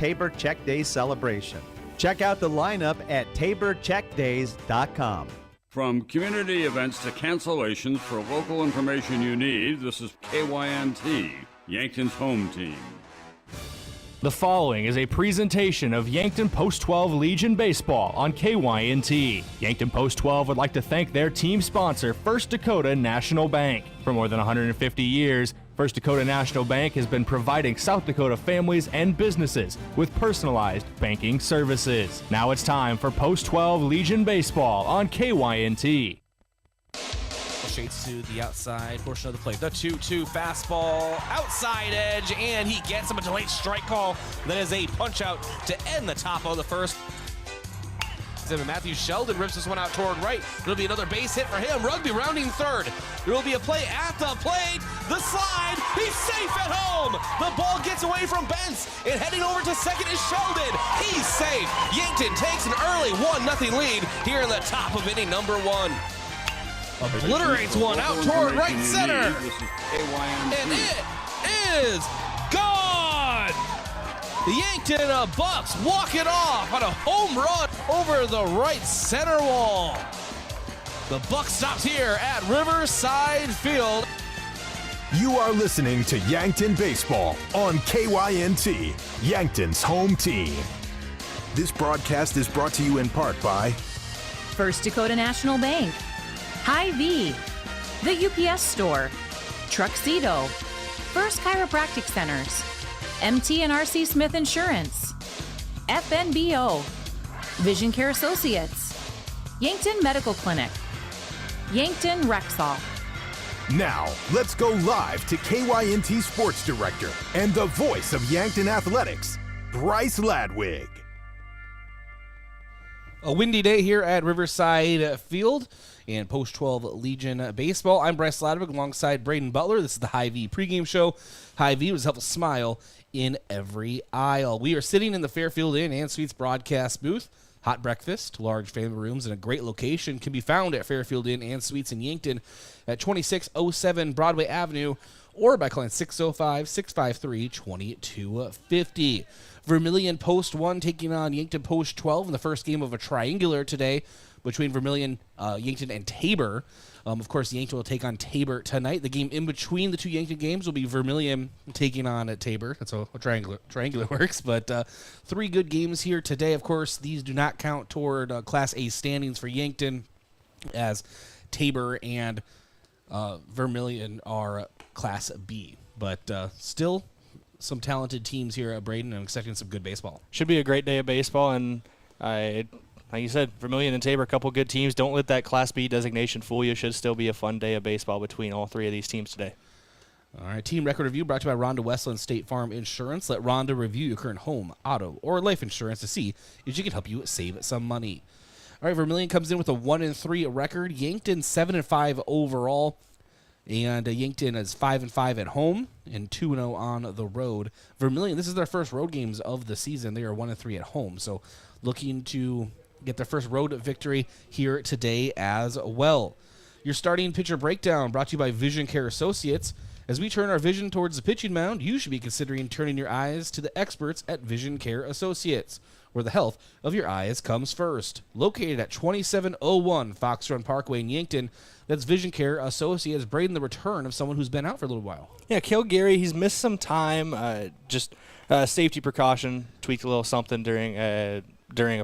Tabor Check Days celebration. Check out the lineup at taborcheckdays.com. From community events to cancellations, for local information you need, this is KYNT, Yankton's home team. The following is a presentation of Yankton Post 12 Legion Baseball on KYNT. Yankton Post 12 would like to thank their team sponsor, First Dakota National Bank. For more than 150 years, First Dakota National Bank has been providing South Dakota families and businesses with personalized banking services. Now it's time for Post 12 Legion Baseball on KYNT. Shades to the outside portion of the plate. The 2-2 fastball, outside edge, and he gets him a delayed strike call. That is a punch out to end the top of the first. Matthew Sheldon rips this one out toward right. It'll be another base hit for him. Rugby rounding third. There will be a play at the plate. The slide. He's safe at home. The ball gets away from Bentz, and heading over to second is Sheldon. He's safe. Yankton takes an early 1-0 lead here in the top of inning number 1. Obliterates one out toward right center. And it is gone. The Yankton Bucks walk it off on a home run over the right center wall. The buck stops here at Riverside Field. You are listening to Yankton Baseball on KYNT, Yankton's home team. This broadcast is brought to you in part by First Dakota National Bank, Hy-Vee, the UPS Store, Truxedo, First Chiropractic Centers, MT and RC Smith Insurance, FNBO, Vision Care Associates, Yankton Medical Clinic, Yankton Rexall. Now, let's go live to KYNT Sports Director and the voice of Yankton Athletics, Bryce Ladwig. A windy day here at Riverside Field and Post 12 Legion Baseball. I'm Bryce Ladwig alongside Brayden Butler. This is the Hy-Vee pregame show. Hy-Vee was helpful smile in every aisle. We are sitting in the Fairfield Inn and Suites broadcast booth. Hot breakfast, large family rooms, and a great location can be found at Fairfield Inn and Suites in Yankton at 2607 Broadway Avenue or by calling 605-653-2250. Vermillion Post 1 taking on Yankton Post 12 in the first game of a triangular today between Vermillion, Yankton, and Tabor. Of course, Yankton will take on Tabor tonight. The game in between the two Yankton games will be Vermillion taking on Tabor. That's how a triangular works. But 3 good games here today. Of course, these do not count toward Class A standings for Yankton, as Tabor and Vermillion are Class B. But still some talented teams here at Brayden. I'm expecting some good baseball. Should be a great day of baseball, and like you said, Vermillion and Tabor, a couple good teams. Don't let that Class B designation fool you. Should still be a fun day of baseball between all 3 of these teams today. All right, team record review brought to you by Rhonda Westland State Farm Insurance. Let Rhonda review your current home, auto, or life insurance to see if she can help you save some money. All right, Vermillion comes in with a 1-3 record. Yankton 7-5 overall. And Yankton is 5-5 at home and 2-0 on the road. Vermillion, this is their first road games of the season. They are 1-3 at home. So looking to get their first road victory here today as well. Your starting pitcher breakdown brought to you by Vision Care Associates. As we turn our vision towards the pitching mound, you should be considering turning your eyes to the experts at Vision Care Associates, where the health of your eyes comes first. Located at 2701 Fox Run Parkway in Yankton, that's Vision Care Associates. Brayden, the return of someone who's been out for a little while. Yeah, Cale Gary, he's missed some time. Just safety precaution, tweaked a little something during a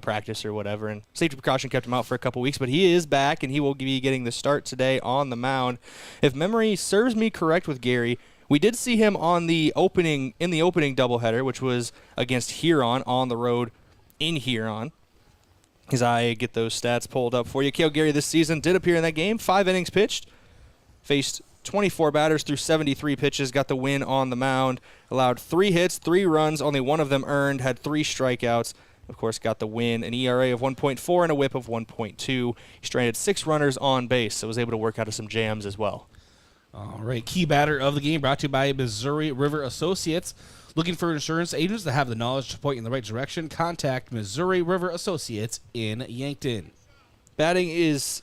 practice or whatever, and safety precaution kept him out for a couple weeks, but he is back, and he will be getting the start today on the mound. If memory serves me correct with Gary, we did see him in the opening doubleheader, which was against Huron on the road in Huron. As I get those stats pulled up for you, Cale Gary this season did appear in that game. 5 innings pitched, faced 24 batters through 73 pitches, got the win on the mound, allowed 3 hits, 3 runs, only 1 of them earned, had 3 strikeouts. Of course, got the win, an ERA of 1.4 and a whip of 1.2. He stranded 6 runners on base, so was able to work out of some jams as well. All right, key batter of the game brought to you by Missouri River Associates. Looking for insurance agents that have the knowledge to point you in the right direction? Contact Missouri River Associates in Yankton. Batting is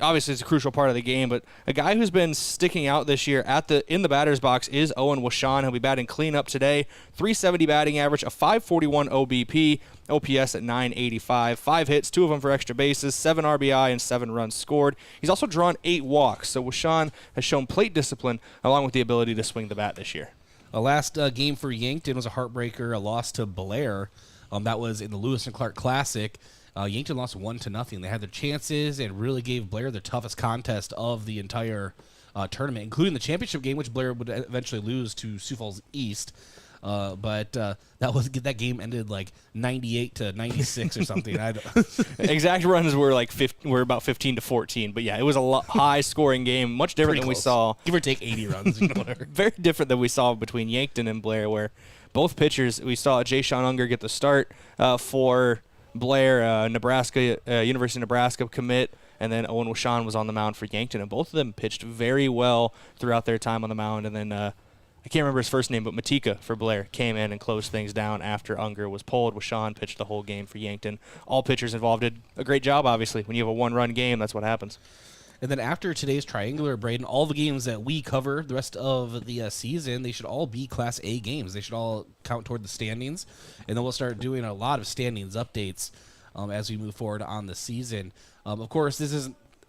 obviously it's a crucial part of the game, but a guy who's been sticking out this year in the batter's box is Owen Washon. He'll be batting cleanup today. 370 batting average, a 541 OBP, OPS at 985, 5 hits, 2 of them for extra bases, 7 RBI, and 7 runs scored. He's also drawn 8 walks, so Washon has shown plate discipline along with the ability to swing the bat this year. The last game for Yankton was a heartbreaker, a loss to Blair. That was in the Lewis and Clark Classic. Yankton lost 1-0. They had their chances and really gave Blair the toughest contest of the entire tournament, including the championship game, which Blair would eventually lose to Sioux Falls East. But that game ended like 98-96 or something. Exact runs were about 15-14, but yeah, it was a high scoring game, much different than we saw. Give or take 80 runs. Very different than we saw between Yankton and Blair, where both pitchers, we saw Jay Sean Unger get the start for Blair, University of Nebraska commit, and then Owen Washon was on the mound for Yankton, and both of them pitched very well throughout their time on the mound. And then I can't remember his first name, but Matika for Blair came in and closed things down after Unger was pulled. Washon pitched the whole game for Yankton. All pitchers involved did a great job, obviously. When you have a one-run game, that's what happens. And then after today's Triangular, Brayden, all the games that we cover the rest of the season, they should all be Class A games. They should all count toward the standings. And then we'll start doing a lot of standings updates as we move forward on the season. Of course,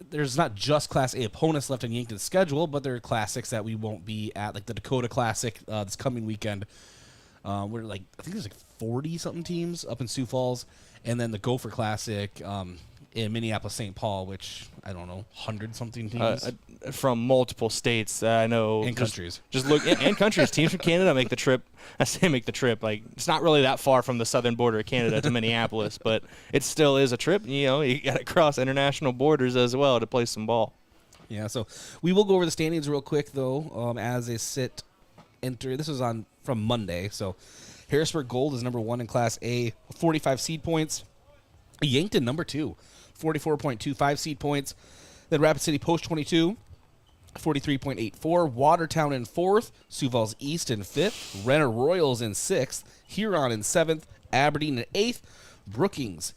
there's not just Class A opponents left in Yankton's schedule, but there are classics that we won't be at, like the Dakota Classic this coming weekend. I think there's 40-something teams up in Sioux Falls. And then the Gopher Classic in Minneapolis-St. Paul, which, I don't know, 100-something teams. From multiple states, I know. And countries. Just look, and countries. Teams from Canada make the trip. I say make the trip. Like, it's not really that far from the southern border of Canada to Minneapolis, but it still is a trip. You know, you got to cross international borders as well to play some ball. Yeah, so we will go over the standings real quick, though, as they enter. This was from Monday, so Harrisburg Gold is number 1 in Class A, 45 seed points. Yankton, number 2. 44.25 seed points. Then Rapid City Post 22, 43.84. Watertown in 4th. Sioux Falls East in 5th. Renner Royals in 6th. Huron in 7th. Aberdeen in 8th. Brookings,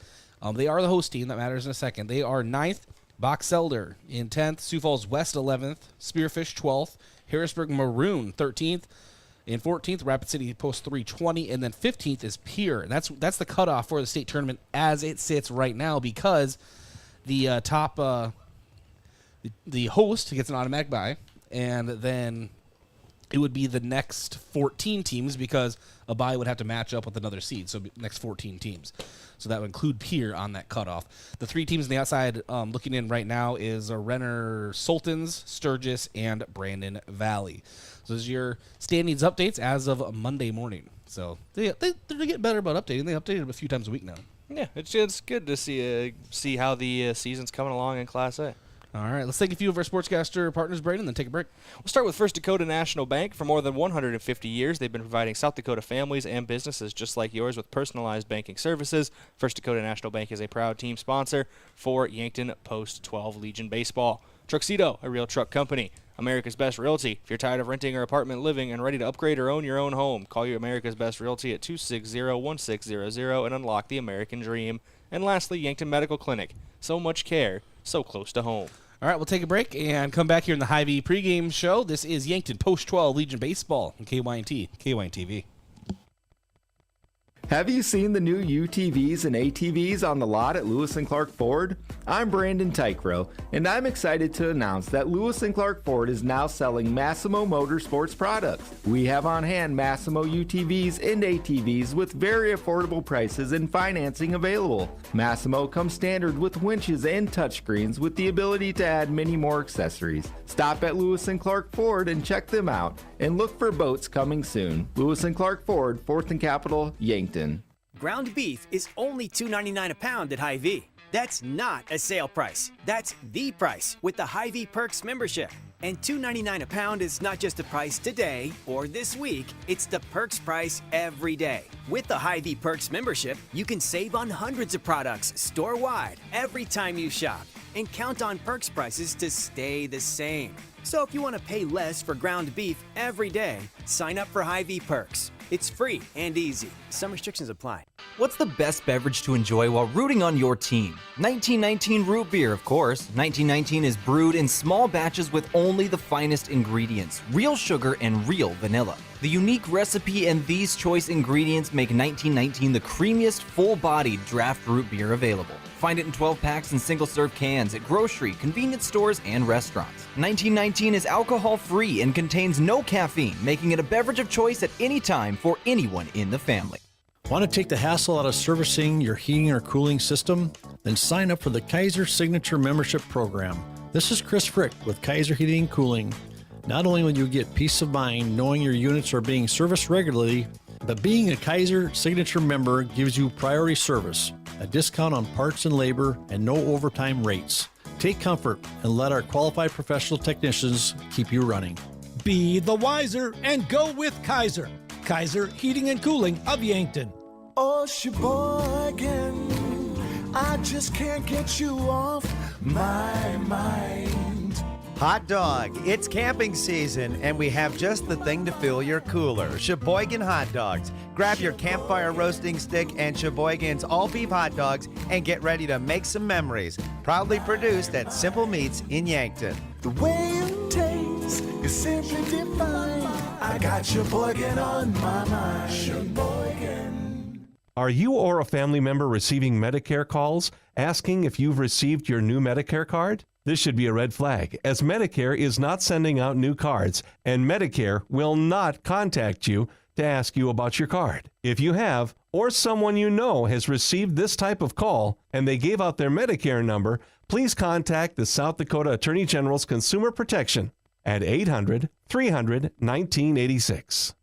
they are the host team. That matters in a second. They are 9th. Box Elder in 10th. Sioux Falls West 11th. Spearfish 12th. Harrisburg Maroon 13th. In 14th, Rapid City Post 320, and then 15th is Pierre. And that's the cutoff for the state tournament as it sits right now, because the top the host gets an automatic bye, and then it would be the next 14 teams, because a bye would have to match up with another seed, so next 14 teams. So that would include Pierre on that cutoff. The 3 teams on the outside looking in right now is Renner Sultans, Sturgis, and Brandon Valley. So those are your standings updates as of Monday morning. So they're getting better about updating. They updated them a few times a week now. Yeah, it's good to see how the season's coming along in Class A. All right, let's thank a few of our sportscaster partners, Brayden, then take a break. We'll start with First Dakota National Bank. For more than 150 years, they've been providing South Dakota families and businesses just like yours with personalized banking services. First Dakota National Bank is a proud team sponsor for Yankton Post 12 Legion Baseball. Truxedo, a real truck company. America's Best Realty. If you're tired of renting or apartment living and ready to upgrade or own your own home, call your America's Best Realty at 260-1600 and unlock the American dream. And lastly, Yankton Medical Clinic. So much care, so close to home. All right, we'll take a break and come back here in the Hy-Vee pregame show. This is Yankton Post 12 Legion Baseball on KYNT, KYNT TV. Have you seen the new UTVs and ATVs on the lot at Lewis & Clark Ford? I'm Brandon Tykrow, and I'm excited to announce that Lewis & Clark Ford is now selling Massimo Motorsports products. We have on hand Massimo UTVs and ATVs with very affordable prices and financing available. Massimo comes standard with winches and touchscreens with the ability to add many more accessories. Stop at Lewis & Clark Ford and check them out, and look for boats coming soon. Lewis & Clark Ford, 4th and Capitol, Yankton. Ground beef is only $2.99 a pound at Hy-Vee. That's not a sale price. That's the price with the Hy-Vee Perks membership. And $2.99 a pound is not just the price today or this week, it's the Perks price every day. With the Hy-Vee Perks membership, you can save on hundreds of products store-wide every time you shop, and count on Perks prices to stay the same. So if you want to pay less for ground beef every day, sign up for Hy-Vee Perks. It's free and easy. Some restrictions apply. What's the best beverage to enjoy while rooting on your team? 1919 root beer, of course. 1919 is brewed in small batches with only the finest ingredients, real sugar and real vanilla. The unique recipe and these choice ingredients make 1919 the creamiest, full-bodied draft root beer available. Find it in 12 packs and single-serve cans at grocery, convenience stores, and restaurants. 1919 is alcohol-free and contains no caffeine, making it a beverage of choice at any time for anyone in the family. Want to take the hassle out of servicing your heating or cooling system? Then sign up for the Kaiser Signature Membership Program. This is Chris Frick with Kaiser Heating and Cooling. Not only will you get peace of mind knowing your units are being serviced regularly, but being a Kaiser Signature member gives you priority service, a discount on parts and labor, and no overtime rates. Take comfort and let our qualified professional technicians keep you running. Be the wiser and go with Kaiser. Kaiser Heating and Cooling of Yankton. Oh, Sheboygan, I just can't get you off my mind. Hot dog, it's camping season, and we have just the thing to fill your cooler. Sheboygan Hot Dogs. Grab your campfire roasting stick and Sheboygan's all-beef hot dogs and get ready to make some memories. Proudly produced at Simple Meats in Yankton. The way it tastes is simply divine. I got Sheboygan on my mind. Sheboygan. Are you or a family member receiving Medicare calls asking if you've received your new Medicare card? This should be a red flag, as Medicare is not sending out new cards, and Medicare will not contact you to ask you about your card. If you have, or someone you know has received this type of call, and they gave out their Medicare number, please contact the South Dakota Attorney General's Consumer Protection at 800-300-1986.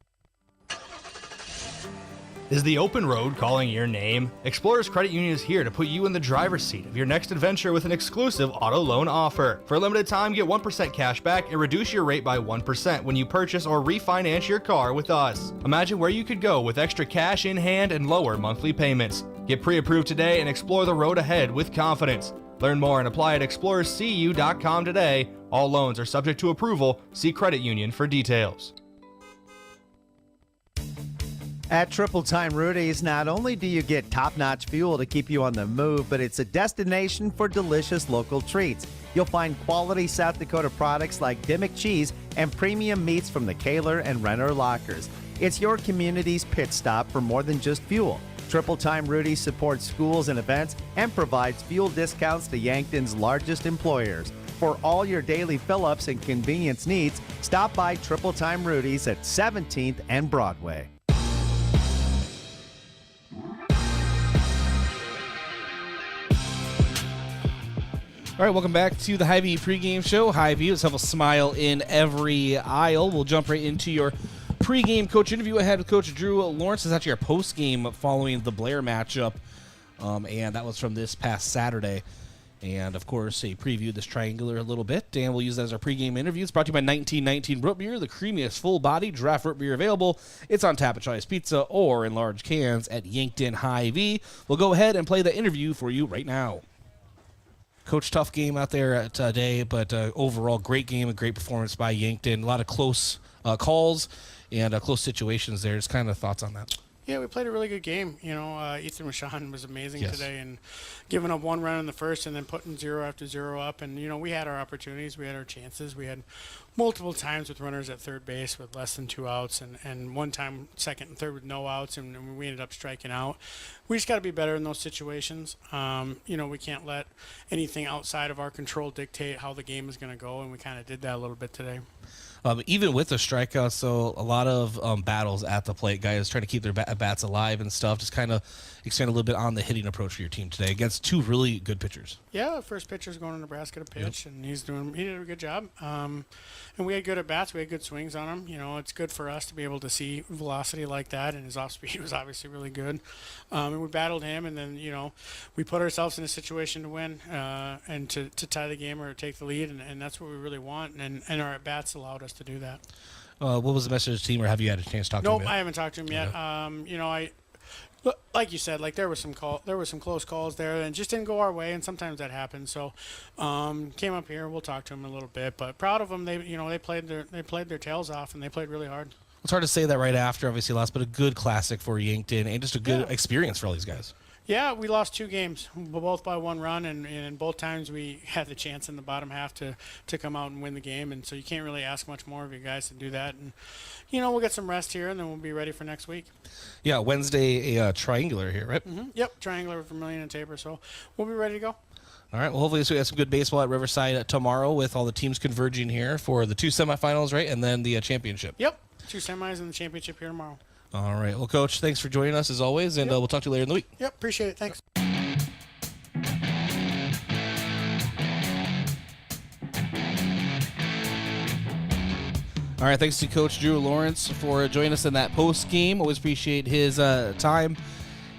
Is the open road calling your name? Explorers Credit Union is here to put you in the driver's seat of your next adventure with an exclusive auto loan offer. For a limited time, get 1% cash back and reduce your rate by 1% when you purchase or refinance your car with us. Imagine where you could go with extra cash in hand and lower monthly payments. Get pre-approved today and explore the road ahead with confidence. Learn more and apply at explorerscu.com today. All loans are subject to approval. See credit union for details. At Triple Time Rudy's, not only do you get top-notch fuel to keep you on the move, but it's a destination for delicious local treats. You'll find quality South Dakota products like Dimmick cheese and premium meats from the Kaler and Renner lockers. It's your community's pit stop for more than just fuel. Triple Time Rudy's supports schools and events and provides fuel discounts to Yankton's largest employers. For all your daily fill-ups and convenience needs, stop by Triple Time Rudy's at 17th and Broadway. All right, welcome back to the Hy-Vee pregame show. Hy-Vee, let's have a smile in every aisle. We'll jump right into your pregame coach interview ahead with Coach Drew Lawrence. Is actually our postgame following the Blair matchup, and that was from this past Saturday. And, of course, he previewed this triangular a little bit, and we'll use that as our pregame interview. It's brought to you by 1919 Root Beer, the creamiest full-body draft root beer available. It's on tap at Chili's Pizza or in large cans at Yankton Hy-Vee. We'll go ahead and play the interview for you right now. Coach, tough game out there today, but overall great game, a great performance by Yankton. A lot of close calls and close situations there. Just kind of thoughts on that. Yeah, we played a really good game. You know, Ethan Rashawn was amazing Yes. today, and giving up one run in the first and then putting 0 after 0 up. And, you know, we had our opportunities. We had our chances. We had multiple times with runners at third base with less than 2 outs, and one time second and third with no outs, and we ended up striking out. We just got to be better in those situations. You know, we can't let anything outside of our control dictate how the game is going to go, and we kind of did that a little bit today. Even with the strikeouts, so a lot of battles at the plate, guys trying to keep their bats alive and stuff. Just kind of expand a little bit on the hitting approach for your team today against 2 really good pitchers. Yeah, first pitcher's going to Nebraska to pitch, and he did a good job. And we had good at bats. We had good swings on him. You know, it's good for us to be able to see velocity like that, and his off speed was obviously really good. And we battled him, and then, you know, we put ourselves in a situation to win and to tie the game or take the lead, and that's what we really want. And our at bats allowed us to do that. What was the message to the team, or have you had a chance to talk to him yet? Nope, I haven't talked to him yet. You know, like you said, like there was some close calls there, and just didn't go our way, and sometimes that happens. So, came up here. We'll talk to him a little bit, but proud of them. They played their tails off, and they played really hard. It's hard to say that right after, obviously, lost, but a good classic for Yankton and just a good experience for all these guys. Yeah, we lost 2 games, both by 1 run, and both times we had the chance in the bottom half to come out and win the game, and so you can't really ask much more of you guys to do that. And, we'll get some rest here, and then we'll be ready for next week. Yeah, Wednesday, a triangular here, right? Mm-hmm. Yep, triangular with Vermillion and Tabor, so we'll be ready to go. All right, well, hopefully we have some good baseball at Riverside tomorrow with all the teams converging here for the 2 semifinals, right, and then the championship. Yep, 2 semis and the championship here tomorrow. All right. Well, Coach, thanks for joining us as always, and we'll talk to you later in the week. Yep, appreciate it. Thanks. All right, thanks to Coach Drew Lawrence for joining us in that post game. Always appreciate his time.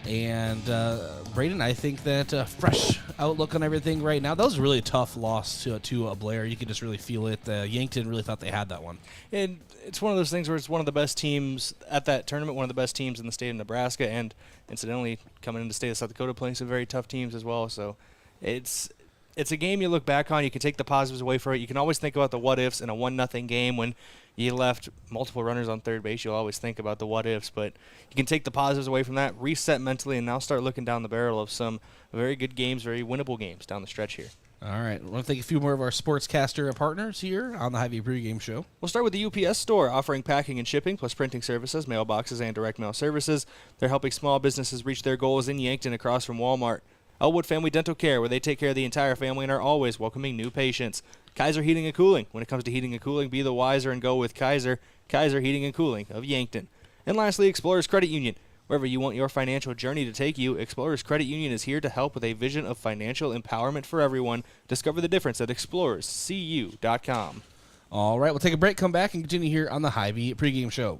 And Brayden, I think that fresh outlook on everything right now. That was a really tough loss to Blair. You could just really feel it. Yankton really thought they had that one. And it's one of those things where it's one of the best teams at that tournament, one of the best teams in the state of Nebraska, and incidentally, coming into the state of South Dakota, playing some very tough teams as well. So it's a game you look back on. You can take the positives away from it. You can always think about the what-ifs in a 1-0 game when you left multiple runners on third base. You'll always think about the what-ifs, but you can take the positives away from that, reset mentally, and now start looking down the barrel of some very good games, very winnable games down the stretch here. All right. I want to thank a few more of our sportscaster partners here on the Hy-Vee pregame show. We'll start with the UPS store, offering packing and shipping, plus printing services, mailboxes, and direct mail services. They're helping small businesses reach their goals in Yankton across from Walmart. Elwood Family Dental Care, where they take care of the entire family and are always welcoming new patients. Kaiser Heating and Cooling. When it comes to heating and cooling, be the wiser and go with Kaiser. Kaiser Heating and Cooling of Yankton. And lastly, Explorers Credit Union. Wherever you want your financial journey to take you, Explorers Credit Union is here to help with a vision of financial empowerment for everyone. Discover the difference at explorerscu.com. All right, we'll take a break, come back, and continue here on the Hy-Vee pregame show.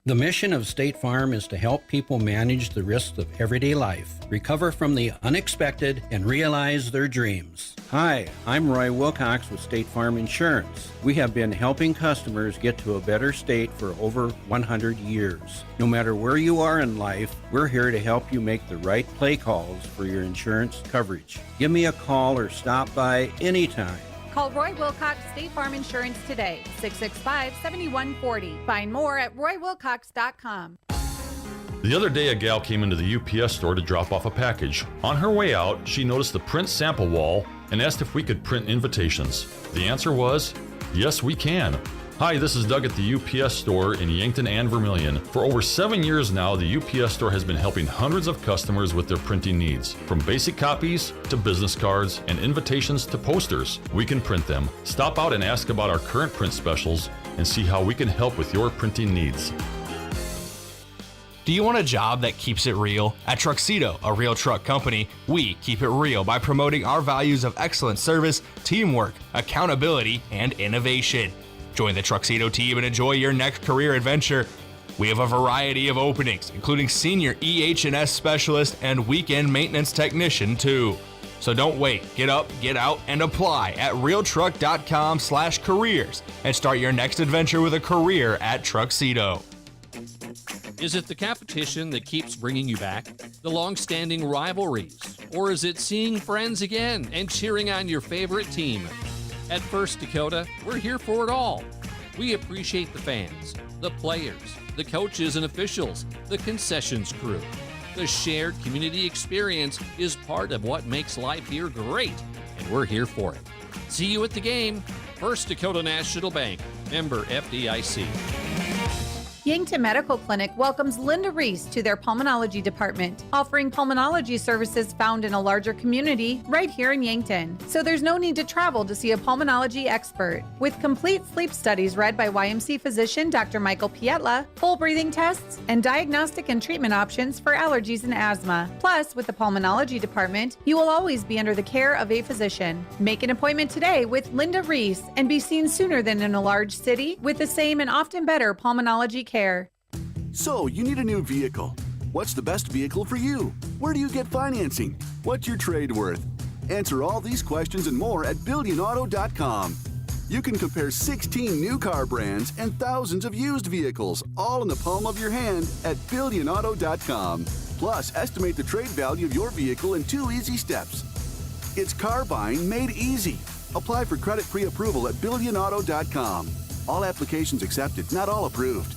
The mission of State Farm is to help people manage the risks of everyday life, recover from the unexpected, and realize their dreams. Hi, I'm Roy Wilcox with State Farm Insurance. We have been helping customers get to a better state for over 100 years. No matter where you are in life, we're here to help you make the right play calls for your insurance coverage. Give me a call or stop by anytime. Call Roy Wilcox State Farm Insurance today, 665-7140. Find more at roywilcox.com. The other day, a gal came into the UPS store to drop off a package. On her way out, she noticed the print sample wall and asked if we could print invitations. The answer was, yes, we can. Hi, this is Doug at the UPS store in Yankton and Vermillion. For over 7 years now, the UPS store has been helping hundreds of customers with their printing needs. From basic copies to business cards and invitations to posters, we can print them. Stop out and ask about our current print specials and see how we can help with your printing needs. Do you want a job that keeps it real? At Truxedo, a real truck company, we keep it real by promoting our values of excellent service, teamwork, accountability, and innovation. Join the Truxedo team and enjoy your next career adventure. We have a variety of openings, including senior EH&S specialist and weekend maintenance technician too. So don't wait. Get up, get out, and apply at realtruck.com/careers and start your next adventure with a career at Truxedo. Is it the competition that keeps bringing you back? The long-standing rivalries? Or is it seeing friends again and cheering on your favorite team? At First Dakota, we're here for it all. We appreciate the fans, the players, the coaches and officials, the concessions crew. The shared community experience is part of what makes life here great, and we're here for it. See you at the game. First Dakota National Bank, member FDIC. Yankton Medical Clinic welcomes Linda Reese to their pulmonology department, offering pulmonology services found in a larger community right here in Yankton. So there's no need to travel to see a pulmonology expert. With complete sleep studies read by YMC physician Dr. Michael Pietla, full breathing tests, and diagnostic and treatment options for allergies and asthma. Plus, with the pulmonology department, you will always be under the care of a physician. Make an appointment today with Linda Reese and be seen sooner than in a large city with the same and often better pulmonology care. So, you need a new vehicle. What's the best vehicle for you? Where do you get financing? What's your trade worth? Answer all these questions and more at BillionAuto.com. You can compare 16 new car brands and thousands of used vehicles, all in the palm of your hand at BillionAuto.com. Plus, estimate the trade value of your vehicle in 2 easy steps. It's car buying made easy. Apply for credit pre-approval at billionauto.com. All applications accepted, not all approved.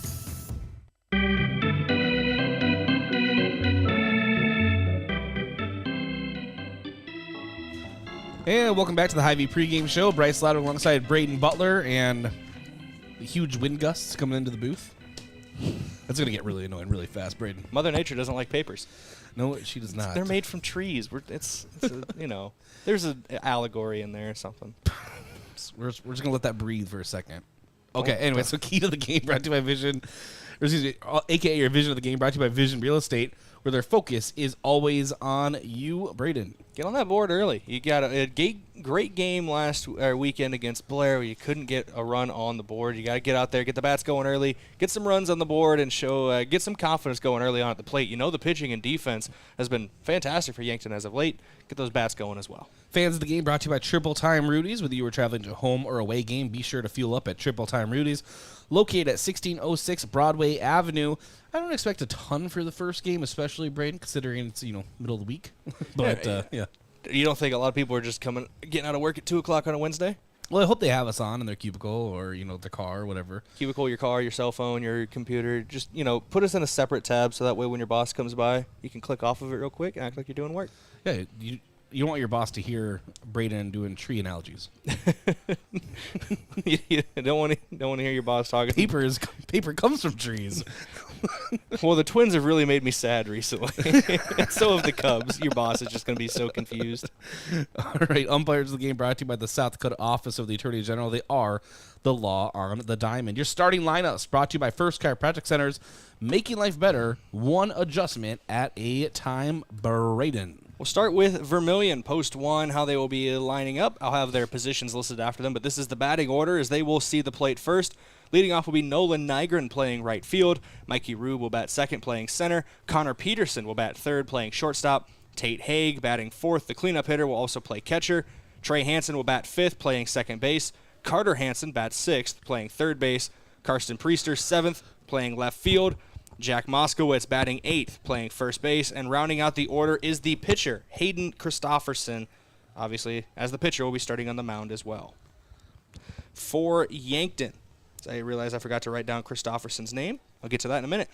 And welcome back to the Hy-Vee pregame show. Bryce Ladwig alongside Brayden Butler, and the huge wind gusts coming into the booth. That's going to get really annoying really fast, Brayden. Mother Nature doesn't like papers. No, she does not. They're made from trees. It's a, there's an allegory in there or something. We're just going to let that breathe for a second. Okay, anyway, so key to the game brought to you by Vision, or excuse me, a.k.a. your Vision of the Game brought to you by Vision Real Estate, where their focus is always on you, Brayden. Get on that board early. You got a great game last weekend against Blair where you couldn't get a run on the board. You got to get out there, get the bats going early, get some runs on the board, and get some confidence going early on at the plate. You know the pitching and defense has been fantastic for Yankton as of late. Get those bats going as well. Fans of the game brought to you by Triple Time Rudy's. Whether you were traveling to a home or away game, be sure to fuel up at Triple Time Rudy's, located at 1606 Broadway Avenue. I don't expect a ton for the first game, especially, Brayden, considering it's, middle of the week. But, yeah. You don't think a lot of people are just getting out of work at 2 o'clock on a Wednesday? Well, I hope they have us on in their cubicle or, their car or whatever. Cubicle, your car, your cell phone, your computer. Just, put us in a separate tab so that way when your boss comes by, you can click off of it real quick and act like you're doing work. Yeah, you don't want your boss to hear Brayden doing tree analogies. You don't want to hear your boss talking. Paper comes from trees. Well, the Twins have really made me sad recently. So have the Cubs. Your boss is just going to be so confused. All right, umpires of the game brought to you by the South Dakota Office of the Attorney General. They are the law on the diamond. Your starting lineups brought to you by First Chiropractic Centers, making life better, one adjustment at a time. Brayden. We'll start with Vermillion Post 1, how they will be lining up. I'll have their positions listed after them, but this is the batting order as they will see the plate first. Leading off will be Nolan Nygren playing right field. Mikey Rube will bat second playing center. Connor Peterson will bat third playing shortstop. Tate Haig batting fourth. The cleanup hitter will also play catcher. Trey Hansen will bat fifth playing second base. Carter Hansen bats sixth playing third base. Karsten Priester seventh playing left field. Jack Moskowitz batting eighth playing first base. And rounding out the order is the pitcher, Hayden Christofferson. Obviously, as the pitcher, will be starting on the mound as well. For Yankton, I realize I forgot to write down Christofferson's name. I'll get to that in a minute.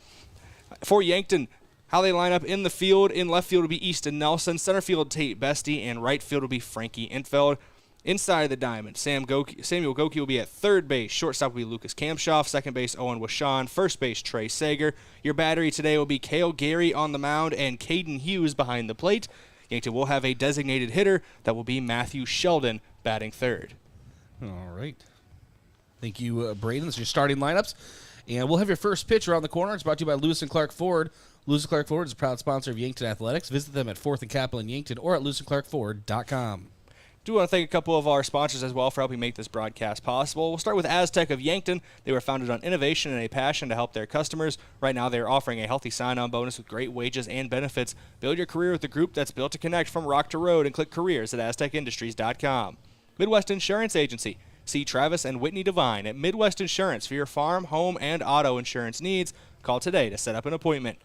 For Yankton, how they line up in the field. In left field will be Easton Nelson. Center field, Tate Bestie. And right field will be Frankie Infeld. Inside of the diamond, Samuel Goki will be at third base. Shortstop will be Lucas Kamshoff. Second base, Owen Washon. First base, Trey Sager. Your battery today will be Cale Gary on the mound and Caden Hughes behind the plate. Yankton will have a designated hitter. That will be Matthew Sheldon batting third. All right. Thank you, Brayden. This is your starting lineups. And we'll have your first pitch around the corner. It's brought to you by Lewis and Clark Ford. Lewis and Clark Ford is a proud sponsor of Yankton Athletics. Visit them at 4th and Capitol in Yankton or at lewisandclarkford.com. Do want to thank a couple of our sponsors as well for helping make this broadcast possible. We'll start with Aztec of Yankton. They were founded on innovation and a passion to help their customers. Right now, they are offering a healthy sign-on bonus with great wages and benefits. Build your career with a group that's built to connect from rock to road and click careers at aztecindustries.com. Midwest Insurance Agency. See Travis and Whitney Devine at Midwest Insurance for your farm, home, and auto insurance needs. Call today to set up an appointment.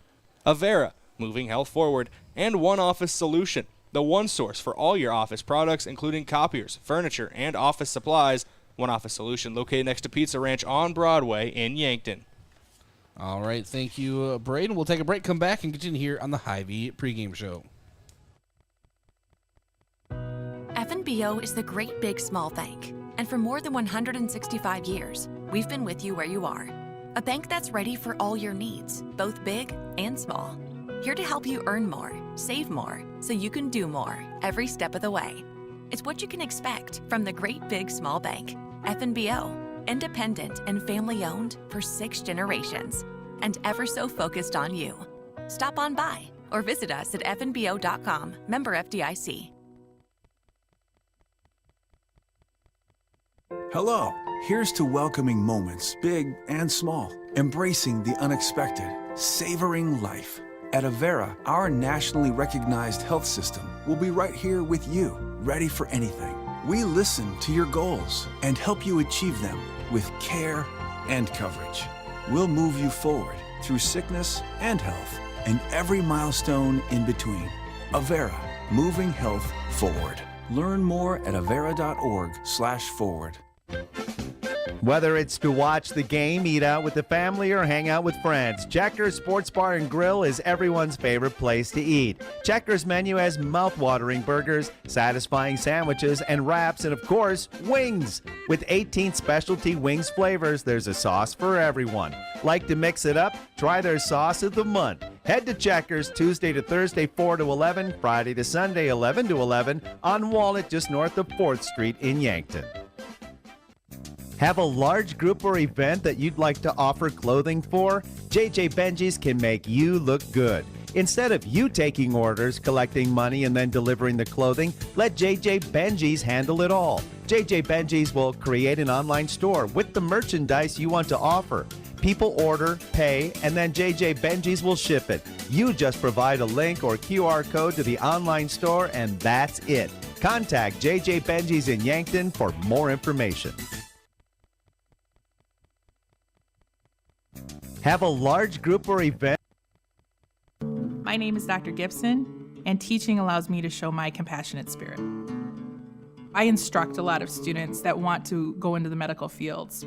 Avera, moving health forward. And One Office Solution, the one source for all your office products, including copiers, furniture, and office supplies. One Office Solution, located next to Pizza Ranch on Broadway in Yankton. All right, thank you, Brayden. We'll take a break, come back, and continue here on the Hy-Vee pregame show. FNBO is the great big small bank. And for more than 165 years, we've been with you where you are. A bank that's ready for all your needs, both big and small. Here to help you earn more, save more, so you can do more every step of the way. It's what you can expect from the great big small bank. FNBO, independent and family owned for 6 generations, and ever so focused on you. Stop on by or visit us at fnbo.com, member FDIC. Hello, here's to welcoming moments, big and small, embracing the unexpected, savoring life. At Avera, our nationally recognized health system will be right here with you, ready for anything. We listen to your goals and help you achieve them with care and coverage. We'll move you forward through sickness and health and every milestone in between. Avera, moving health forward. Learn more at avera.org/forward. Whether it's to watch the game, eat out with the family, or hang out with friends, Checkers Sports Bar and Grill is everyone's favorite place to eat. Checkers' menu has mouth-watering burgers, satisfying sandwiches, and wraps, and of course, wings. With 18 specialty wings flavors, there's a sauce for everyone. Like to mix it up? Try their sauce of the month. Head to Checkers Tuesday to Thursday 4 to 11, Friday to Sunday 11 to 11 on Walnut just north of 4th Street in Yankton. Have a large group or event that you'd like to offer clothing for? JJ Benji's can make you look good. Instead of you taking orders, collecting money, and then delivering the clothing, let JJ Benji's handle it all. JJ Benji's will create an online store with the merchandise you want to offer. People order, pay, and then JJ Benji's will ship it. You just provide a link or QR code to the online store, and that's it. Contact JJ Benji's in Yankton for more information. Have a large group or event. My name is Dr. Gibson, and teaching allows me to show my compassionate spirit. I instruct a lot of students that want to go into the medical fields.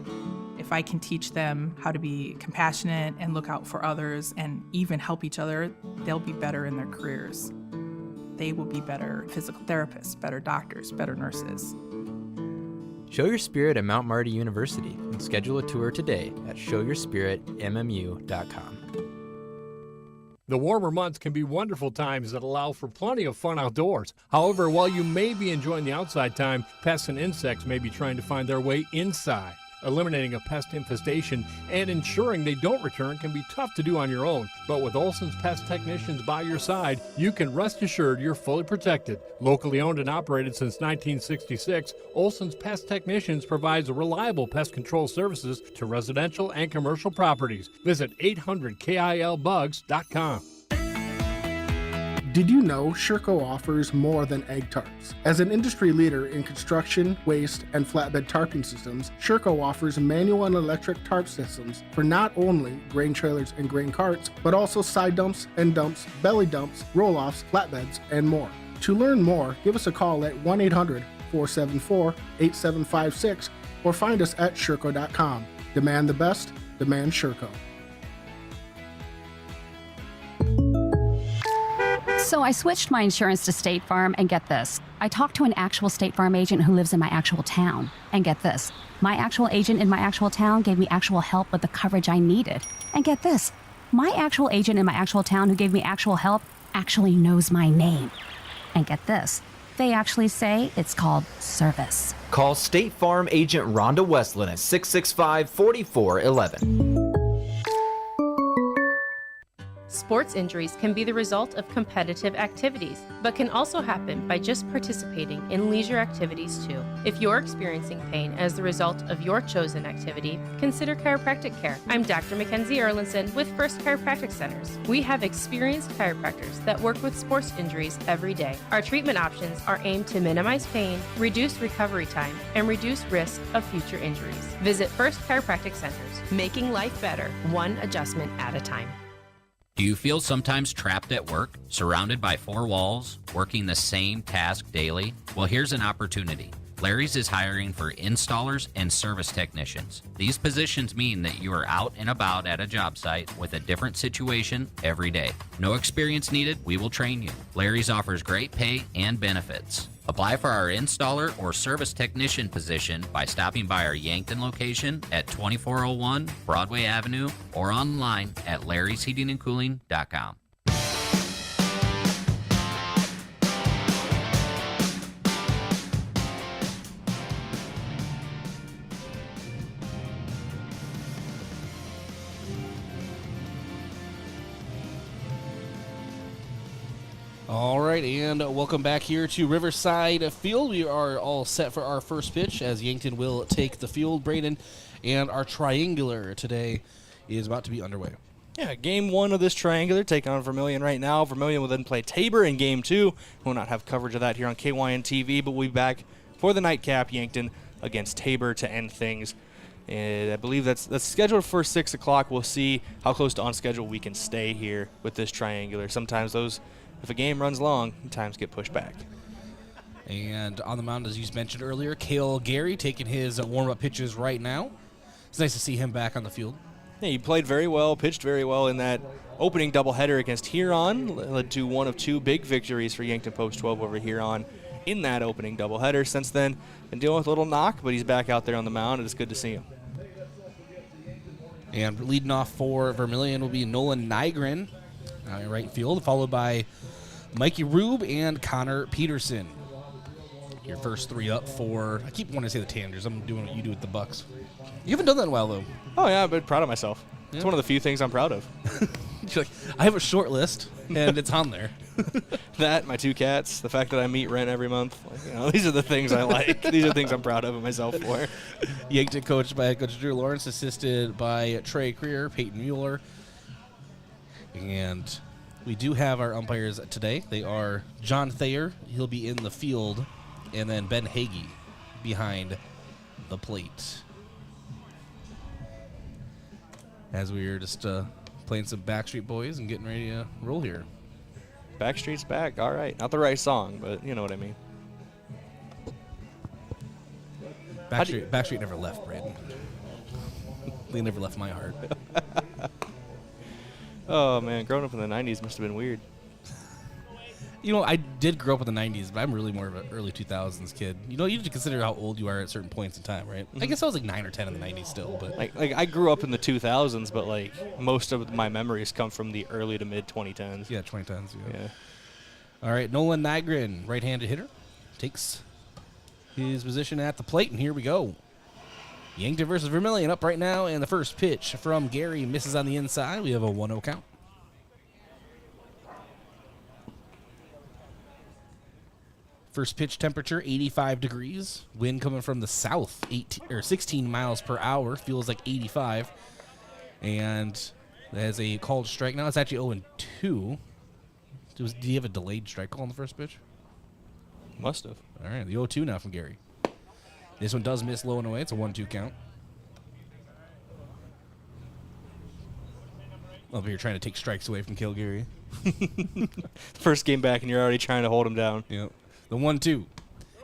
If I can teach them how to be compassionate and look out for others and even help each other, they'll be better in their careers. They will be better physical therapists, better doctors, better nurses. Show your spirit at Mount Marty University and schedule a tour today at showyourspiritmmu.com. The warmer months can be wonderful times that allow for plenty of fun outdoors. However, while you may be enjoying the outside time, pests and insects may be trying to find their way inside. Eliminating a pest infestation and ensuring they don't return can be tough to do on your own, but with Olson's Pest Technicians by your side, you can rest assured you're fully protected. Locally owned and operated since 1966, Olson's Pest Technicians provides reliable pest control services to residential and commercial properties. Visit 800KILBugs.com. Did you know Sherco offers more than egg tarps? As an industry leader in construction, waste, and flatbed tarping systems, Sherco offers manual and electric tarp systems for not only grain trailers and grain carts, but also side dumps, end dumps, belly dumps, roll-offs, flatbeds, and more. To learn more, give us a call at 1-800-474-8756 or find us at Sherco.com. Demand the best, demand Sherco. So I switched my insurance to State Farm, and get this. I talked to an actual State Farm agent who lives in my actual town. And get this. My actual agent in my actual town gave me actual help with the coverage I needed. And get this. My actual agent in my actual town who gave me actual help actually knows my name. And get this. They actually say it's called service. Call State Farm agent Rhonda Westland at 665-4411. Sports injuries can be the result of competitive activities, but can also happen by just participating in leisure activities too. If you're experiencing pain as the result of your chosen activity, consider chiropractic care. I'm Dr. Mackenzie Erlinson with First Chiropractic Centers. We have experienced chiropractors that work with sports injuries every day. Our treatment options are aimed to minimize pain, reduce recovery time, and reduce risk of future injuries. Visit First Chiropractic Centers, making life better, one adjustment at a time. Do you feel sometimes trapped at work, surrounded by four walls, working the same task daily? Well, here's an opportunity. Larry's is hiring for installers and service technicians. These positions mean that you are out and about at a job site with a different situation every day. No experience needed, we will train you. Larry's offers great pay and benefits. Apply for our installer or service technician position by stopping by our Yankton location at 2401 Broadway Avenue or online at larrysheatingandcooling.com. All right, and welcome back here to Riverside Field. We are all set for our first pitch as Yankton will take the field, Brayden, and our triangular today is about to be underway. Yeah, game one of this triangular, taking on Vermillion right now. Vermillion will then play Tabor in game two. We'll not have coverage of that here on KYN TV, but we'll be back for the nightcap, Yankton against Tabor to end things. And I believe that's scheduled for 6 o'clock. We'll see how close to on schedule we can stay here with this triangular. Sometimes if a game runs long, times get pushed back. And on the mound, as you mentioned earlier, Cale Gary taking his warm-up pitches right now. It's nice to see him back on the field. Yeah, he played very well, pitched very well in that opening doubleheader against Huron. Led to one of two big victories for Yankton Post 12 over Huron in that opening doubleheader. Since then, been dealing with a little knock, but he's back out there on the mound, and it's good to see him. And leading off for Vermillion will be Nolan Nygren in right field, followed by Mikey Rube and Connor Peterson. Your first three up for, I keep wanting to say the Tanders. I'm doing what you do with the Bucks. You haven't done that in a while, though. Oh, yeah, I've been proud of myself. Yeah. It's one of the few things I'm proud of. You're like, I have a short list, and it's on there. That, my two cats, the fact that I meet rent every month. These are the things I like. These are the things I'm proud of myself for. Yankton coached by Coach Drew Lawrence, assisted by Trey Creer, Peyton Mueller. And we do have our umpires today. They are John Thayer. He'll be in the field. And then Ben Hagee behind the plate. As we are just playing some Backstreet Boys and getting ready to roll here. Backstreet's back. All right. Not the right song, but you know what I mean. Backstreet never left, Brayden. They never left my heart. Oh, man. Growing up in the 90s must have been weird. You know, I did grow up in the 90s, but I'm really more of an early 2000s kid. You know, you have to consider how old you are at certain points in time, right? I guess I was like 9 or 10 in the 90s still, but like I grew up in the 2000s, but like most of my memories come from the early to mid 2010s. Yeah, 2010s. Yeah. All right, Nolan Nygren, right-handed hitter, takes his position at the plate, and here we go. Yankton versus Vermillion up right now, and the first pitch from Gary misses on the inside. We have a 1-0 count. First pitch temperature, 85 degrees. Wind coming from the south, 16 miles per hour. Feels like 85. And has a called strike. Now it's actually 0-2. Do you have a delayed strike call on the first pitch? Must have. All right, the 0-2 now from Gary. This one does miss low and away. It's a 1-2 count. Over here trying to take strikes away from Cale Gary. First game back, and you're already trying to hold him down. Yep. The 1-2.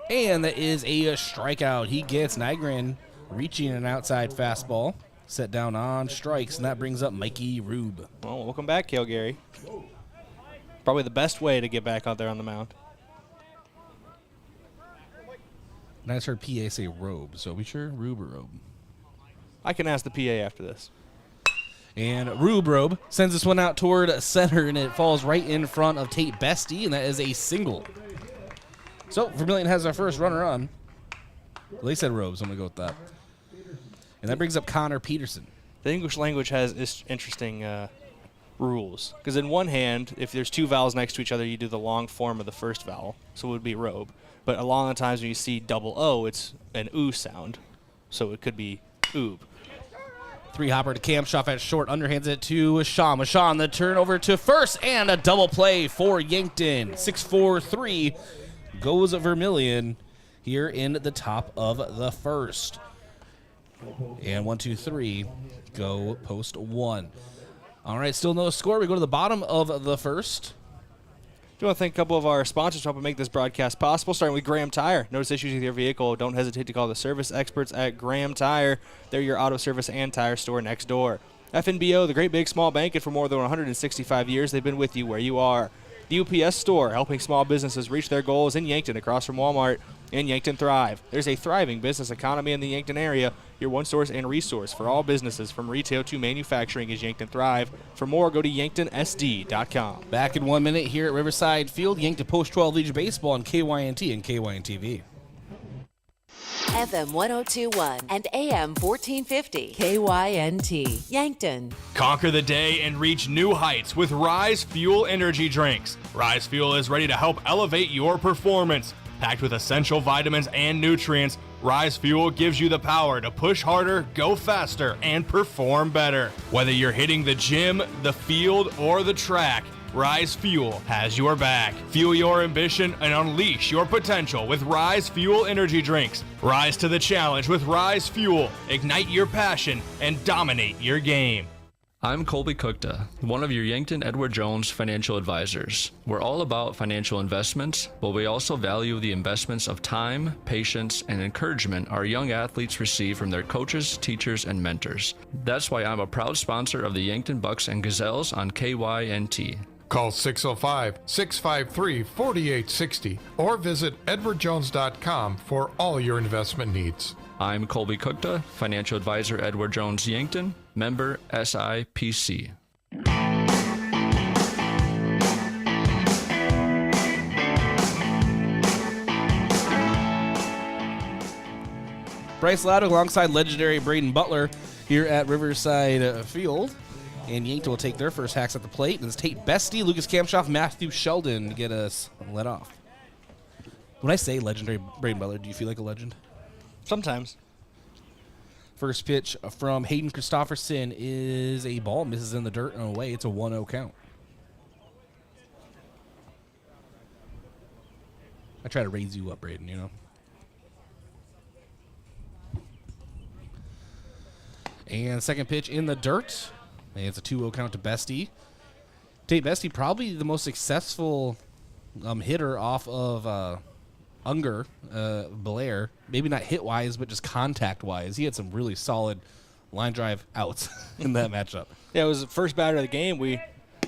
And that is a strikeout. He gets Nygren reaching an outside fastball. Set down on strikes, and that brings up Mikey Rube. Well, welcome back, Cale Gary. Probably the best way to get back out there on the mound. And I just heard PA say Robe, so are we sure? Rube or Robe? I can ask the PA after this. And Rube Robe sends this one out toward center, and it falls right in front of Tate Bestie, and that is a single. So Vermillion has our first runner on. Well, they said Robe, so I'm going to go with that. And that brings up Connor Peterson. The English language has interesting rules. Because in one hand, if there's two vowels next to each other, you do the long form of the first vowel. So it would be robe. But a lot of the times when you see double O, it's an oo sound. So it could be oob. Three-hopper to Kamshoff at short, underhands it to Sean. Sean, the turnover to first, and a double play for Yankton. 6-4-3 goes Vermillion here in the top of the first. And 1-2-3 go post one. All right, still no score. We go to the bottom of the first. I want to thank a couple of our sponsors for helping make this broadcast possible, starting with Graham Tire. Notice issues with your vehicle, don't hesitate to call the service experts at Graham Tire. They're your auto service and tire store next door. FNBO, the great big small bank, and for more than 165 years, they've been with you where you are. The UPS Store, helping small businesses reach their goals in Yankton, across from Walmart. And Yankton Thrive. There's a thriving business economy in the Yankton area. Your one source and resource for all businesses from retail to manufacturing is Yankton Thrive. For more, go to yanktonsd.com. Back in 1 minute here at Riverside Field, Yankton Post 12 Legion Baseball on KYNT and KYNT-TV. FM 1021 and AM 1450. KYNT, Yankton. Conquer the day and reach new heights with Rise Fuel Energy Drinks. Rise Fuel is ready to help elevate your performance. Packed with essential vitamins and nutrients, Rise Fuel gives you the power to push harder, go faster, and perform better. Whether you're hitting the gym, the field, or the track, Rise Fuel has your back. Fuel your ambition and unleash your potential with Rise Fuel Energy Drinks. Rise to the challenge with Rise Fuel. Ignite your passion and dominate your game. I'm Colby Cookta, one of your Yankton Edward Jones financial advisors. We're all about financial investments, but we also value the investments of time, patience, and encouragement our young athletes receive from their coaches, teachers, and mentors. That's why I'm a proud sponsor of the Yankton Bucks and Gazelles on KYNT. Call 605-653-4860 or visit edwardjones.com for all your investment needs. I'm Colby Cookta, financial advisor Edward Jones Yankton, member SIPC. Bryce Ladwig alongside legendary Brayden Butler here at Riverside Field. And Yankton will take their first hacks at the plate. And it's Tate Bestie, Lucas Kamshoff, Matthew Sheldon to get us let off. When I say legendary Brayden Butler, do you feel like a legend? Sometimes. First pitch from Hayden Christopherson is a ball, misses in the dirt and away. It's a 1-0 count. I try to raise you up, Brayden, you know. And second pitch in the dirt. And it's a 2-0 count to Bestie. Tate Bestie, probably the most successful hitter off of Unger, Blair. Maybe not hit-wise, but just contact-wise. He had some really solid line drive outs in that matchup. Yeah, it was the first batter of the game. We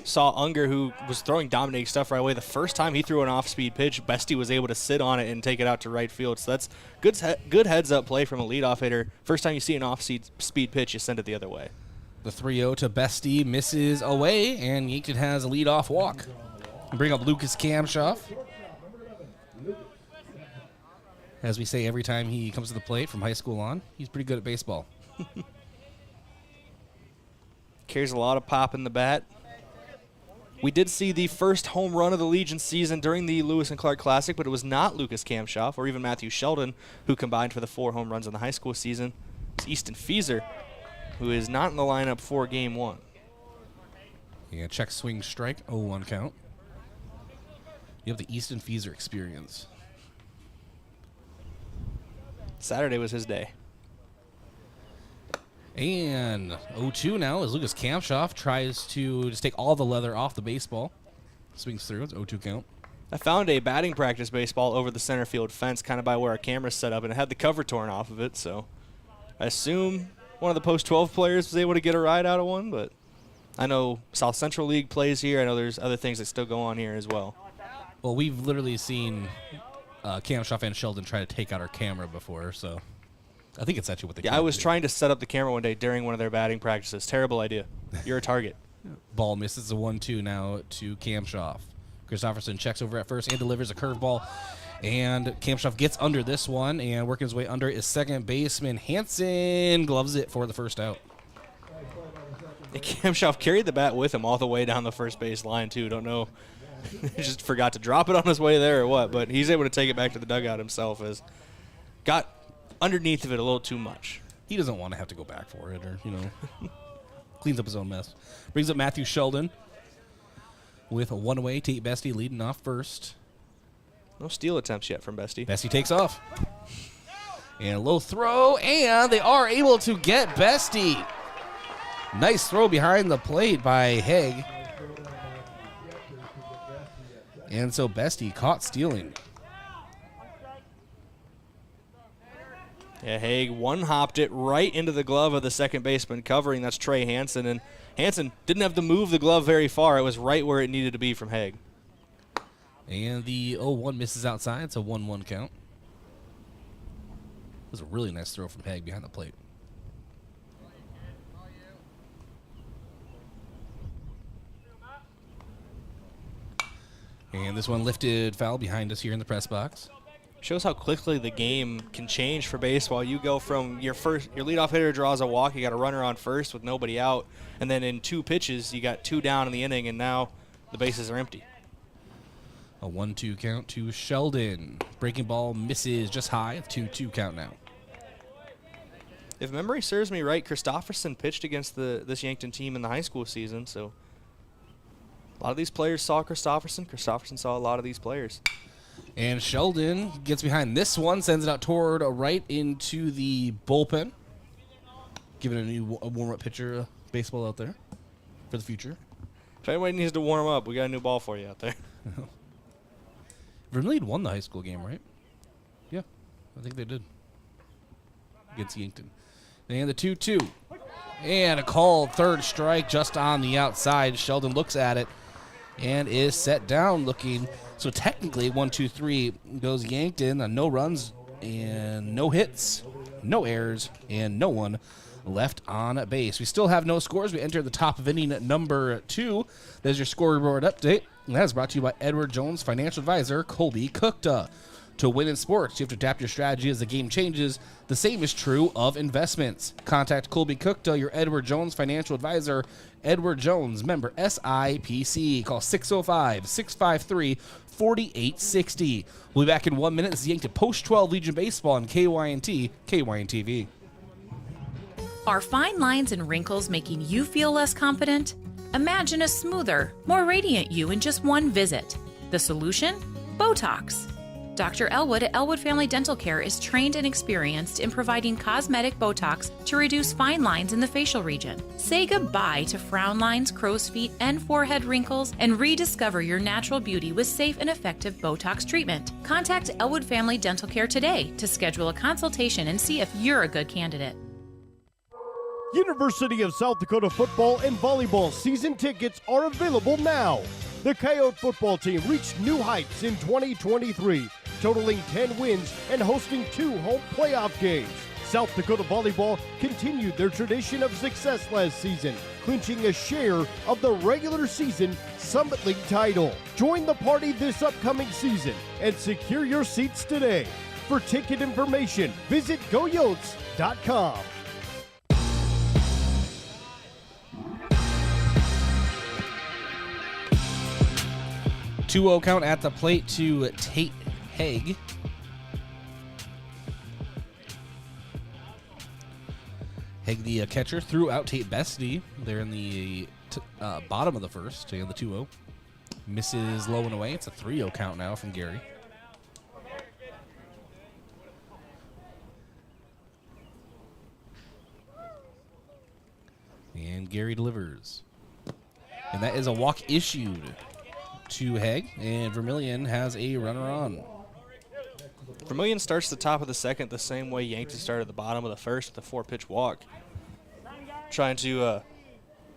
saw Unger, who was throwing dominating stuff right away. The first time he threw an off-speed pitch, Bestie was able to sit on it and take it out to right field. So that's good heads-up play from a leadoff hitter. First time you see an off-speed pitch, you send it the other way. The 3-0 to Bestie misses away, and Yankton has a leadoff walk. Bring up Lucas Kamshoff. As we say every time he comes to the plate from high school on, he's pretty good at baseball. Carries a lot of pop in the bat. We did see the first home run of the Legion season during the Lewis and Clark Classic, but it was not Lucas Kamshoff or even Matthew Sheldon who combined for the 4 home runs in the high school season. It's Easton Fieser, who is not in the lineup for Game 1. Yeah, check swing strike, 0-1 count. You have the Easton Fieser experience. Saturday was his day. And 0-2 now as Lucas Kamshoff tries to just take all the leather off the baseball. Swings through. It's 0-2 count. I found a batting practice baseball over the center field fence kind of by where our camera's set up, and it had the cover torn off of it, so I assume one of the Post 12 players was able to get a ride out of one, but I know South Central League plays here. I know there's other things that still go on here as well. Well, we've literally seen Kamshoff and Sheldon try to take out our camera before, so I think it's actually what they I was trying to set up the camera one day during one of their batting practices. Terrible idea. You're a target. Ball misses a 1-2 now to Kamshoff. Christopherson checks over at first and delivers a curveball. And Kamshoff gets under this one, and working his way under is second baseman Hansen. Gloves it for the first out. Kamshoff carried the bat with him all the way down the first base line, too. Don't know. He just forgot to drop it on his way there or what, but he's able to take it back to the dugout himself. As got underneath of it a little too much. He doesn't want to have to go back for it or, cleans up his own mess. Brings up Matthew Sheldon with a 1-away. Tate Bestie leading off first. No steal attempts yet from Bestie. Bestie takes off. And a low throw, and they are able to get Bestie. Nice throw behind the plate by Haig. And so Bestie caught stealing. Yeah, Haig one-hopped it right into the glove of the second baseman covering. That's Trey Hansen. And Hansen didn't have to move the glove very far. It was right where it needed to be from Haig. And the 0-1 misses outside. It's a 1-1 count. It was a really nice throw from Haig behind the plate. And this one lifted foul behind us here in the press box. Shows how quickly the game can change for baseball. You go from your leadoff hitter draws a walk, you got a runner on first with nobody out, and then in 2 pitches, you got 2 down in the inning, and now the bases are empty. A 1-2 count to Sheldon. Breaking ball misses just high. 2-2 count now. If memory serves me right, Christopherson pitched against this Yankton team in the high school season, so a lot of these players saw Christopherson. Christopherson saw a lot of these players. And Sheldon gets behind this one, sends it out toward right into the bullpen. Giving a new warm-up pitcher baseball out there. for the future. If anybody needs to warm up, we got a new ball for you out there. Vermillion won the high school game, right? Yeah, I think they did. Against Yankton. And the 2-2. And a called third strike just on the outside. Sheldon looks at it and is set down looking. So technically 1-2-3 goes Yankton on no runs and no hits, no errors, and no one left on base. We still have no scores. We enter the top of inning number 2. There's your scoreboard update. And that is brought to you by Edward Jones Financial Advisor Colby Cookta. To win in sports, you have to adapt your strategy as the game changes. The same is true of investments. Contact Colby Cookta, your Edward Jones Financial Advisor. Edward Jones, member SIPC. Call 605-653-4860. We'll be back in 1 minute. This is Yankton Post 12 Legion Baseball on KYNT, KYNT-TV. Are fine lines and wrinkles making you feel less confident? Imagine a smoother, more radiant you in just one visit. The solution? Botox. Dr. Elwood at Elwood Family Dental Care is trained and experienced in providing cosmetic Botox to reduce fine lines in the facial region. Say goodbye to frown lines, crow's feet, and forehead wrinkles, and rediscover your natural beauty with safe and effective Botox treatment. Contact Elwood Family Dental Care today to schedule a consultation and see if you're a good candidate. University of South Dakota football and volleyball season tickets are available now. The Coyote football team reached new heights in 2023, totaling 10 wins and hosting 2 home playoff games. South Dakota volleyball continued their tradition of success last season, clinching a share of the regular season Summit League title. Join the party this upcoming season and secure your seats today. For ticket information, visit goyotes.com. 2-0 count at the plate to Tate Haig. Haig, the catcher, threw out Tate Bestie there in the bottom of the first, and the 2-0. Misses low and away. It's a 3-0 count now from Gary. And Gary delivers. And that is a walk issued to Haig, and Vermillion has a runner on. Vermillion starts the top of the second the same way Yankton started the bottom of the first with a 4-pitch walk. Trying to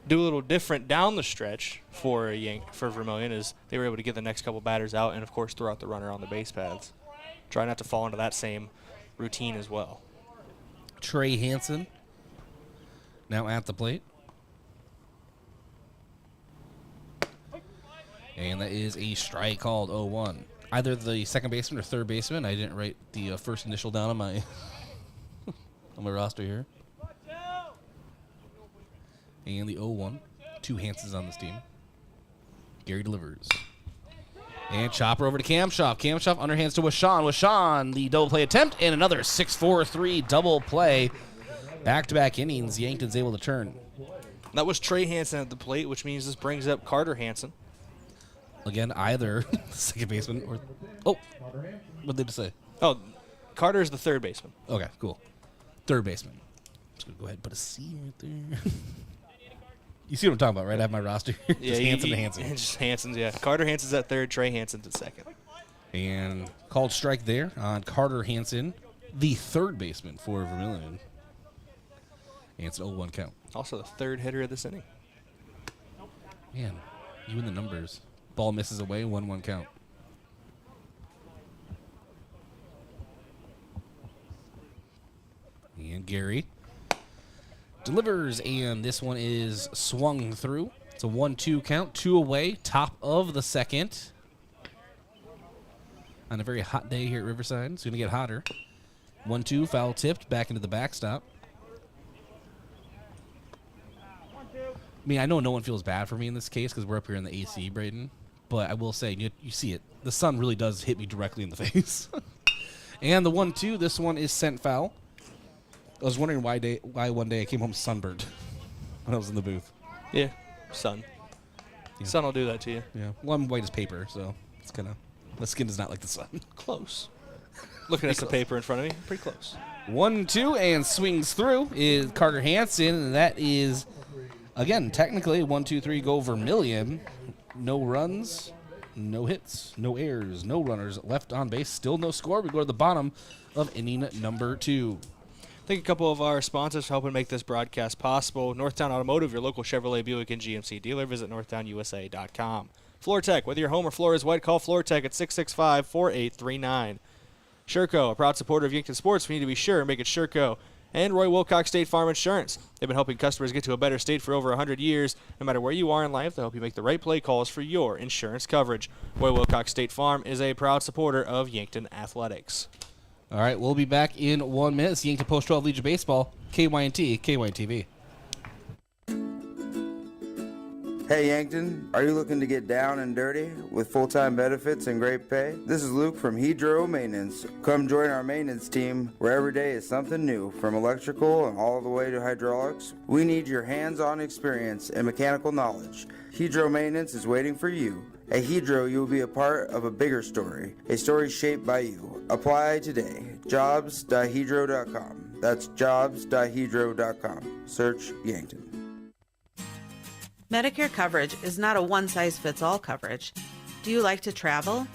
do a little different down the stretch for Vermillion as they were able to get the next couple batters out and, of course, throw out the runner on the base paths. Try not to fall into that same routine as well. Trey Hansen now at the plate. And that is a strike called 0-1. Either the second baseman or third baseman. I didn't write the first initial down on my on my roster here. And the 0-1. 2 Hansons on this team. Gary delivers. And chopper over to Kamshoff. Kamshoff underhands to Washawn. Washawn, the double play attempt, and another 6-4-3 double play. Back-to-back innings, Yankton's able to turn. That was Trey Hansen at the plate, which means this brings up Carter Hansen. Again, either second baseman or... Oh, what did they just say? Oh, Carter is the third baseman. Okay, cool. Third baseman. I'm just going to go ahead and put a C right there. You see what I'm talking about, right? I have my roster here. Yeah, just Hansen to Hansen. Just Hanson's, yeah. Carter Hansen's at third, Trey Hansen's at second. And called strike there on Carter Hansen, the third baseman for Vermillion. And it's an 0-1 count. Also the third hitter of this inning. Man, you and the numbers. Ball misses away, 1-1 count. And Gary delivers, and this one is swung through. It's a 1-2 count, 2 away, top of the second. On a very hot day here at Riverside. It's going to get hotter. 1-2, foul tipped, back into the backstop. I mean, I know no one feels bad for me in this case because we're up here in the AC, Brayden. But I will say, you see it. The sun really does hit me directly in the face. And the 1-2, this one is sent foul. I was wondering why one day I came home sunburned when I was in the booth. Yeah, sun. Yeah. Sun will do that to you. Yeah. Well, I'm white as paper, so it's kind of... My skin is not like the sun. Close. Looking at the paper in front of me, pretty close. 1-2, and swings through is Carter Hansen, and that is Again, technically, 1, 2, 3, go Vermillion. No runs, no hits, no errors, no runners left on base. Still no score. We go to the bottom of inning number 2. Thank a couple of our sponsors for helping make this broadcast possible. Northtown Automotive, your local Chevrolet, Buick, and GMC dealer. Visit northtownusa.com. Floor Tech, whether your home or floor is white, call Floor Tech at 665-4839. Sherco, a proud supporter of Yankton Sports. We need to be sure. Make it Sherco. And Roy Wilcox State Farm Insurance. They've been helping customers get to a better state for over 100 years. No matter where you are in life, they'll help you make the right play calls for your insurance coverage. Roy Wilcox State Farm is a proud supporter of Yankton Athletics. All right, we'll be back in 1 minute. It's Yankton Post 12 Legion Baseball, KYNT, KYNT-TV. Hey Yankton, are you looking to get down and dirty with full-time benefits and great pay? This is Luke from Hydro Maintenance. Come join our maintenance team where every day is something new, from electrical and all the way to hydraulics. We need your hands-on experience and mechanical knowledge. Hydro Maintenance is waiting for you. At Hydro, you will be a part of a bigger story, a story shaped by you. Apply today. Jobs.hydro.com. That's jobs.hydro.com. Search Yankton. Medicare coverage is not a one-size-fits-all coverage. Do you like to travel?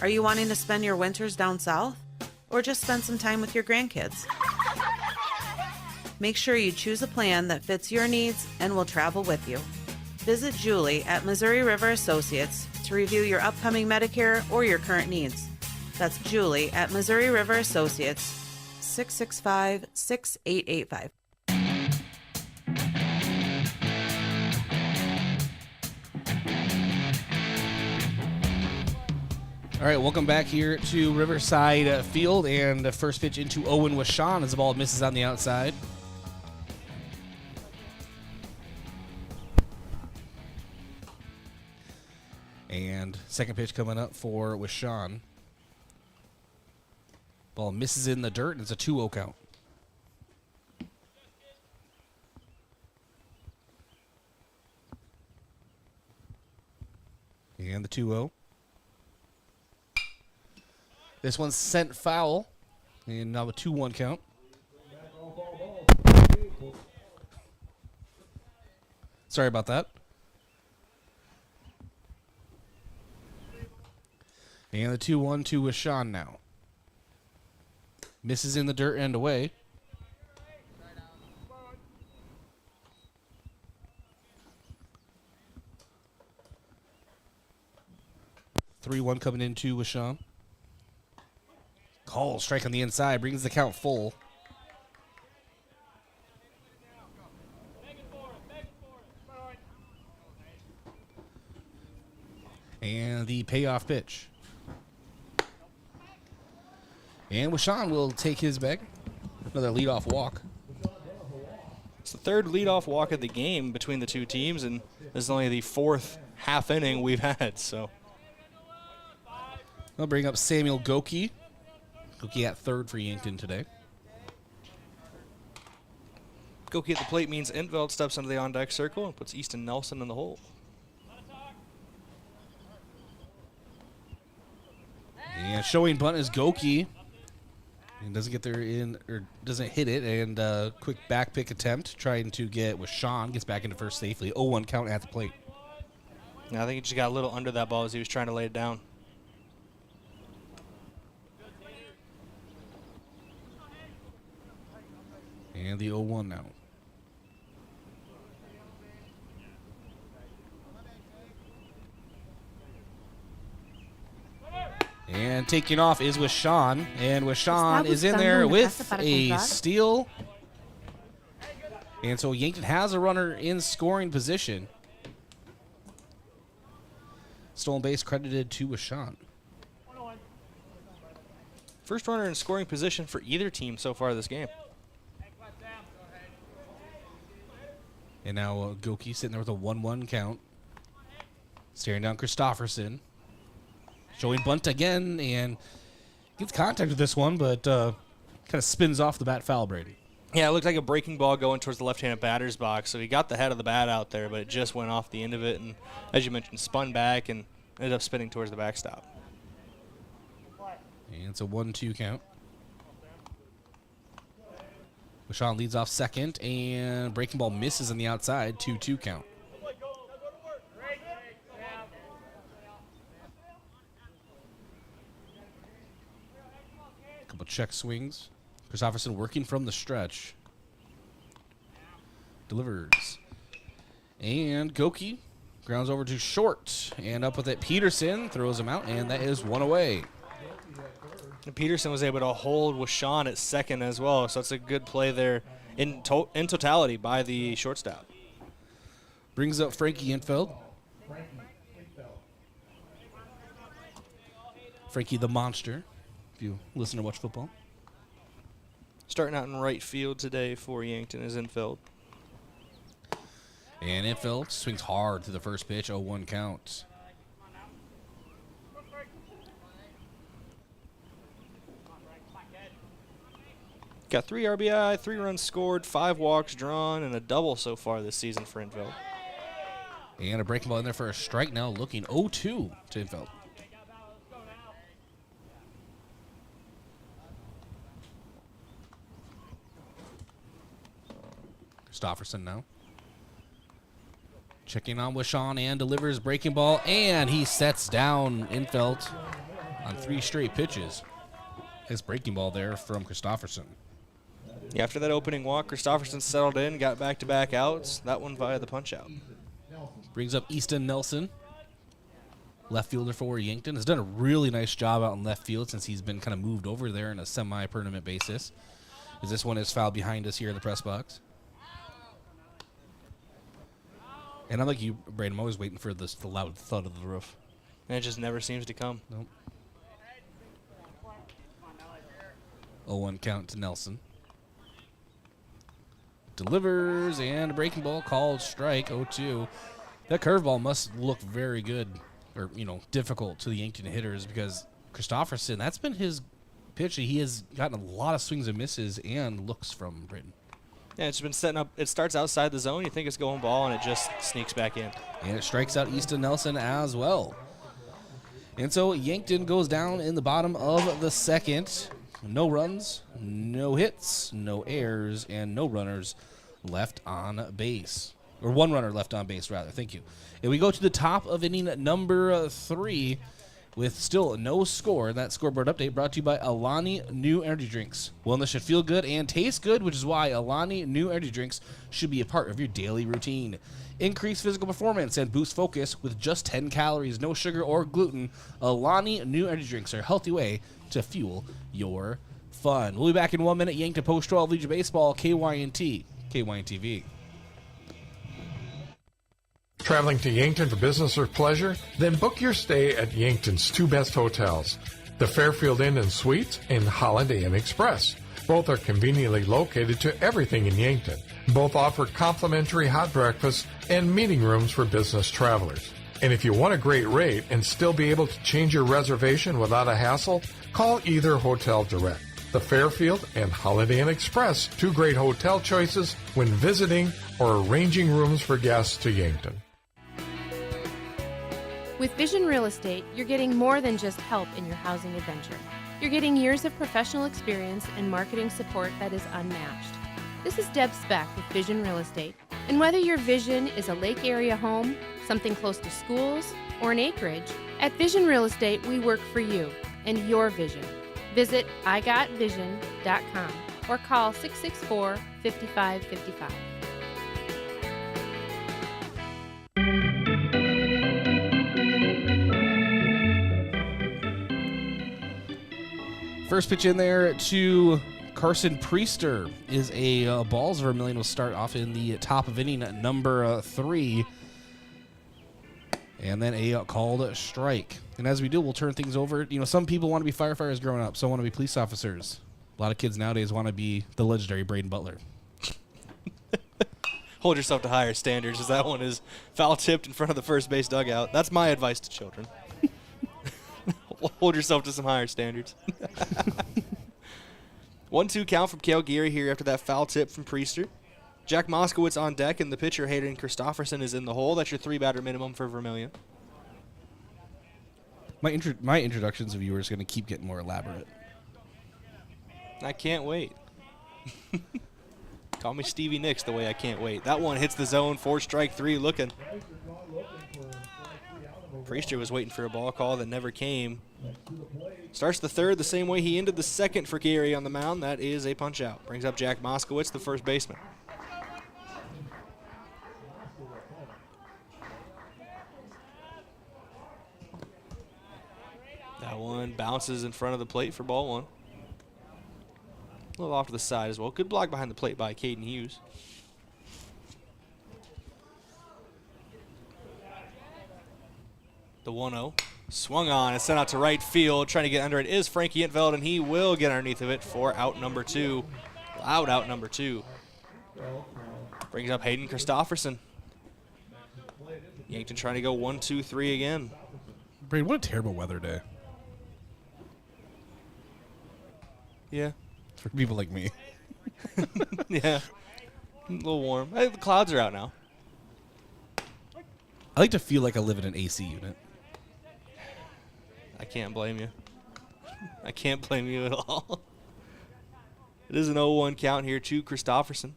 Are you wanting to spend your winters down south? Or just spend some time with your grandkids? Make sure you choose a plan that fits your needs and will travel with you. Visit Julie at Missouri River Associates to review your upcoming Medicare or your current needs. That's Julie at Missouri River Associates, 665-6885. All right, welcome back here to Riverside Field, and the first pitch into Owen with Sean as the ball misses on the outside. And second pitch coming up for Wishawn. Ball misses in the dirt, and it's a 2-0 count. And the 2-0. This one's sent foul, and now a 2-1 count. Sorry about that. And the 2-1 to Wishawn now. Misses in the dirt and away. (3-1) coming into Wishawn. Call, strike on the inside, brings the count full. And the payoff pitch. And Wishawn will take his bag. Another leadoff walk. It's the third leadoff walk of the game between the two teams, and this is only the fourth half inning we've had. So I'll bring up Samuel Goki. Goki at third for Yankton today. Goki at the plate means Entveld steps into the on-deck circle and puts Easton Nelson in the hole. And showing bunt is Goki. And doesn't get there in, or doesn't hit it. And quick back pick attempt trying to get Wishawn. Gets back into first safely. 0-1 count at the plate. Now I think he just got a little under that ball as he was trying to lay it down. And the 0-1 now. And taking off is Wishawn. And Wishawn is in there with a steal. And so Yankton has a runner in scoring position. Stolen base credited to Wishawn. First runner in scoring position for either team so far this game. And now Goki sitting there with a 1-1 count. Staring down Christofferson. Showing bunt again and gets contact with this one, but kind of spins off the bat foul, Brady. Yeah, it looked like a breaking ball going towards the left-handed batter's box, so he got the head of the bat out there, but it just went off the end of it, and as you mentioned, spun back and ended up spinning towards the backstop. And it's a 1-2 count. Wishon leads off second, and breaking ball misses on the outside, 2-2 count. Couple check swings. Christopherson working from the stretch. Delivers. And Goki grounds over to short. And up with it, Peterson throws him out, and that is one away. And Peterson was able to hold Wishon at second as well, so it's a good play there in totality by the shortstop. Brings up Frankie Infeld. Frankie the Monster, if you listen to watch football. Starting out in right field today for Yankton is Infeld. And Infeld swings hard to the first pitch, 0-1 count. Got 3 RBI, 3 runs scored, 5 walks drawn, and a double so far this season for Infeld. And a breaking ball in there for a strike now, looking 0-2 to Infeld. Christopherson now. Checking on Wishon and delivers breaking ball, and he sets down Infeld on 3 straight pitches. His breaking ball there from Christopherson. Yeah, after that opening walk, Christopherson settled in, got back-to-back outs. That one via the punch-out. Brings up Easton Nelson, left fielder for Yankton. Has done a really nice job out in left field since he's been kind of moved over there on a semi-permanent basis. As this one is fouled behind us here in the press box. And I'm like you, Brayden, I'm always waiting for the loud thud of the roof. And it just never seems to come. Nope. 0-1 count to Nelson. Delivers, and a breaking ball called strike, 0-2. That curveball must look very good, or, difficult to the Yankton hitters, because Christopherson, that's been his pitch. He has gotten a lot of swings and misses and looks from Brayden. Yeah, it's been setting up. It starts outside the zone. You think it's going ball, and it just sneaks back in. And it strikes out Easton Nelson as well. And so Yankton goes down in the bottom of the second. No runs, no hits, no errors, and no runners left on base. Or 1 runner left on base, rather. Thank you. And we go to the top of inning number 3 with still no score. That scoreboard update brought to you by Alani New Energy Drinks. Wellness should feel good and taste good, which is why Alani New Energy Drinks should be a part of your daily routine. Increase physical performance and boost focus with just 10 calories, no sugar or gluten. Alani New Energy Drinks are a healthy way to fuel your fun. We'll be back in 1 minute. Yankton Post 12 Legion Baseball, KYNT, KYNT-TV. Traveling to Yankton for business or pleasure? Then book your stay at Yankton's 2 best hotels, the Fairfield Inn and Suites and Holiday Inn Express. Both are conveniently located to everything in Yankton. Both offer complimentary hot breakfast and meeting rooms for business travelers. And if you want a great rate and still be able to change your reservation without a hassle, call either hotel direct. The Fairfield and Holiday Inn Express, 2 great hotel choices when visiting or arranging rooms for guests to Yankton. With Vision Real Estate, you're getting more than just help in your housing adventure. You're getting years of professional experience and marketing support that is unmatched. This is Deb Speck with Vision Real Estate. And whether your vision is a lake area home, something close to schools, or an acreage, at Vision Real Estate, we work for you and your visit igotvision.com or call 664-5555. First pitch in there to Carson Priester is a balls. Vermillion will start off in the top of inning number 3. And then a called strike. And as we do, we'll turn things over. Some people want to be firefighters growing up. Some want to be police officers. A lot of kids nowadays want to be the legendary Brayden Butler. Hold yourself to higher standards, as that one is foul-tipped in front of the first base dugout. That's my advice to children. Hold yourself to some higher standards. 1-2 count from Cale Geary here after that foul tip from Priester. Jack Moskowitz on deck, and the pitcher, Hayden Christopherson, is in the hole. That's your 3-batter minimum for Vermillion. My introductions of viewers are going to keep getting more elaborate. I can't wait. Call me Stevie Nicks the way I can't wait. That one hits the zone for strike 3 looking. Priester was waiting for a ball call that never came. Starts the third the same way he ended the second for Gary on the mound. That is a punch out. Brings up Jack Moskowitz, the first baseman. That one bounces in front of the plate for ball 1. A little off to the side as well. Good block behind the plate by Caden Hughes. The 1-0. Swung on and sent out to right field. Trying to get under it is Frankie Entveld, and he will get underneath of it for out number 2. Loud out number 2. Brings up Hayden Christofferson. Yankton trying to go 1-2-3 again. Brayden, what a terrible weather day. Yeah. For people like me. Yeah. A little warm. Hey, the clouds are out now. I like to feel like I live in an AC unit. I can't blame you. I can't blame you at all. It is an 0-1 count here to Christofferson.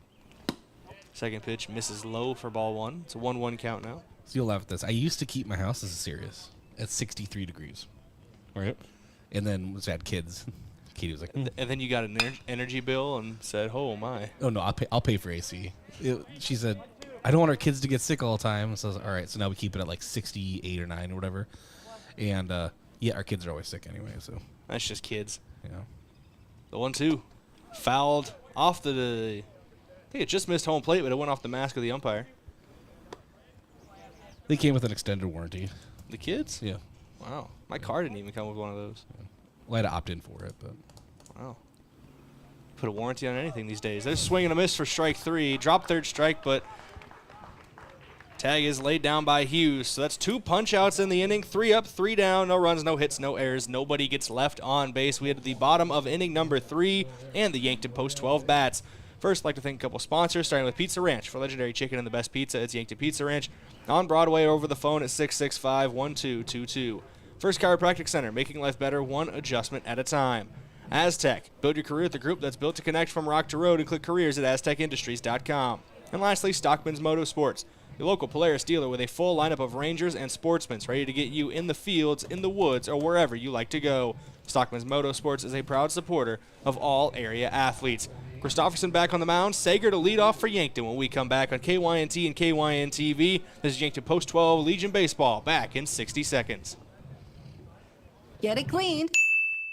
Second pitch misses low for ball 1. It's a 1-1 count now. So you'll laugh at this. I used to keep my house as a Sirius at 63 degrees. Right. And then once I had kids, Katie was like, And then you got an energy bill and said, oh my. oh no, I'll pay for AC. She said, I don't want our kids to get sick all the time. So I was like, all right, so now we keep it at like 68 or 9 or whatever. And yeah, our kids are always sick anyway, so. That's just kids. Yeah. The 1-2. Fouled off I think it just missed home plate, but it went off the mask of the umpire. They came with an extended warranty. The kids? Yeah. Wow. My car didn't even come with one of those. Yeah. Well, I had to opt in for it, but. Wow. Put a warranty on anything these days. There's swing and a miss for strike 3. Drop third strike, but tag is laid down by Hughes. So that's 2 punch-outs in the inning. 3 up, 3 down. No runs, no hits, no errors. Nobody gets left on base. We had the bottom of inning number 3 and the Yankton Post 12 bats. First, I'd like to thank a couple sponsors, starting with Pizza Ranch. For legendary chicken and the best pizza, it's Yankton Pizza Ranch. On Broadway, over the phone at 665-1222. First Chiropractic Center, making life better one adjustment at a time. Aztec, build your career with the group that's built to connect from rock to road, and click careers at aztecindustries.com. And lastly, Stockman's Motorsports, your local Polaris dealer with a full lineup of Rangers and Sportsmans ready to get you in the fields, in the woods, or wherever you like to go. Stockman's Motorsports is a proud supporter of all area athletes. Christofferson back on the mound. Sager to lead off for Yankton when we come back on KYNT and KYN-TV. This is Yankton Post 12 Legion Baseball, back in 60 seconds. Get it cleaned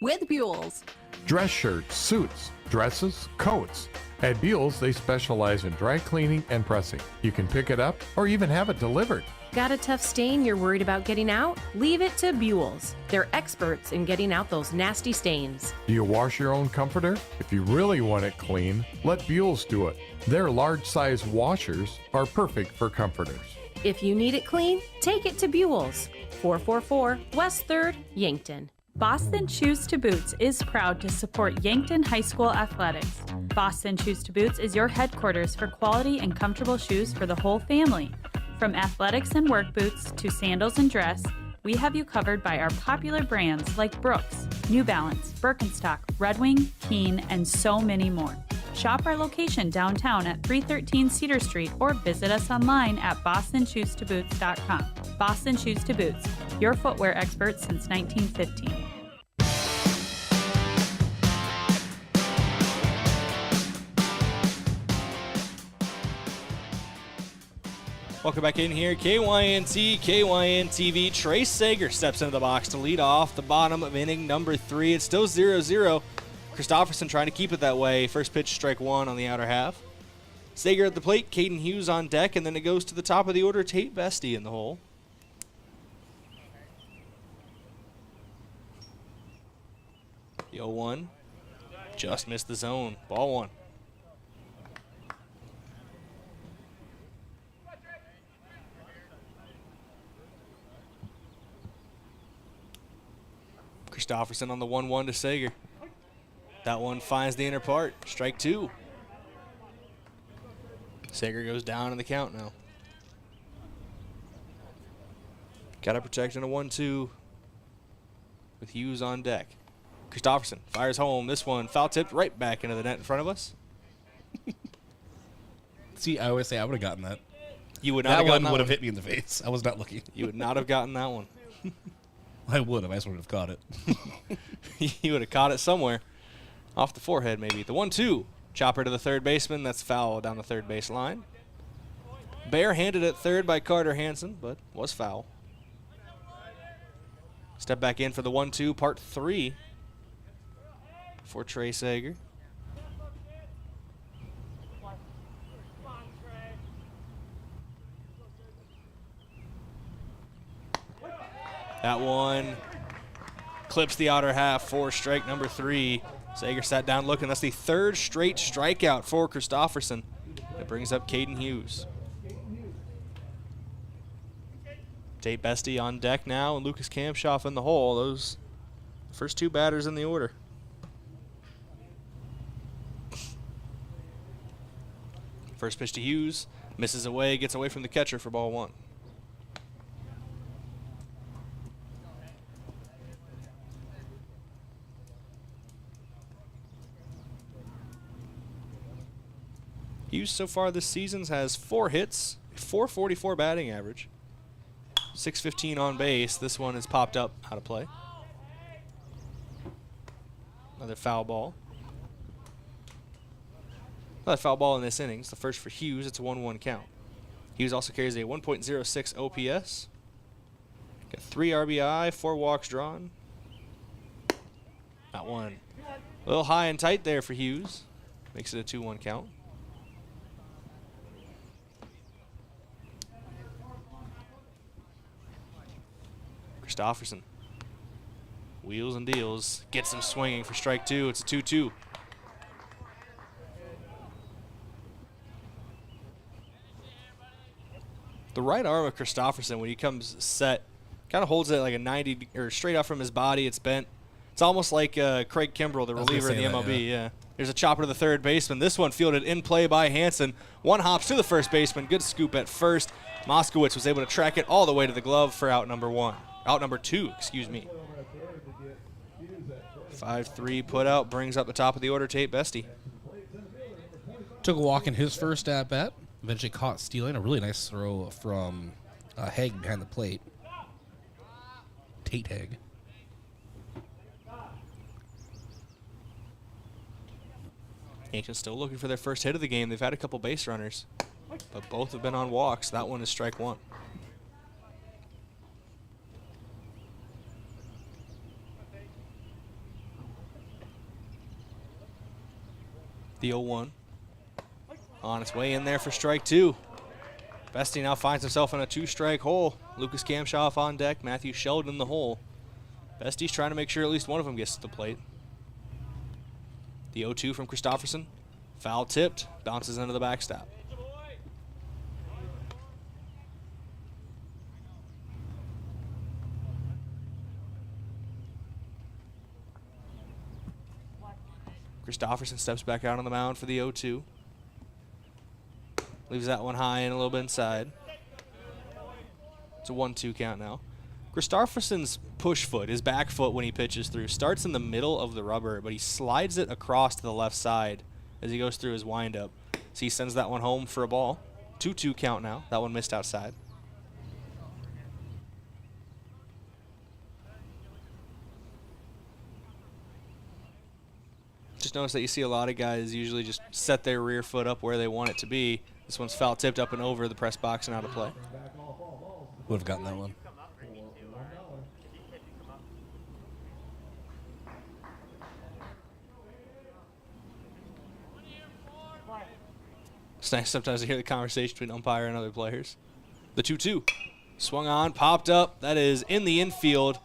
with Buell's. Dress shirts, suits, dresses, coats. At Buell's, they specialize in dry cleaning and pressing. You can pick it up or even have it delivered. Got a tough stain you're worried about getting out? Leave it to Buell's. They're experts in getting out those nasty stains. Do you wash your own comforter? If you really want it clean, let Buell's do it. Their large-size washers are perfect for comforters. If you need it clean, take it to Buell's. 444 West 3rd, Yankton. Boston Shoes to Boots is proud to support Yankton High School athletics. Boston Shoes to Boots is your headquarters for quality and comfortable shoes for the whole family. From athletics and work boots to sandals and dress, we have you covered by our popular brands like Brooks, New Balance, Birkenstock, Red Wing, Keen, and so many more. Shop our location downtown at 313 Cedar Street or visit us online at bostonshoestoboots.com. Boston Shoes to Boots, your footwear expert since 1915. Welcome back in here. KYNT, KYN-TV. Trace Sager steps into the box to lead off the bottom of inning number 3. It's still 0-0. Christofferson trying to keep it that way. First pitch, strike 1 on the outer half. Sager at the plate, Caden Hughes on deck, and then it goes to the top of the order, Tate Bestie in the hole. The 0-1 just missed the zone. Ball 1. Christofferson on the 1-1 to Sager. That one finds the inner part. Strike 2. Sager goes down in the count now. Got to protect in a 1-2 with Hughes on deck. Christofferson fires home. This one foul tipped right back into the net in front of us. See, I always say I would have gotten that. You would not that have gotten one that would have one. hit me in the face. I was not looking. You would not have gotten that one. I would have. I just would have caught it. You would have caught it somewhere. Off the forehead, maybe. The 1-2. Chopper to the third baseman. That's foul down the third base line. Barehanded at third by Carter Hansen, but was foul. Step back in for the 1-2, part 3 for Trey Sager. That one clips the outer half for strike number 3. Sager sat down looking. That's the third straight strikeout for Christofferson. That brings up Caden Hughes. Tate Bestie on deck now, and Lucas Kamshoff in the hole. Those first two batters in the order. First pitch to Hughes. Misses away, gets away from the catcher for ball 1. Hughes so far this season has 4 hits, 444 batting average, 615 on base. This one has popped up out of play. Another foul ball. Another foul ball in this inning. It's the first for Hughes. It's a 1-1 count. Hughes also carries a 1.06 OPS. Got 3 RBI, 4 walks drawn. Not one. A little high and tight there for Hughes. Makes it a 2-1 count. Christofferson wheels and deals, gets him swinging for strike 2. It's a 2-2. The right arm of Christofferson, when he comes set, kind of holds it like a 90 or straight out from his body. It's bent. It's almost like Craig Kimbrell, the reliever in the MLB. Yeah. There's a chopper to the third baseman. This one fielded in play by Hansen. One hops to the first baseman. Good scoop at first. Moskowitz was able to track it all the way to the glove for out number 1. Out number 2, excuse me. 5-3 put out brings up the top of the order Tate Bestie. Took a walk in his first at bat. Eventually caught stealing. A really nice throw from Haig behind the plate. Tate Haig. Yankton's still looking for their first hit of the game. They've had a couple base runners, but both have been on walks. That one is strike 1. The 0-1 on its way in there for strike 2. Bestie now finds himself in a 2-strike hole. Lucas Kamshoff on deck, Matthew Sheldon in the hole. Bestie's trying to make sure at least one of them gets to the plate. The 0-2 from Christofferson. Foul tipped, bounces into the backstop. Christofferson steps back out on the mound for the 0-2. Leaves that one high and a little bit inside. It's a 1-2 count now. Christofferson's push foot, his back foot when he pitches through, starts in the middle of the rubber, but he slides it across to the left side as he goes through his windup. So he sends that one home for a ball. 2-2 count now. That one missed outside. Just notice that you see a lot of guys usually just set their rear foot up where they want it to be. This one's foul tipped up and over the press box and out of play. Would have gotten that one. It's nice sometimes to hear the conversation between umpire and other players. The 2-2. Swung on, popped up. That is in the infield.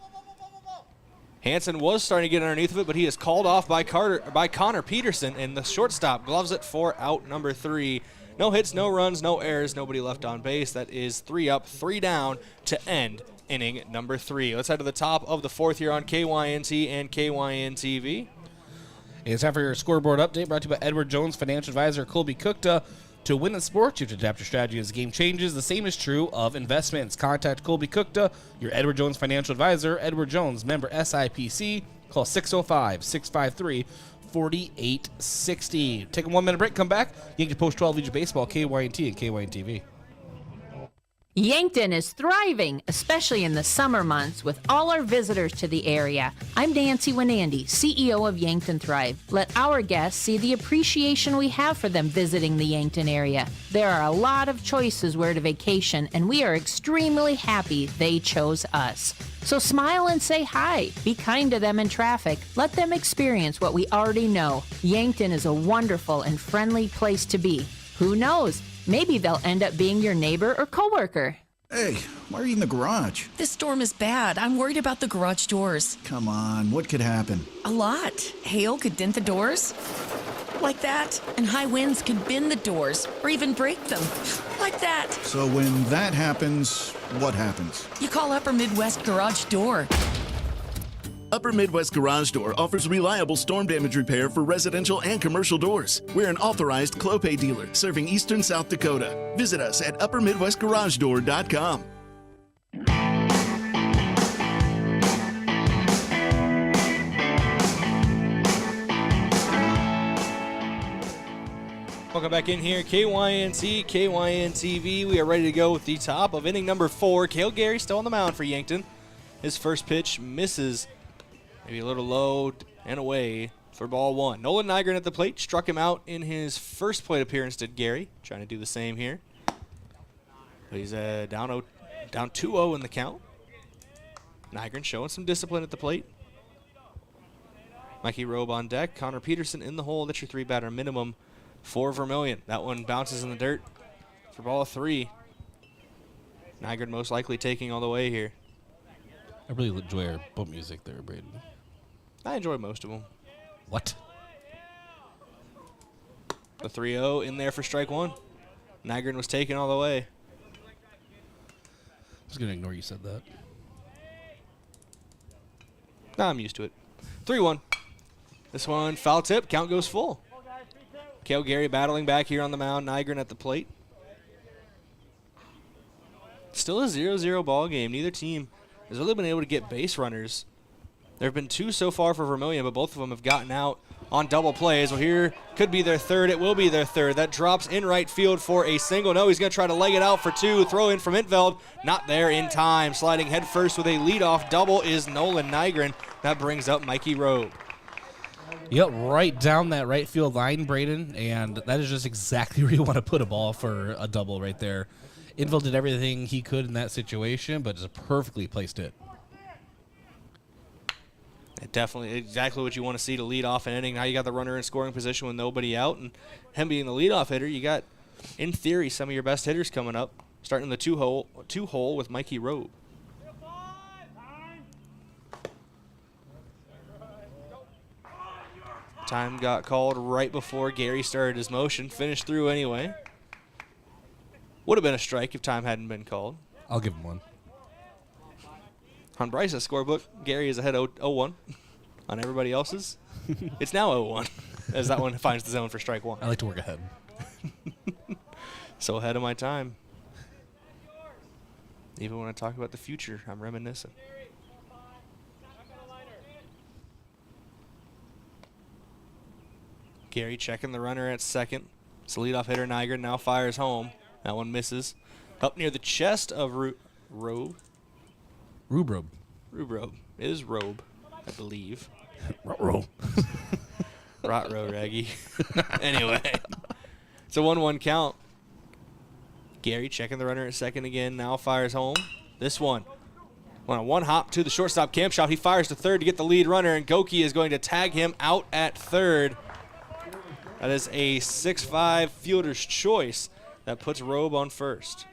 Hansen was starting to get underneath of it, but he is called off by Connor Peterson, and the shortstop gloves it for out number 3. No hits, no runs, no errors, nobody left on base. That is 3 up, 3 down to end inning number 3. Let's head to the top of the 4th here on KYNT and KYN-TV. It's time for your scoreboard update brought to you by Edward Jones Financial Advisor Colby Cookta. To win in sports, you have to adapt your strategy as the game changes. The same is true of investments. Contact Colby Cookta, your Edward Jones Financial Advisor. Edward Jones, member SIPC. Call 605-653-4600. 48-60. Take a 1-minute break, come back. Yankton Post 12 Legion Baseball, KYNT and KYNT TV. Yankton is thriving, especially in the summer months, with all our visitors to the area. I'm Nancy Winandy, CEO of Yankton Thrive. Let our guests see the appreciation we have for them visiting the Yankton area. There are a lot of choices where to vacation, and we are extremely happy they chose us. So smile and say hi. Be kind to them in traffic. Let them experience what we already know. Yankton is a wonderful and friendly place to be. Who knows? Maybe they'll end up being your neighbor or coworker. Hey, why are you in the garage? This storm is bad. I'm worried about the garage doors. Come on, what could happen? A lot. Hail could dent the doors. Like that. And high winds could bend the doors or even break them. Like that. So when that happens, what happens? You call Upper Midwest Garage Door. Upper Midwest Garage Door offers reliable storm damage repair for residential and commercial doors. We're an authorized Clopay dealer serving eastern South Dakota. Visit us at uppermidwestgaragedoor.com. Welcome back in here, KYNT, KYNT-TV. We are ready to go with the top of inning number 4. Cale Gary still on the mound for Yankton. His first pitch misses. Maybe a little low and away for ball 1. Nolan Nygren at the plate. Struck him out in his first plate appearance, did Gary. Trying to do the same here. But he's down 2-0 in the count. Nygren showing some discipline at the plate. Mikey Robe on deck. Connor Peterson in the hole. That's your 3-batter minimum for Vermillion. That one bounces in the dirt for ball 3. Nygren most likely taking all the way here. I really enjoy our boat music there, Brayden. I enjoy most of them. What? The 3-0 in there for strike 1. Nygren was taken all the way. I was going to ignore you said that. Nah, I'm used to it. 3-1. This one, foul tip. Count goes full. Cale Gary battling back here on the mound. Nygren at the plate. Still a 0-0 ball game. Neither team has really been able to get base runners. There have been 2 so far for Vermillion, but both of them have gotten out on double plays. Well, here could be their third. It will be their third. That drops in right field for a single. No, he's going to try to leg it out for 2. Throw in from Intveld. Not there in time. Sliding head first with a leadoff double is Nolan Nygren. That brings up Mikey Robe. Yep, right down that right field line, Brayden, and that is just exactly where you want to put a ball for a double right there. Intveld did everything he could in that situation, but just perfectly placed it. Definitely exactly what you want to see to lead off an inning. Now you got the runner in scoring position with nobody out, and him being the leadoff hitter, you got, in theory, some of your best hitters coming up, starting the two hole with Mikey Robe. Time got called right before Gary started his motion. Finished through anyway. Would have been a strike if time hadn't been called. I'll give him one. On Bryce's scorebook, Gary is ahead 0-1. On everybody else's, it's now 0-1 as that one finds the zone for strike 1. I like to work ahead. So ahead of my time. Even when I talk about the future, I'm reminiscing. Gary checking the runner at second. So leadoff hitter Nygren now fires home. That one misses. Up near the chest of Robe. Rubrobe. Rubrobe. It is Robe, I believe. Rot-row. Rot-row, Raggy. Anyway. It's a 1-1 count. Gary checking the runner at second again. Now fires home. This one. On a one hop to the shortstop camp shot. He fires to third to get the lead runner, and Goki is going to tag him out at third. That is a 6'5" fielder's choice that puts Robe on first.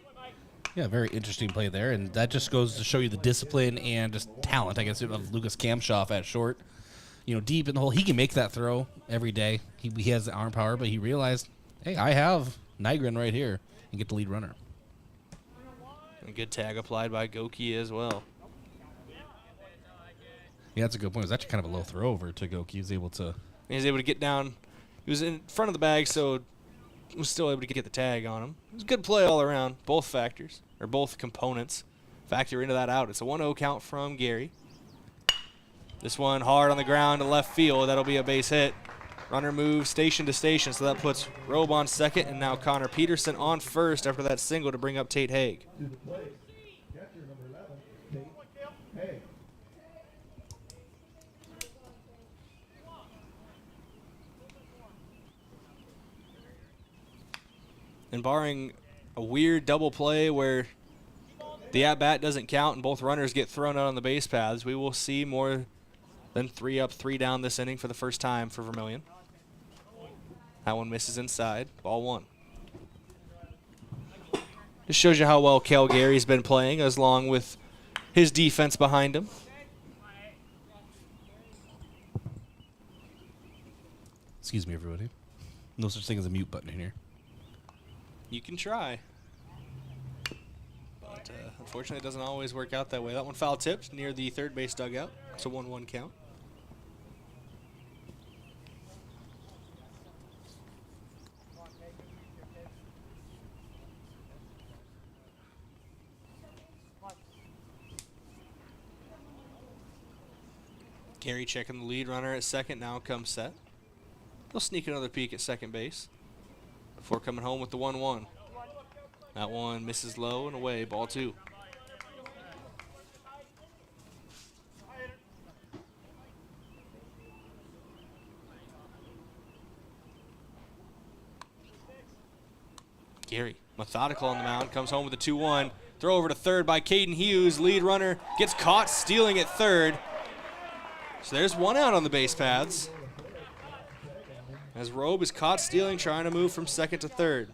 Yeah, very interesting play there, and that just goes to show you the discipline and just talent, I guess, of Lucas Kamshoff at short. You know, deep in the hole, he can make that throw every day. He has the arm power, but he realized, hey, I have Nygren right here and get the lead runner. A good tag applied by Goki as well. Yeah, that's a good point. It was actually kind of a low throw over to Goki. He was able to get down. He was in front of the bag, so was still able to get the tag on him. It was a good play all around. Both factors, or both components, factor into that out. It's a 1-0 count from Gary. This one hard on the ground to left field. That'll be a base hit. Runner moves station to station, so that puts Robe on second, and now Connor Peterson on first after that single to bring up Tate Haig. And barring a weird double play where the at-bat doesn't count and both runners get thrown out on the base paths, we will see more than 3 up, 3 down this inning for the first time for Vermillion. That one misses inside. Ball 1. Just shows you how well Cal Gary's been playing, as long with his defense behind him. Excuse me, everybody. No such thing as a mute button in here. You can try. But unfortunately, it doesn't always work out that way. That one foul tipped near the third base dugout. It's a 1-1 count. Gary checking the lead runner at second. Now comes set. He'll sneak another peek at second base before coming home with the 1-1. That one misses low and away. Ball 2. Gary, methodical on the mound, comes home with a 2-1. Throw over to third by Caden Hughes. Lead runner gets caught stealing at third. So there's one out on the base paths, as Robe is caught stealing, trying to move from second to third.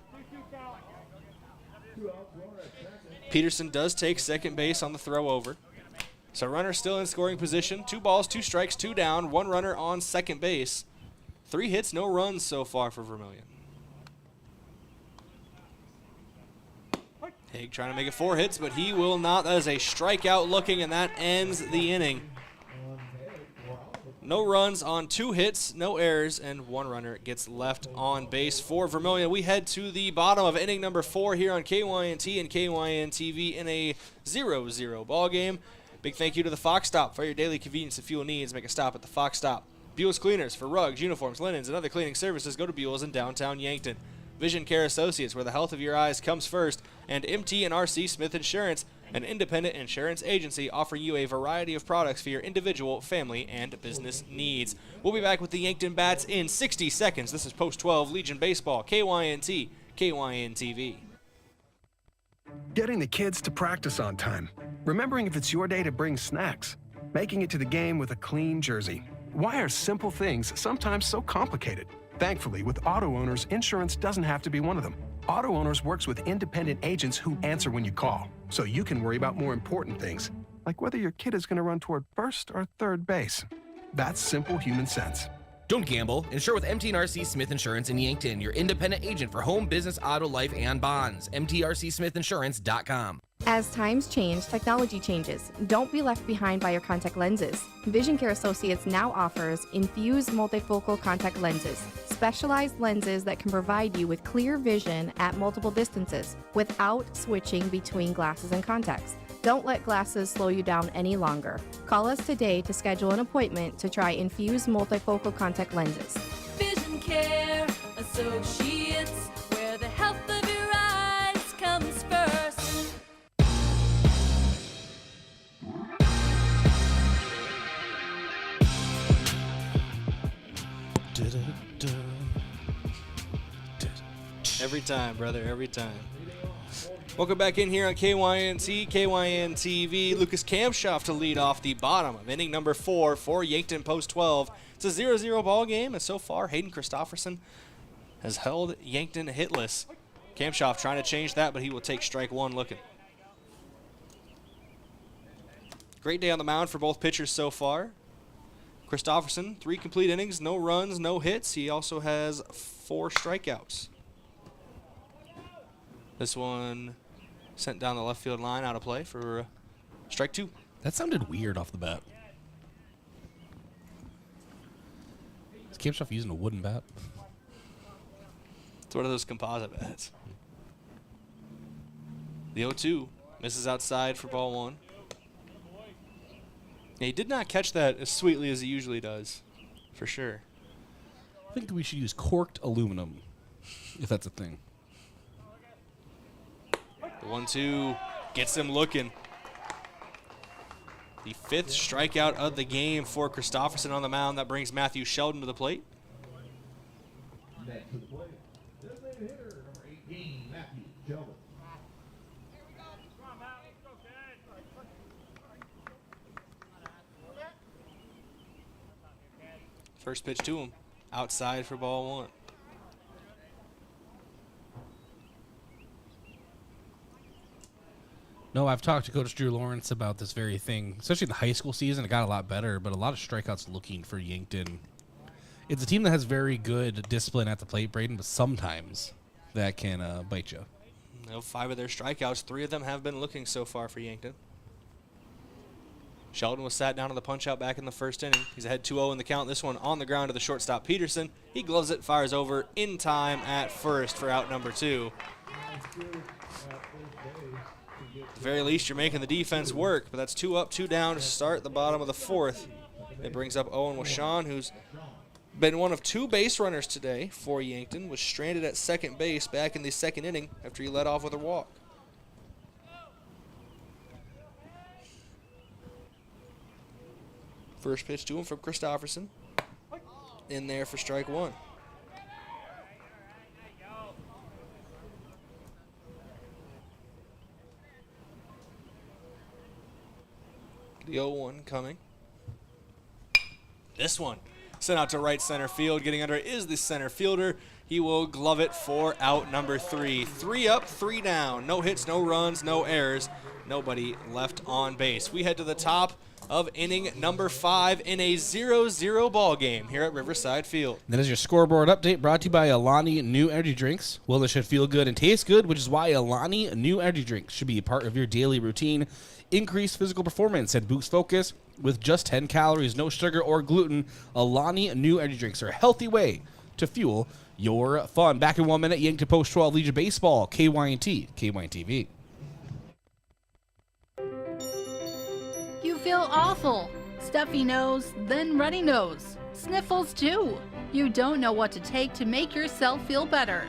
Peterson does take second base on the throw over. So runner still in scoring position. 2 balls, 2 strikes, 2 down, 1 runner on second base. 3 hits, no runs so far for Vermillion. Haig trying to make it 4 hits, but he will not. That is a strikeout looking, and that ends the inning. No runs on 2 hits, no errors, and 1 runner gets left on base for Vermillion. We head to the bottom of inning number 4 here on KYNT and KYN-TV in a 0-0 ball game. Big thank you to the Fox Stop for your daily convenience and fuel needs. Make a stop at the Fox Stop. Buell's Cleaners for rugs, uniforms, linens, and other cleaning services. Go to Buell's in downtown Yankton. Vision Care Associates, where the health of your eyes comes first. And MT&RC Smith Insurance, an independent insurance agency offering you a variety of products for your individual, family, and business needs. We'll be back with the Yankton Bats in 60 seconds. This is Post 12 Legion Baseball, KYNT, KYN-TV. Getting the kids to practice on time. Remembering if it's your day to bring snacks. Making it to the game with a clean jersey. Why are simple things sometimes so complicated? Thankfully, with auto owners, insurance doesn't have to be one of them. Auto Owners works with independent agents who answer when you call, so you can worry about more important things, like whether your kid is going to run toward first or third base. That's simple human sense. Don't gamble. Insure with MT&RC Smith Insurance in Yankton, your independent agent for home, business, auto, life, and bonds. MTRCSmithInsurance.com. As times change, technology changes. Don't be left behind by your contact lenses. Vision Care Associates now offers infused multifocal contact lenses, specialized lenses that can provide you with clear vision at multiple distances without switching between glasses and contacts. Don't let glasses slow you down any longer. Call us today to schedule an appointment to try infused multifocal contact lenses. Vision Care Associates, where the health of your eyes comes first. Every time, brother, every time. Welcome back in here on KYNT, KYN-TV. Lucas Kamshoff to lead off the bottom of inning number 4 for Yankton Post 12. It's a 0-0 ball game, and so far Hayden Christofferson has held Yankton hitless. Kamshoff trying to change that, but he will take strike 1 looking. Great day on the mound for both pitchers so far. Christofferson, 3 complete innings, no runs, no hits. He also has 4 strikeouts. This one sent down the left field line, out of play for strike 2. That sounded weird off the bat. Is Kamshoff using a wooden bat? It's one of those composite bats. The 0-2 misses outside for ball 1. Yeah, he did not catch that as sweetly as he usually does, for sure. think we should use corked aluminum, if that's a thing. The 1-2 gets him looking. The 5th strikeout of the game for Christofferson on the mound. That brings Matthew Sheldon to the plate. Next to the plate, designated hitter number 18, Matthew Sheldon. First pitch to him, outside for ball 1. No, I've talked to Coach Drew Lawrence about this very thing, especially in the high school season. It got a lot better, but a lot of strikeouts looking for Yankton. It's a team that has very good discipline at the plate, Brayden, but sometimes that can bite you. 5 of their strikeouts, 3 of them have been looking so far for Yankton. Sheldon was sat down on the punch-out back in the first inning. He's ahead 2-0 in the count. This one on the ground to the shortstop, Peterson. He gloves it, fires over in time at first for out number 2. At the very least, you're making the defense work, but that's 2 up, 2 down to start the bottom of the 4th. It brings up Owen Washon, who's been one of 2 base runners today for Yankton, was stranded at second base back in the 2nd inning after he led off with a walk. First pitch to him from Christofferson. In there for strike 1. The 0-1 coming. This one sent out to right center field. Getting under it is the center fielder. He will glove it for out number 3. 3 up, 3 down. No hits, no runs, no errors. Nobody left on base. We head to the top of inning number 5 in a 0-0 ball game here at Riverside Field. That is your scoreboard update brought to you by Alani New Energy Drinks. Well, it should feel good and taste good, which is why Alani New Energy Drinks should be a part of your daily routine. Increase physical performance and boost focus with just 10 calories, no sugar or gluten. Alani New Energy Drinks are a healthy way to fuel your fun. Back in 1 minute, Yankton Post 12 Legion Baseball, KYNT, KYNT TV. You feel awful. Stuffy nose, then runny nose. Sniffles too. You don't know what to take to make yourself feel better.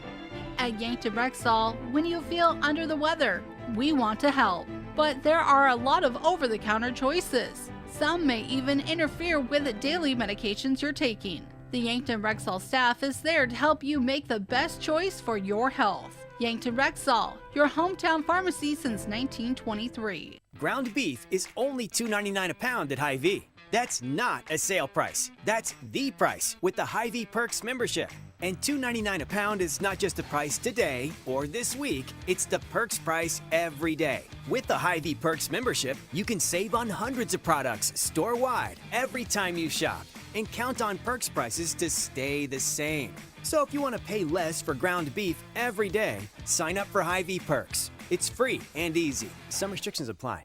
At Yankton Rexall, when you feel under the weather, we want to help. But there are a lot of over-the-counter choices. Some may even interfere with the daily medications you're taking. The Yankton Rexall staff is there to help you make the best choice for your health. Yankton Rexall, your hometown pharmacy since 1923. Ground beef is only $2.99 a pound at Hy-Vee. That's not a sale price. That's the price with the Hy-Vee Perks membership. And $2.99 a pound is not just the price today or this week, it's the Perks price every day. With the Hy-Vee Perks membership, you can save on hundreds of products store-wide every time you shop and count on Perks prices to stay the same. So if you want to pay less for ground beef every day, sign up for Hy-Vee Perks. It's free and easy. Some restrictions apply.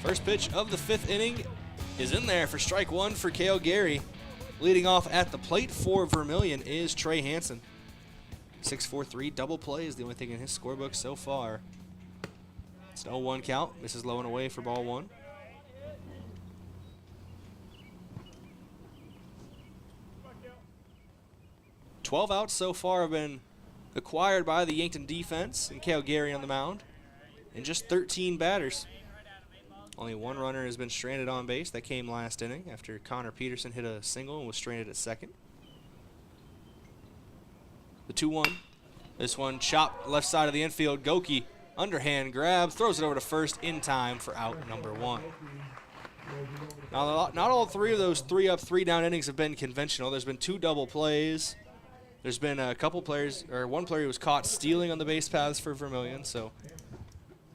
First pitch of the 5th inning is in there for strike 1 for Cale Gary. Leading off at the plate for Vermillion is Trey Hansen. 6-4-3 double play is the only thing in his scorebook so far. It's an 0-1 count. Misses low and away for ball 1. "12 outs so far have been acquired by the Yankton defense and Cale Gary on the mound. And just 13 batters. Only 1 runner has been stranded on base. That came last inning after Connor Peterson hit a single and was stranded at second. The 2-1. This one chopped left side of the infield. Goki, underhand grab, throws it over to first in time for out number 1. Now, not all 3 of those 3 up, 3 down innings have been conventional. There's been 2 double plays. There's been a couple players, or 1 player who was caught stealing on the base paths for Vermillion. So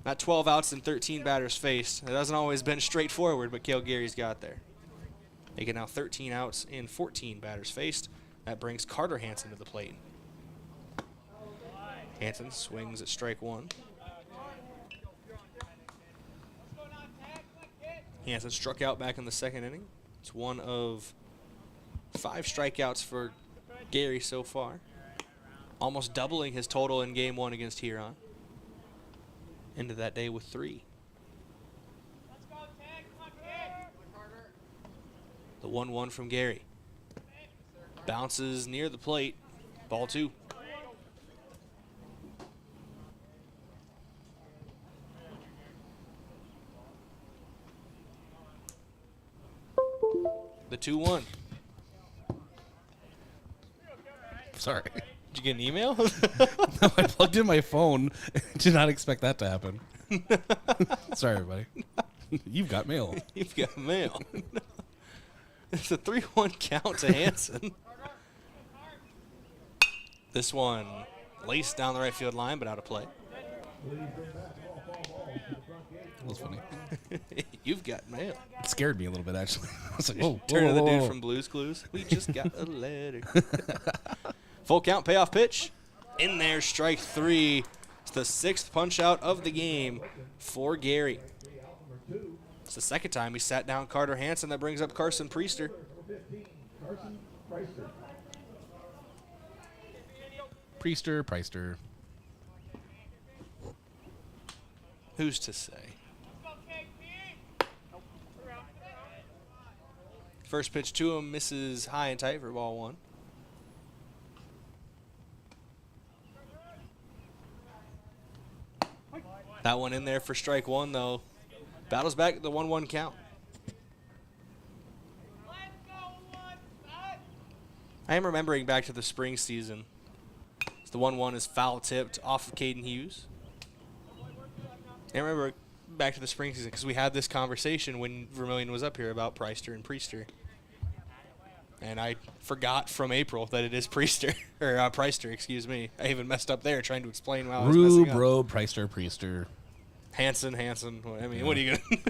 not 12 outs and 13 batters faced. It hasn't always been straightforward, but Cale Gary's got there. Making now 13 outs and 14 batters faced. That brings Carter Hansen to the plate. Hansen swings at strike 1. Hansen struck out back in the 2nd inning. It's one of 5 strikeouts for Gary so far. almost doubling his total in game 1 against Huron. Into that day with 3. The 1-1 from Gary. Bounces near the plate. Ball 2. The 2-1. Sorry. Did you get an email? No, I plugged in my phone. Did not expect that to happen. Sorry, everybody. You've got mail. You've got mail. It's a 3-1 count to Hansen. This one laced down the right field line, but out of play. That was funny. You've got mail. It scared me a little bit, actually. I was like, whoa. Turn to the dude whoa. from Blue's Clues. We just got a letter. Full count, payoff pitch. In there, strike 3. It's the 6th punch out of the game for Gary. It's the 2nd time he sat down Carter Hansen. That brings up Carson Priester. Priester. Who's to say? First pitch to him misses high and tight for ball 1. That one in there for strike 1, though. Battles back at the 1-1 count. I am remembering back to the spring season. The 1-1 is foul tipped off of Caden Hughes. I remember back to the spring season because we had this conversation when Vermillion was up here about Priester and Priester. And I forgot from April that it is Priester, or Priester, excuse me. I even messed up there trying to explain why I was messing up. Priester. Hansen. I mean, what are you going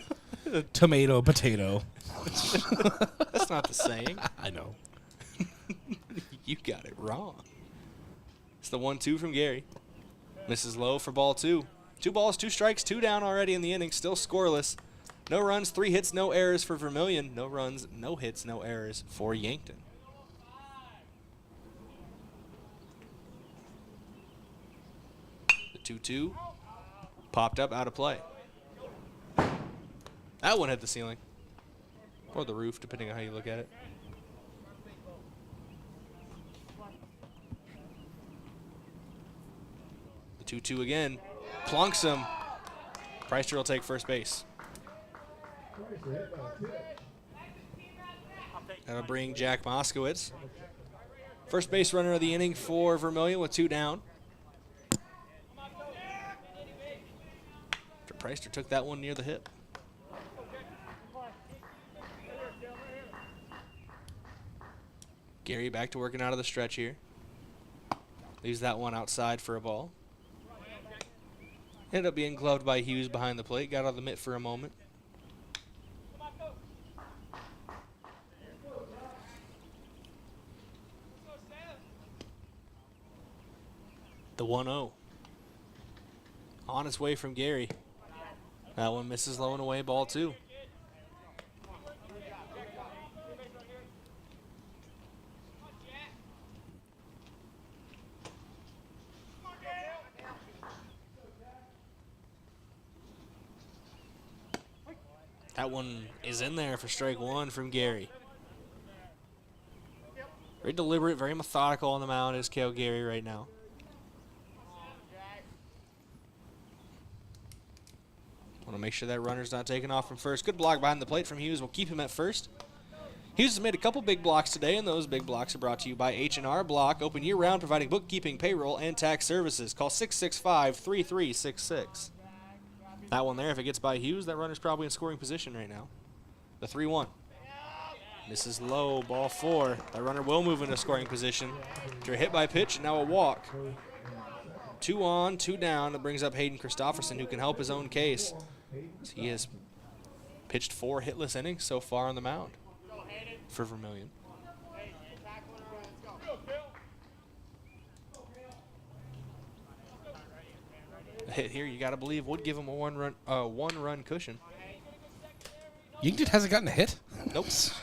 to... Tomato, potato. That's not the saying. I know. You got it wrong. It's the 1-2 from Gary. Misses low for ball 2. 2 balls, 2 strikes, 2 down already in the inning. Still scoreless. No runs, 3 hits, no errors for Vermillion. No runs, no hits, no errors for Yankton. The 2-2 popped up out of play. That one hit the ceiling. Or the roof, depending on how you look at it. The 2-2 again. Plunks him. Priester will take first base. That'll bring Jack Moskowitz. First base runner of the inning for Vermillion with 2 down. After Priester took that one near the hip. Gary back to working out of the stretch here. Leaves that one outside for a ball. Ended up being gloved by Hughes behind the plate. Got out of the mitt for a moment. The 1-0. On its way from Gary. That one misses low and away, ball 2. That one is in there for strike 1 from Gary. Very deliberate, very methodical on the mound is Cale Gary right now. Want to make sure that runner's not taken off from first. Good block behind the plate from Hughes. We'll keep him at first. Hughes has made a couple big blocks today, and those big blocks are brought to you by H&R Block. Open year-round, providing bookkeeping, payroll, and tax services. Call 665-3366. That one there, if it gets by Hughes, that runner's probably in scoring position right now. The 3-1. Misses low, ball 4. That runner will move into scoring position. After a hit by pitch, and now a walk. 2 on, 2 down. That brings up Hayden Christofferson, who can help his own case. He has pitched 4 hitless innings so far on the mound for Vermillion. A hit here, you got to believe, would give him a one-run cushion. Yankton hasn't gotten a hit? Nope. Just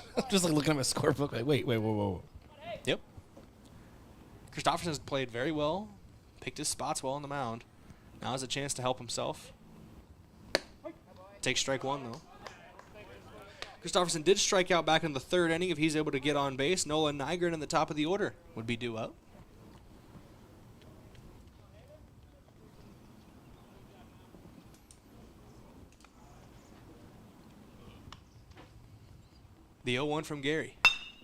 like looking at my scorebook, like, wait, whoa. Yep. Christopherson's played very well, picked his spots well on the mound. Now has a chance to help himself. Takes strike one, though. Christopherson did strike out back in the third inning. If he's able to get on base, Nolan Nygren in the top of the order would be due up. The 0-1 from Gary.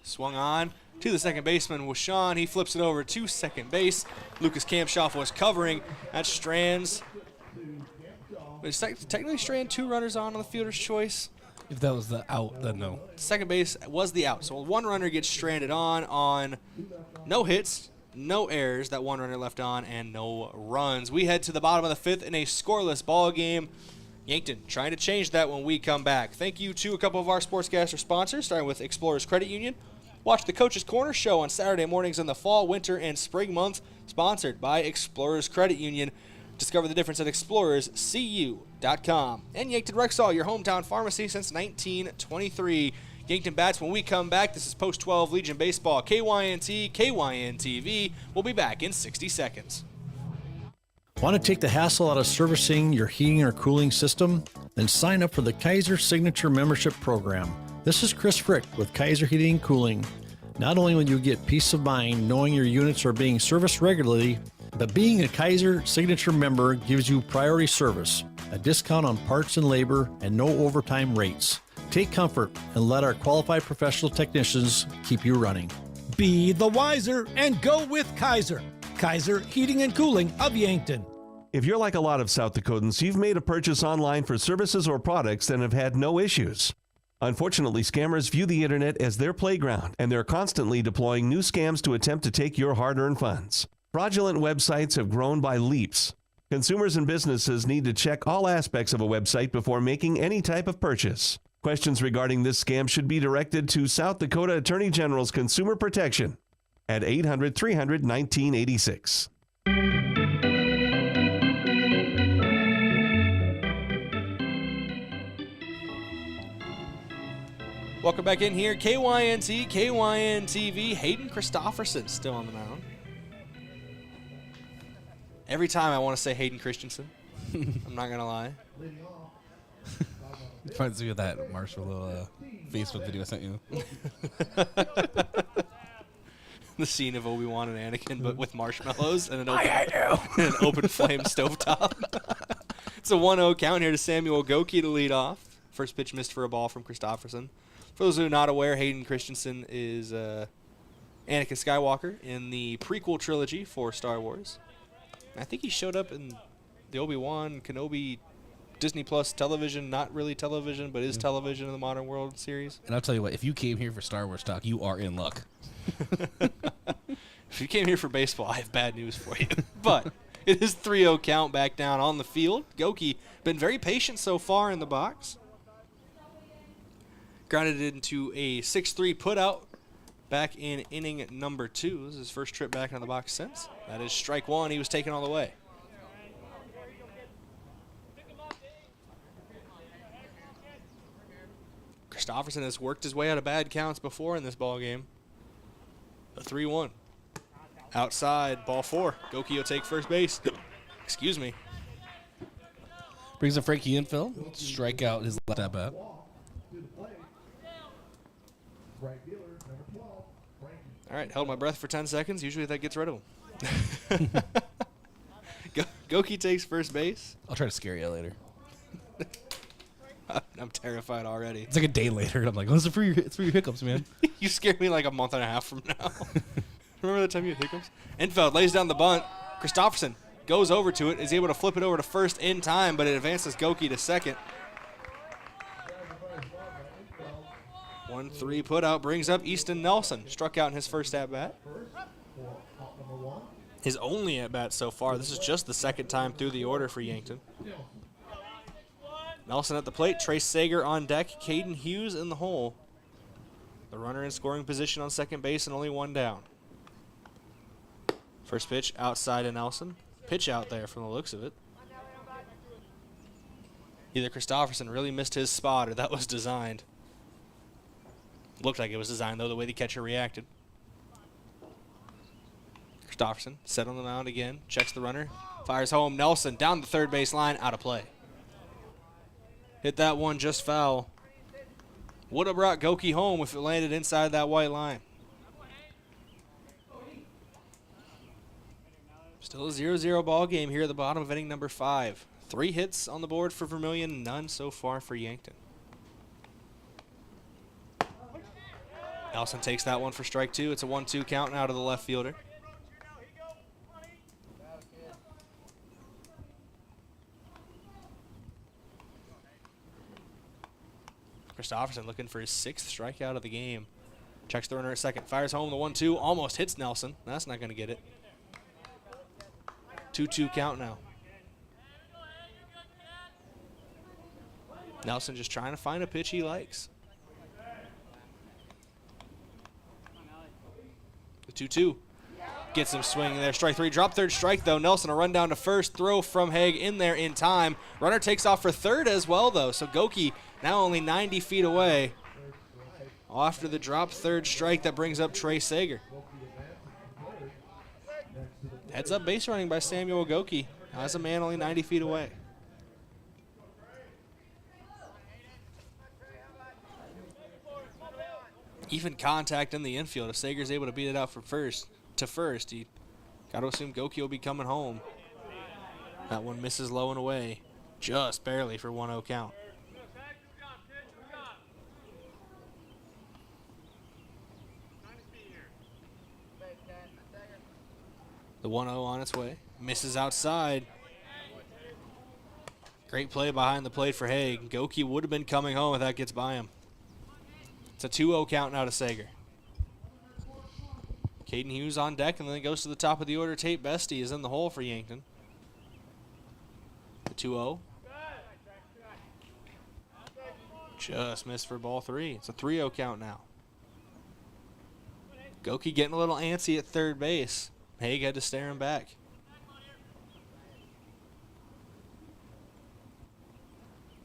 Swung on to the second baseman was Sean. He flips it over to second base. Lucas Kampshoff was covering. That's Strands. It's technically Strand 2 runners on the fielder's choice. If that was the out, then no. Second base was the out. So one runner gets stranded on no hits, no errors, that one runner left on, and no runs. We head to the bottom of the fifth in a scoreless ball game. Yankton trying to change that when we come back. Thank you to a couple of our Sportscaster sponsors, starting with Explorers Credit Union. Watch the Coach's Corner show on Saturday mornings in the fall, winter, and spring month, sponsored by Explorers Credit Union. Discover the difference at explorerscu.com. And Yankton Rexall, your hometown pharmacy since 1923. Yankton bats when we come back. This is Post 12 Legion Baseball, KYNT, KYNTV. We'll be back in 60 seconds. Want to take the hassle out of servicing your heating or cooling system? Then sign up for the Kaiser Signature Membership Program. This is Chris Frick with Kaiser Heating and Cooling. Not only will you get peace of mind knowing your units are being serviced regularly, but being a Kaiser Signature member gives you priority service, a discount on parts and labor, and no overtime rates. Take comfort and let our qualified professional technicians keep you running. Be the wiser and go with Kaiser. Kaiser Heating and Cooling of Yankton. If you're like a lot of South Dakotans, you've made a purchase online for services or products and have had no issues. Unfortunately, scammers view the internet as their playground, and they're constantly deploying new scams to attempt to take your hard-earned funds. Fraudulent websites have grown by leaps. Consumers and businesses need to check all aspects of a website before making any type of purchase. Questions regarding this scam should be directed to South Dakota Attorney General's Consumer Protection at 800-300-1986. Welcome back in here. KYNT, KYNTV. Hayden Christopherson still on the mound. Every time I want to say Hayden Christensen. I'm not going to lie. Reminds me of that Marshmallow Facebook video I sent you. The scene of Obi-Wan and Anakin, but with marshmallows and an open flame stovetop. It's a 1-0 count here to Samuel Goki to lead off. First pitch missed for a ball from Christopherson. For those who are not aware, Hayden Christensen is Anakin Skywalker in the prequel trilogy for Star Wars. I think he showed up in the Obi-Wan Kenobi Disney Plus television, not really television, but is television in the modern world series. And I'll tell you what, if you came here for Star Wars talk, you are in luck. If you came here for baseball, I have bad news for you. But it is 3-0 count back down on the field. Goki been very patient so far in the box. Grounded into a 6-3 putout back in inning number 2. This is his first trip back into the box since. That is strike one. He was taken all the way. Christopherson has worked his way out of bad counts before in this ball game. A 3-1. Outside, ball 4. Goki will take first base. Excuse me. Brings in Frankie Infill. Strike out his left at bat. All right, held my breath for 10 seconds. Usually that gets rid of him. Goki takes first base. I'll try to scare you later. I'm terrified already. It's like a day later, and I'm like, it's for your hiccups, man. You scared me like a month and a half from now. Remember the time you had hiccups? Infeld lays down the bunt. Christopherson goes over to it, is able to flip it over to first in time, but it advances Goki to second. 1-3 put out brings up Easton Nelson. Struck out in his first at-bat. His only at-bat so far. This is just the second time through the order for Yankton. Nelson at the plate. Trace Sager on deck. Caden Hughes in the hole. The runner in scoring position on second base and only one down. First pitch outside to Nelson. Pitch out there from the looks of it. Either Christopherson really missed his spot or that was designed. Looked like it was designed, though, the way the catcher reacted. Christofferson set on the mound again, checks the runner, fires home. Nelson down the third base line, out of play. Hit that one just foul. Would have brought Goki home if it landed inside that white line. Still a 0-0 ball game here at the bottom of inning number 5. 3 hits on the board for Vermillion, none so far for Yankton. Nelson takes that one for strike 2. It's a 1-2 count now to the left fielder. Christofferson looking for his 6th strikeout of the game. Checks the runner at second. Fires home the 1-2. Almost hits Nelson. That's not going to get it. 2-2 count now. Nelson just trying to find a pitch he likes. The 2-2. Gets him swinging there. Strike 3. Drop third strike, though. Nelson a run down to first. Throw from Haig in there in time. Runner takes off for third as well, though. So Goki now only 90 feet away. After the drop third strike, that brings up Trey Sager. Heads up base running by Samuel Goki. As a man only 90 feet away. Even contact in the infield. If Sager's able to beat it out from first to first, you got to assume Goki will be coming home. That one misses low and away. Just barely for 1-0 count. The 1-0 on its way. Misses outside. Great play behind the plate for Haig. Goki would have been coming home if that gets by him. It's a 2-0 count now to Sager. Caden Hughes on deck, and then it goes to the top of the order. Tate Bestie is in the hole for Yankton. The 2-0. Just missed for ball 3. It's a 3-0 count now. Goki getting a little antsy at third base. Haig had to stare him back.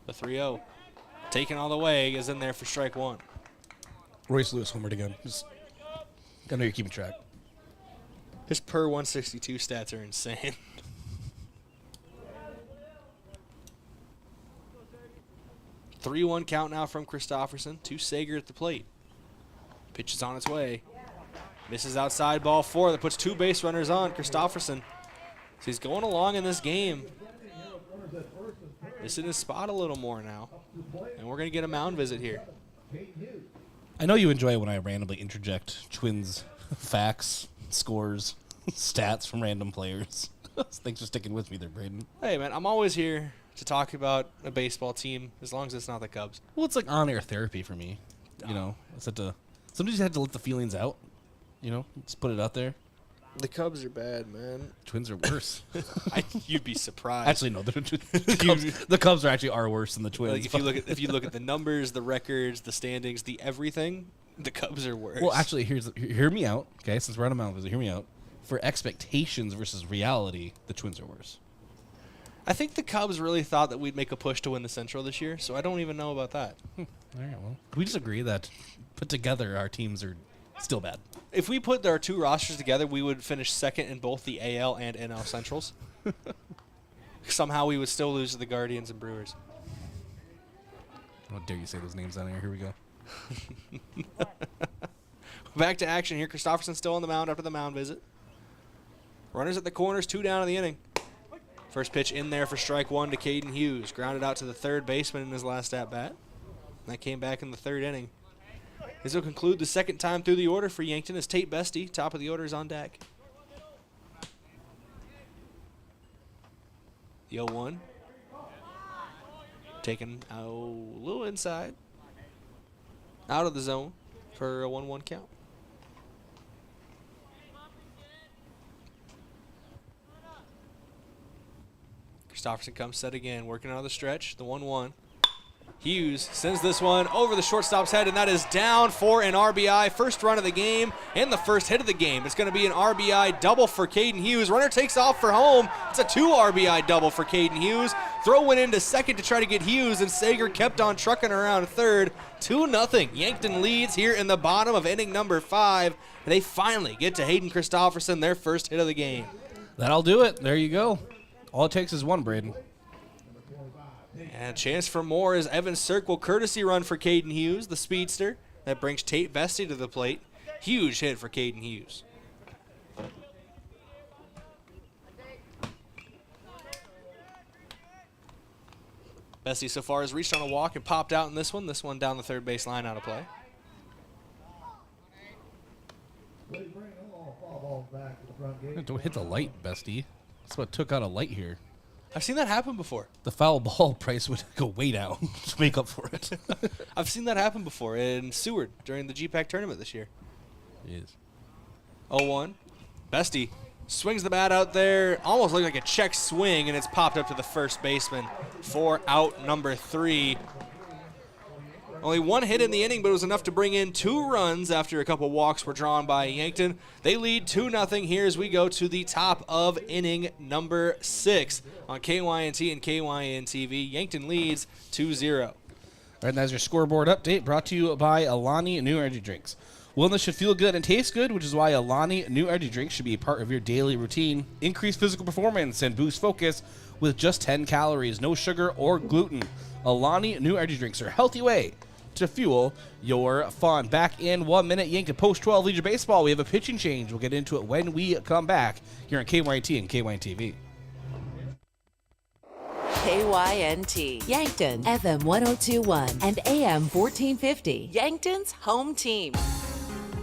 The 3-0. Taken all the way, is in there for strike 1. Royce Lewis homered again. I know you're keeping track. His per 162 stats are insane. The 3-1 count now from Christofferson to Sager at the plate. Pitch is on its way. Misses outside, ball 4. That puts 2 base runners on. Christofferson, so he's going along in this game. Missing his spot a little more now. And we're going to get a mound visit here. I know you enjoy when I randomly interject Twins facts, scores, stats from random players. Thanks for sticking with me there, Brayden. Hey, man, I'm always here to talk about a baseball team as long as it's not the Cubs. Well, it's like on-air therapy for me. You know, sometimes you had to let the feelings out. You know, just put it out there. The Cubs are bad, man. Twins are worse. You'd be surprised. Actually, no. The Cubs are worse than the Twins. Like if you look at the numbers, the records, the standings, the everything, the Cubs are worse. Well, actually, hear me out. Okay, since we're on a mound visit, hear me out. For expectations versus reality, the Twins are worse. I think the Cubs really thought that we'd make a push to win the Central this year, so I don't even know about that. All right. Well, can we just agree that put together our teams are still bad? If we put our 2 rosters together, we would finish second in both the AL and NL Centrals. Somehow we would still lose to the Guardians and Brewers. How dare you say those names down here? Here we go. Back to action here. Christofferson still on the mound after the mound visit. Runners at the corners, 2 down in the inning. First pitch in there for strike 1 to Caden Hughes. Grounded out to the third baseman in his last at-bat. That came back in the 3rd inning. This will conclude the 2nd time through the order for Yankton as Tate Bestie, top of the order, is on deck. The 0-1. Taken a little inside. Out of the zone for a 1-1 count. Christofferson comes set again, working out of the stretch. The 1-1. Hughes sends this one over the shortstop's head, and that is down for an RBI. First run of the game and the first hit of the game. It's going to be an RBI double for Caden Hughes. Runner takes off for home. It's a 2 RBI double for Caden Hughes. Throw went into second to try to get Hughes, and Sager kept on trucking around third. 2-0. Yankton leads here in the bottom of inning number 5. And they finally get to Hayden Christopherson, their first hit of the game. That'll do it. There you go. All it takes is one, Brayden. And a chance for more as Evan Cirk will courtesy run for Caden Hughes, the speedster. That brings Tate Vesti to the plate. Huge hit for Caden Hughes. Vesti so far has reached on a walk and popped out in this one. This one down the third base line out of play. Don't hit the light, Bestie. That's what took out a light here. I've seen that happen before. The foul ball price would go way down to make up for it. I've seen that happen before in Seward during the GPAC tournament this year. It is. 0-1. Bestie swings the bat out there, almost looked like a check swing, and it's popped up to the first baseman for out number 3. Only one hit in the inning, but it was enough to bring in 2 runs after a couple walks were drawn by Yankton. They lead 2-0 here as we go to the top of inning number 6 on KYNT and KYN-TV. Yankton leads 2-0. All right, and that's your scoreboard update brought to you by Alani New Energy Drinks. Wellness should feel good and taste good, which is why Alani New Energy Drinks should be a part of your daily routine. Increase physical performance and boost focus with just 10 calories, no sugar or gluten. Alani New Energy Drinks are a healthy way to fuel your fun. Back in 1 minute, Yankton Post 12 Leisure Baseball. We have a pitching change. We'll get into it when we come back here on KYNT and KYN-TV. KYNT, Yankton, FM 1021 and AM 1450, Yankton's home team.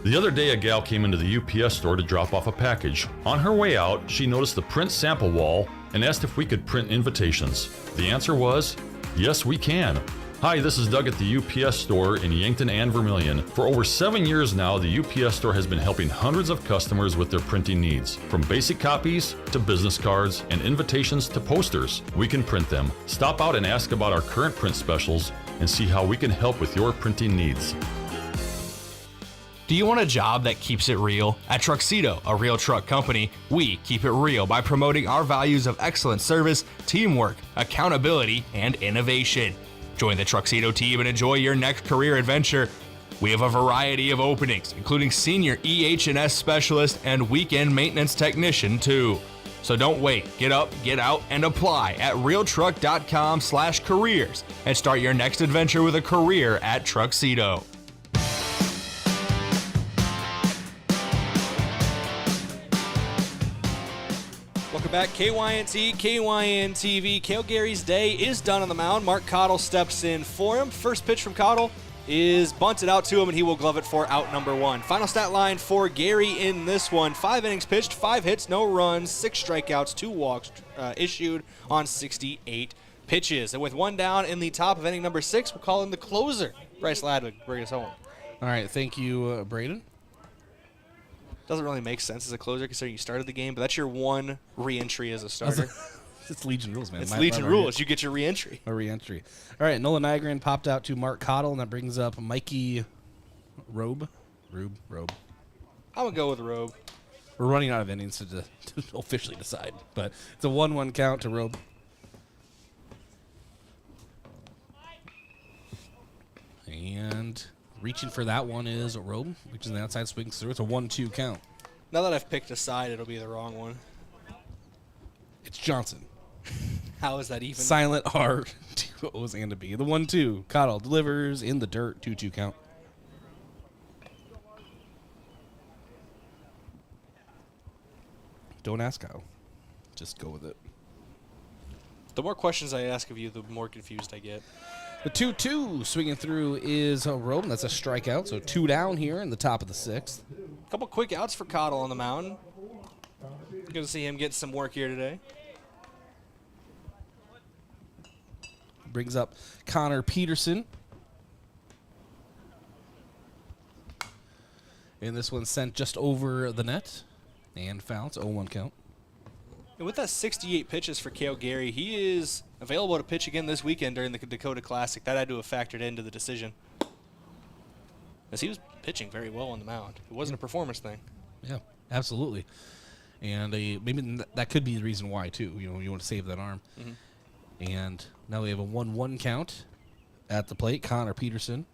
The other day, a gal came into the UPS store to drop off a package. On her way out, she noticed the print sample wall and asked if we could print invitations. The answer was, yes, we can. Hi, this is Doug at the UPS store in Yankton and Vermillion. For over 7 years now, the UPS store has been helping hundreds of customers with their printing needs. From basic copies to business cards and invitations to posters, we can print them. Stop out and ask about our current print specials and see how we can help with your printing needs. Do you want a job that keeps it real? At Truxedo, a real truck company, we keep it real by promoting our values of excellent service, teamwork, accountability, and innovation. Join the Truxedo team and enjoy your next career adventure. We have a variety of openings, including senior EH&S specialist and weekend maintenance technician too. So don't wait. Get up, get out, and apply at realtruck.com/careers and start your next adventure with a career at Truxedo. Welcome back, KYNT, KYN-TV. Cale Gary's day is done on the mound. Mark Cottle steps in for him. First pitch from Cottle is bunted out to him, and he will glove it for out number 1. Final stat line for Gary in this one: 5 innings pitched, 5 hits, no runs, 6 strikeouts, 2 walks issued on 68 pitches. And with 1 down in the top of inning number 6, we'll call in the closer, Bryce Ladwig. Bring us home. All right, thank you, Brayden. Doesn't really make sense as a closer considering you started the game, but that's your 1 re-entry as a starter. It's Legion rules, man. It's Legion rules. You get your re-entry. A re-entry. All right, Nolan Nygren popped out to Mark Cottle, and that brings up Mikey Robe. I'm going to go with Robe. We're running out of innings to officially decide, but it's a 1-1 count to Robe. And reaching for that one is Robe, which is the outside, swings through. It's a 1-2 count. Now that I've picked a side, it'll be the wrong one. It's Johnson. How is that even? Silent R, 2 O's and a B. The 1-2. Cottle delivers in the dirt, 2-2 count. Don't ask how. Just go with it. The more questions I ask of you, the more confused I get. The 2-2 swinging through is Roden. That's a strikeout, so 2 down here in the top of the 6th. A couple quick outs for Cottle on the mound. Good to see him get some work here today. Brings up Connor Peterson. And this one's sent just over the net. And foul. It's 0-1 count. And with that 68 pitches for Cale Gary, he is available to pitch again this weekend during the Dakota Classic. That had to have factored into the decision, as he was pitching very well on the mound. It wasn't a performance thing. Yeah, absolutely. And maybe that could be the reason why, too. You know, you want to save that arm. Mm-hmm. And now we have a 1-1 count at the plate. Connor Peterson.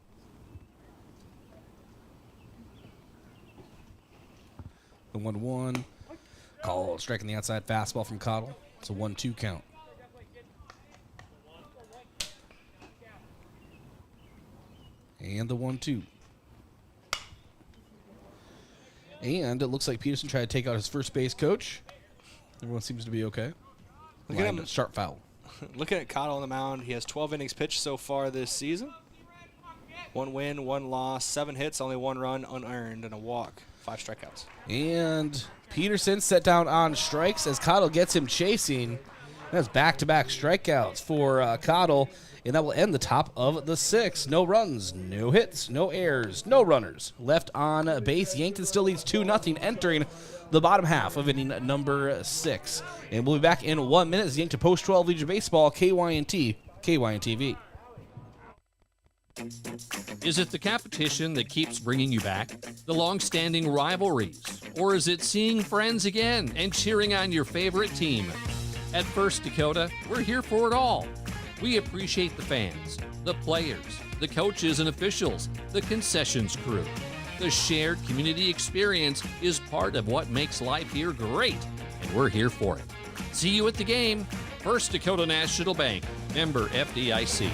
The 1-1. Call, striking the outside fastball from Cottle. It's a 1-2 count. And the 1-2. And it looks like Peterson tried to take out his first base coach. Everyone seems to be okay. Look at him. Sharp foul. Looking at Cottle on the mound, he has 12 innings pitched so far this season. 1 win, 1 loss, 7 hits, only 1 run unearned, and a walk. 5 strikeouts. And Peterson set down on strikes as Cottle gets him chasing. That's back-to-back strikeouts for Cottle, and that will end the top of the 6th. No runs, no hits, no errors, no runners left on base. Yankton still leads 2-0 entering the bottom half of inning number 6. And we'll be back in 1 minute as Yankton Post 12 Legion Baseball, KYNT, KYNT-TV. Is it the competition that keeps bringing you back? The long-standing rivalries? Or is it seeing friends again and cheering on your favorite team? At First Dakota, we're here for it all. We appreciate the fans, the players, the coaches and officials, the concessions crew. The shared community experience is part of what makes life here great, and we're here for it. See you at the game. First Dakota National Bank, member FDIC.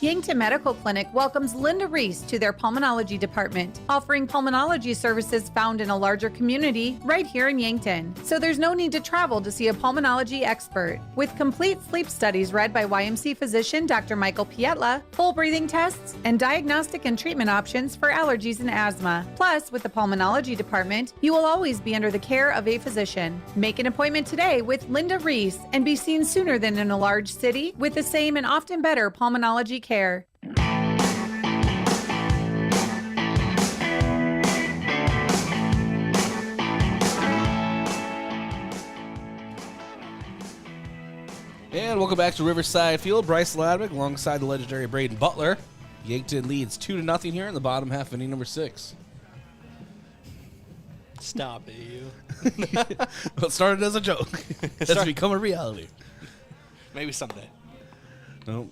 Yankton Medical Clinic welcomes Linda Reese to their pulmonology department, offering pulmonology services found in a larger community right here in Yankton. So there's no need to travel to see a pulmonology expert. With complete sleep studies read by YMC physician Dr. Michael Pietla, full breathing tests, and diagnostic and treatment options for allergies and asthma. Plus, with the pulmonology department, you will always be under the care of a physician. Make an appointment today with Linda Reese and be seen sooner than in a large city with the same and often better pulmonology care. And welcome back to Riverside Field. Bryce Ladwig alongside the legendary Brayden Butler. Yankton leads 2-0 here in the bottom half of inning number 6. Stop it, you. Well, it started as a joke. It's become a reality. Maybe someday. Nope.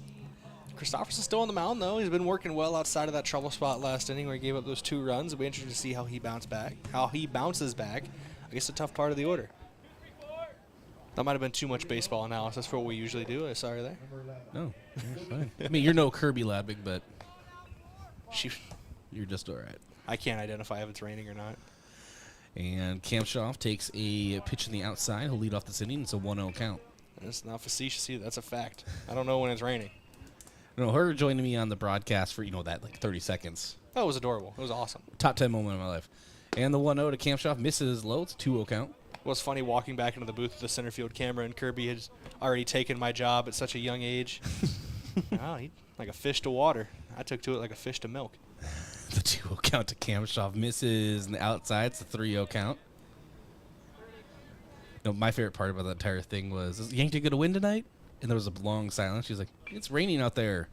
Christopherson's still on the mound, though. He's been working well outside of that trouble spot last inning where he gave up those 2 runs. It'll be interesting to see how he bounces back. I guess a tough part of the order. That might have been too much baseball analysis for what we usually do. Sorry there. No, you're fine. I mean, you're no Kirby Ladwig, but you're just all right. I can't identify if it's raining or not. And Kamshoff takes a pitch in the outside. He'll lead off this inning. It's a 1-0 count. That's not facetious either. That's a fact. I don't know when it's raining. No, her joining me on the broadcast for, that, like 30 seconds. Oh, it was adorable. It was awesome. Top 10 moment of my life. And the 1-0 to Kamshoff misses low. It's a 2-0 count. It was funny walking back into the booth with the center field camera, and Kirby had already taken my job at such a young age. Oh, he like a fish to water. I took to it like a fish to milk. The 2-0 count to Kamshoff misses on the outside. It's a 3-0 count. My favorite part about the entire thing was, is Yankton going to win tonight? And there was a long silence. She was like, it's raining out there.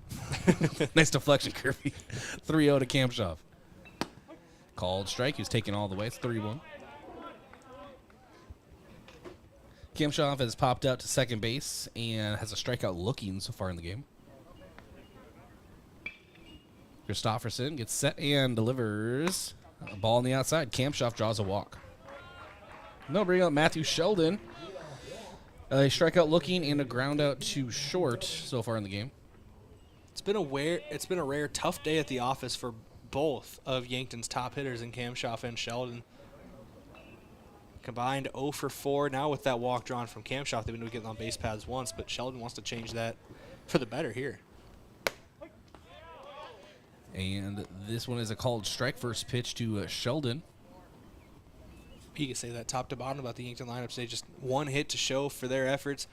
Nice deflection, Kirby. 3-0 to Kamshoff. Called strike. He was taken all the way. It's 3-1. Kamshoff has popped out to second base and has a strikeout looking so far in the game. Christopherson gets set and delivers a ball on the outside. Kamshoff draws a walk. They'll bring up Matthew Sheldon. A strikeout looking and a ground out to short so far in the game. It's been a rare tough day at the office for both of Yankton's top hitters in Kamshoff and Sheldon. Combined 0 for 4. Now with that walk drawn from Kamshoff, they've been getting on base paths once, but Sheldon wants to change that for the better here. And this one is a called strike. First pitch to Sheldon. You can say that top to bottom about the Yankton lineup today. Just one hit to show for their efforts.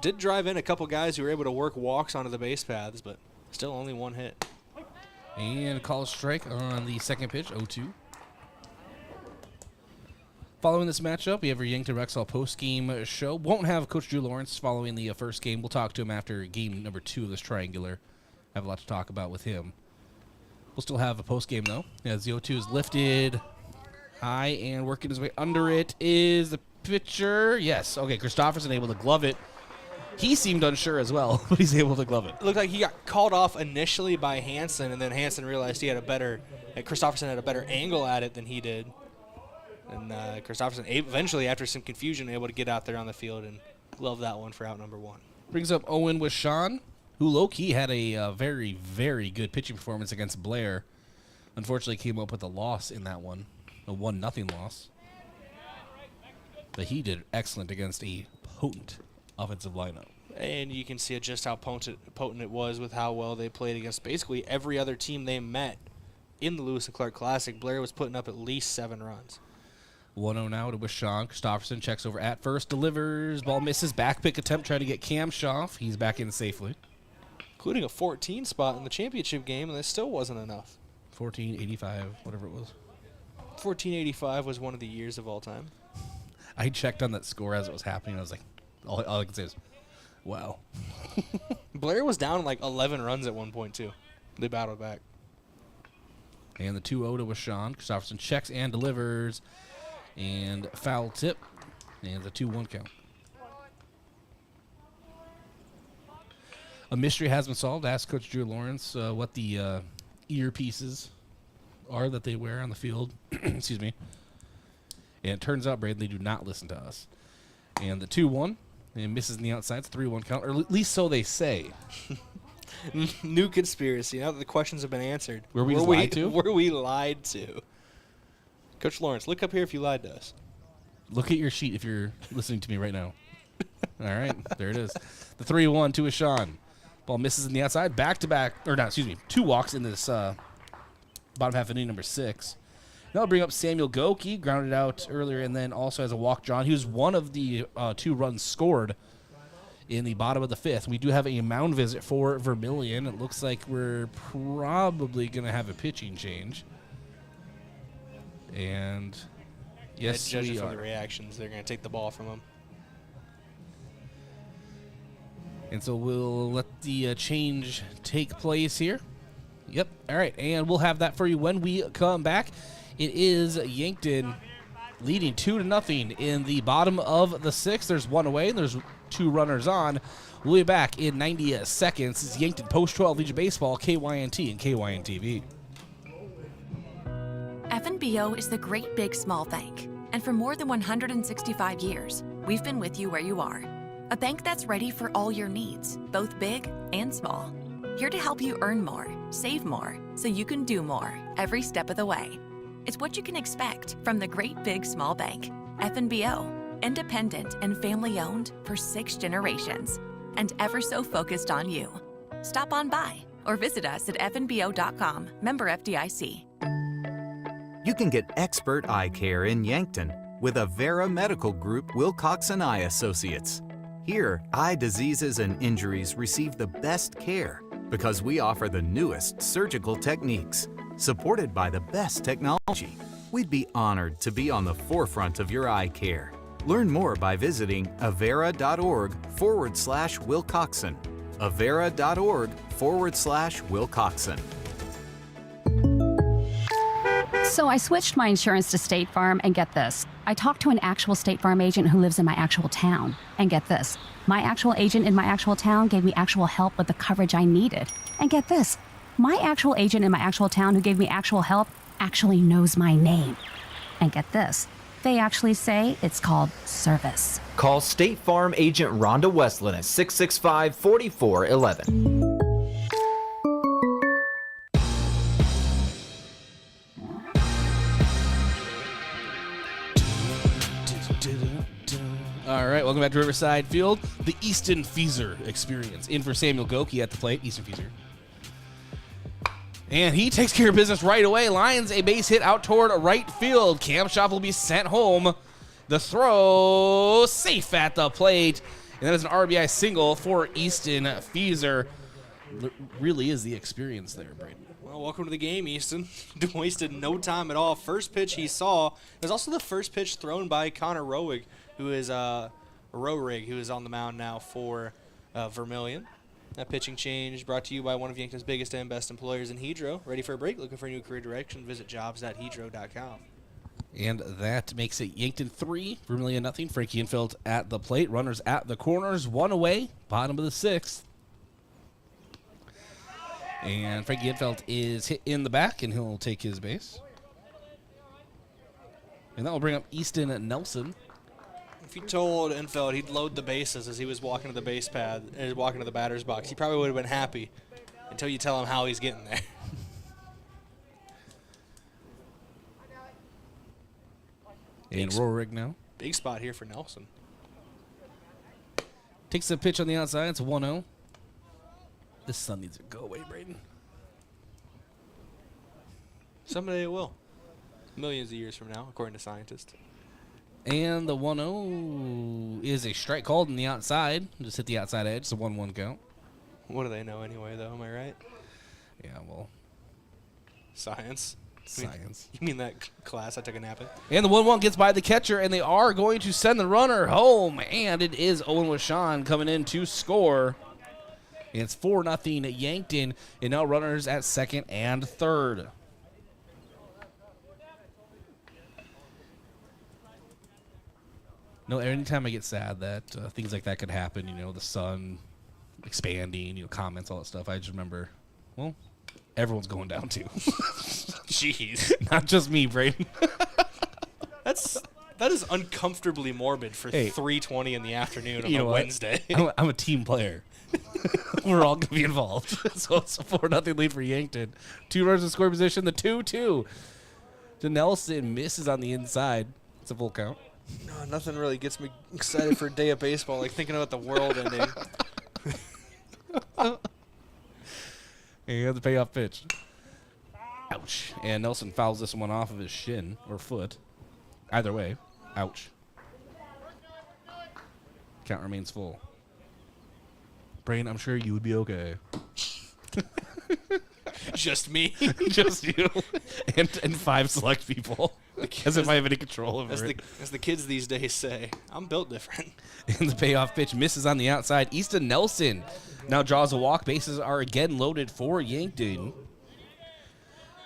Did drive in a couple guys who were able to work walks onto the base paths, but still only one hit. And called strike on the second pitch, 0-2. Following this matchup, we have our Yankton Rexall post-game show. Won't have Coach Drew Lawrence following the first game. We'll talk to him after game number 2 of this triangular. I have a lot to talk about with him. We'll still have a post-game, though, as the 0-2 is lifted high and working his way under it is the pitcher. Yes, okay, Christopherson able to glove it. He seemed unsure as well, but he's able to glove it. It looked like he got called off initially by Hansen, and then Hansen realized he had Christopherson had a better angle at it than he did. And Christopherson eventually, after some confusion, able to get out there on the field and glove that one for out number 1. Brings up Owen with Sean, who low-key had a very, very good pitching performance against Blair. Unfortunately, came up with a loss in that one, a 1-0 loss. But he did excellent against a potent offensive lineup. And you can see just how potent it was with how well they played against basically every other team they met in the Lewis and Clark Classic. Blair was putting up at least 7 runs. 1-0 now to Sean. Christopherson checks over at first, delivers, ball misses, back pick attempt, trying to get Cam Schaff. He's back in safely. Including a 14 spot in the championship game, and that still wasn't enough. 1485, whatever it was. 1485 was one of the years of all time. I checked on that score as it was happening. I was like, all I could say is, wow. Blair was down like 11 runs at one point, too. They battled back. And the 2-0 to Sean. Christopherson checks and delivers. And foul tip. And the 2-1 count. A mystery has been solved. Ask Coach Drew Lawrence what the earpieces are that they wear on the field. Excuse me. And it turns out, Brayden, they do not listen to us. And the 2-1. And misses in the outside. It's a 3-1 count. Or at least so they say. New conspiracy. Now that the questions have been answered. Were we lied to? Were we lied to? Coach Lawrence, look up here if you lied to us. Look at your sheet if you're listening to me right now. All right, there it is. The 3-1 to Sean. Ball misses in the outside. Back-to-back, or not, excuse me, 2 walks in this bottom half of inning number 6. Now I'll bring up Samuel Goki, grounded out earlier, and then also has a walk drawn. He was one of the 2 runs scored in the bottom of the 5th. We do have a mound visit for Vermillion. It looks like we're probably going to have a pitching change. And yes, judging from the reactions, they're going to take the ball from him. And so we'll let the change take place here. Yep. All right. And we'll have that for you when we come back. It is Yankton leading 2-0 in the bottom of the 6th. There's 1 away, and there's 2 runners on. We'll be back in 90 seconds. It's Yankton Post 12 Legion Baseball, KYNT and KYNT TV. FNBO is the great big small bank. And for more than 165 years, we've been with you where you are. A bank that's ready for all your needs, both big and small. Here to help you earn more, save more, so you can do more every step of the way. It's what you can expect from the great big small bank. FNBO, independent and family owned for 6 generations, and ever so focused on you. Stop on by or visit us at fnbo.com, member FDIC. You can get expert eye care in Yankton with Avera Medical Group Wilcoxon Eye Associates. Here, eye diseases and injuries receive the best care because we offer the newest surgical techniques, supported by the best technology. We'd be honored to be on the forefront of your eye care. Learn more by visiting avera.org/Wilcoxon. avera.org/Wilcoxon. So I switched my insurance to State Farm, and get this. I talked to an actual State Farm agent who lives in my actual town. And get this. My actual agent in my actual town gave me actual help with the coverage I needed. And get this. My actual agent in my actual town who gave me actual help actually knows my name. And get this. They actually say it's called service. Call State Farm agent Rhonda Westland at 665-4411. All right, welcome back to Riverside Field. The Easton Feeser experience. In for Samuel Goki at the plate. Easton Feeser. And he takes care of business right away. Lions a base hit out toward right field. Cam Schaff will be sent home. The throw safe at the plate. And that is an RBI single for Easton Feeser. Really is the experience there, Brayden. Well, Well, welcome to the game, Easton. Wasted no time at all. First pitch he saw. It was also the first pitch thrown by Connor Rowerig, who is who is on the mound now for Vermillion. That pitching change brought to you by one of Yankton's biggest and best employers in Hedro. Ready for a break? Looking for a new career direction? Visit jobs.hedro.com. And that makes it Yankton 3, Vermillion nothing. Frankie Infeld at the plate. Runners at the corners. One away. Bottom of the sixth. And Frankie Infeld is hit in the back, and he'll take his base. And that will bring up Easton Nelson. If you told Infeld he'd load the bases as he was walking to the base pad, walking to the batter's box, he probably would have been happy until you tell him how he's getting there. And Rowerig now. Big spot here for Nelson. Takes a pitch on the outside. It's 1-0. This sun needs to go away, Brayden. Someday it will. Millions of years from now, according to scientists. And the 1-0 is a strike called on the outside. Just hit the outside edge. It's a 1-1 count. What do they know anyway, though? Am I right? Yeah, well. Science. Science. You mean that class I took a nap in? And the 1-1 gets by the catcher, and they are going to send the runner home. And it is Owen Washon coming in to score. And it's 4-0 Yankton, and now runners at second and third. No, anytime I get sad that things like that could happen, you know, the sun expanding, you know, comments, all that stuff, I just remember, well, everyone's going down too. Jeez. Not just me, Brayden. That is uncomfortably morbid for Hey, 3:20 in the afternoon on you a know what? Wednesday. I'm a team player. We're all going to be involved. So it's a 4-0 lead for Yankton. 2 runners in scoring position. The 2-2 to Nelson, misses on the inside. It's a full count. No, nothing really gets me excited for a day of baseball like thinking about the world ending. And the payoff pitch. Ouch. And Nelson fouls this one off of his shin or foot. Either way, ouch. Count remains full. Brain, I'm sure you would be okay. Just me? Just you. And 5 select people. As if I have any control over it. As the kids these days say, I'm built different. And the payoff pitch misses on the outside. Easton Nelson now draws a walk. Bases are again loaded for Yankton.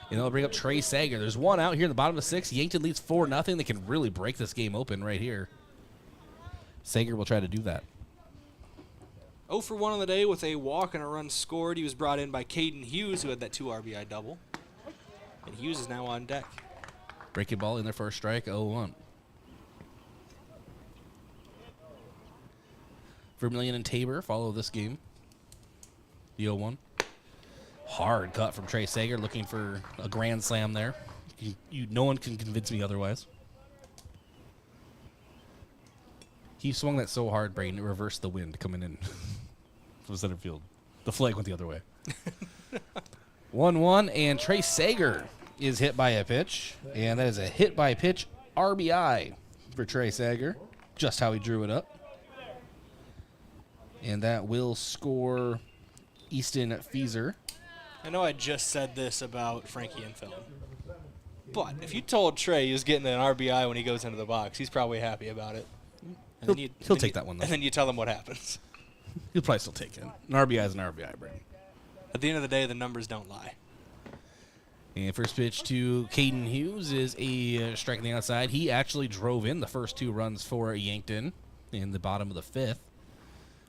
And they'll bring up Trey Sager. There's one out here in the bottom of the 6th. Yankton leads 4-0. They can really break this game open right here. Sager will try to do that. 0 for 1 on the day with a walk and a run scored. He was brought in by Caden Hughes, who had that 2 RBI double. And Hughes is now on deck. Breaking ball in their first strike, 0-1. Vermillion and Tabor follow this game. The 0-1. Hard cut from Trey Sager, looking for a grand slam there. No one can convince me otherwise. He swung that so hard, Brayden, it reversed the wind coming in from center field. The flag went the other way. 1-1, and Trey Sager is hit by a pitch, and that is a hit by pitch RBI for Trey Sager. Just how he drew it up. And that will score Easton Fieser. I know I just said this about Frankie Infeld, but if you told Trey he was getting an RBI when he goes into the box, he's probably happy about it. He'll take that one, though. And then you tell him what happens. He'll probably still take it. An RBI is an RBI, Brayden. At the end of the day, the numbers don't lie. And first pitch to Caden Hughes is a strike on the outside. He actually drove in the first 2 runs for Yankton in the bottom of the 5th.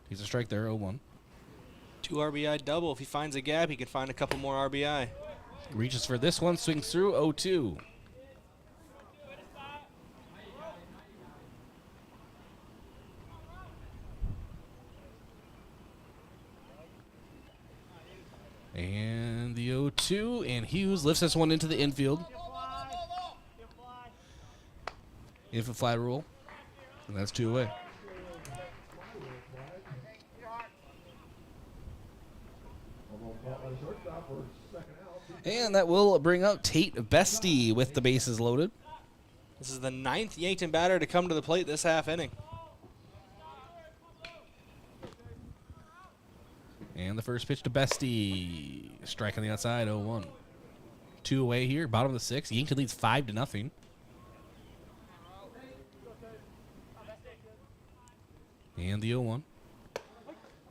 He's a strike there, 0-1. 2 RBI double. If he finds a gap, he can find a couple more RBI. Reaches for this one, swings through, 0-2. And the 0-2, and Hughes lifts this one into the infield. In for fly rule, and that's 2 away. And that will bring up Tate Bestie with the bases loaded. This is the 9th Yankton batter to come to the plate this half inning. And the first pitch to Bestie. Strike on the outside, 0-1. 2 away here, bottom of the 6th. Yankton leads 5-0. And the 0-1.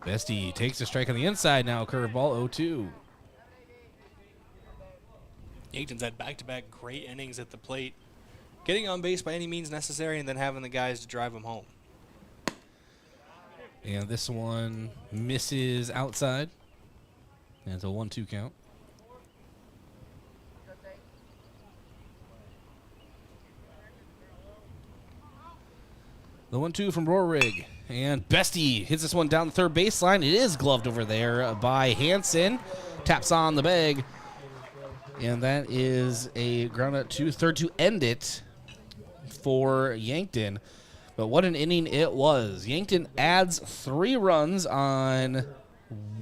Bestie takes a strike on the inside now. Curveball 0-2. Yankton's had back-to-back great innings at the plate, getting on base by any means necessary and then having the guys to drive them home. And this one misses outside. And it's a 1-2 count. The 1-2 from Rohrig. And Bestie hits this one down the third baseline. It is gloved over there by Hansen. Taps on the bag. And that is a ground out to third to end it for Yankton. But what an inning it was. Yankton adds 3 runs on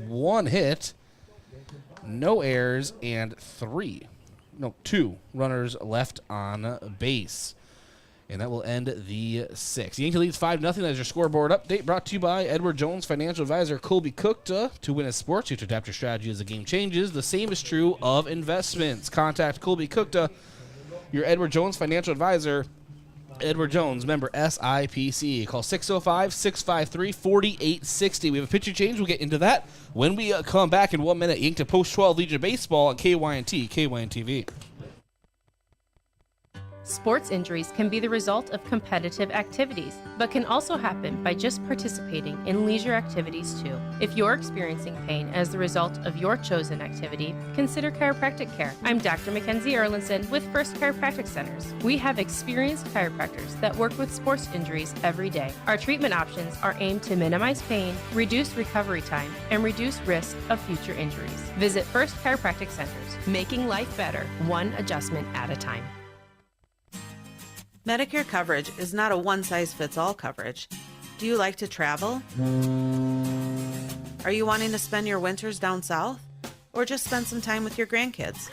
1 hit, no errors, and 2 runners left on base. And that will end the 6th. Yankton leads 5-0. That's your scoreboard update brought to you by Edward Jones Financial Advisor Colby Cookta. To win in sports, you have to adapt your strategy as the game changes. The same is true of investments. Contact Colby Cookta, your Edward Jones Financial Advisor. Edward Jones, member SIPC. Call 605-653-4860. We have a pitcher change. We'll get into that when we come back in 1 minute. Yankton Post 12 Legion Baseball on KYNT, KYNT-TV. Sports injuries can be the result of competitive activities, but can also happen by just participating in leisure activities too. If you're experiencing pain as the result of your chosen activity, consider chiropractic care. I'm Dr. Mackenzie Erlinson with First Chiropractic Centers. We have experienced chiropractors that work with sports injuries every day. Our treatment options are aimed to minimize pain, reduce recovery time, and reduce risk of future injuries. Visit First Chiropractic Centers, making life better, one adjustment at a time. Medicare coverage is not a one-size-fits-all coverage. Do you like to travel? Are you wanting to spend your winters down south? Or just spend some time with your grandkids?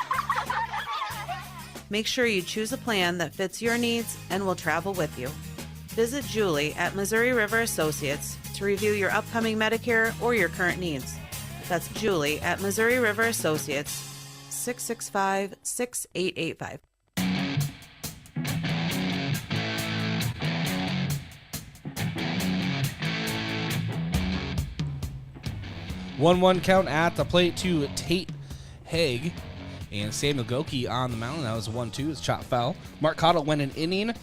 Make sure you choose a plan that fits your needs and will travel with you. Visit Julie at Missouri River Associates to review your upcoming Medicare or your current needs. That's Julie at Missouri River Associates, 665-6885. 1-1 count at the plate to Tate Haig. And Samuel Goki on the mound. That was 1-2. It's chop foul. Mark Cottle went an inning.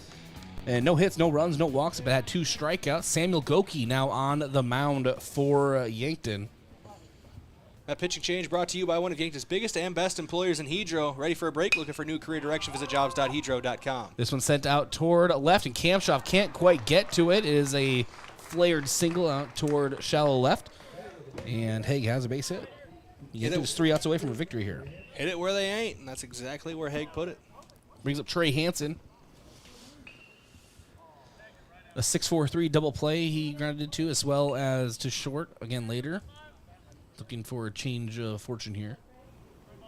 And no hits, no runs, no walks, but had 2 strikeouts. Samuel Goki now on the mound for Yankton. That pitching change brought to you by one of Yankton's biggest and best employers in Hedro. Ready for a break? Looking for new career direction? Visit jobs.hedro.com. This one sent out toward left, and Kamshoff can't quite get to it. It is a flared single out toward shallow left. And Haig has a base hit. Yankton is 3 outs away from a victory here. Hit it where they ain't, and that's exactly where Haig put it. Brings up Trey Hansen. A 6-4-3 double play he grounded to, as well as to short again later. Looking for a change of fortune here. I'm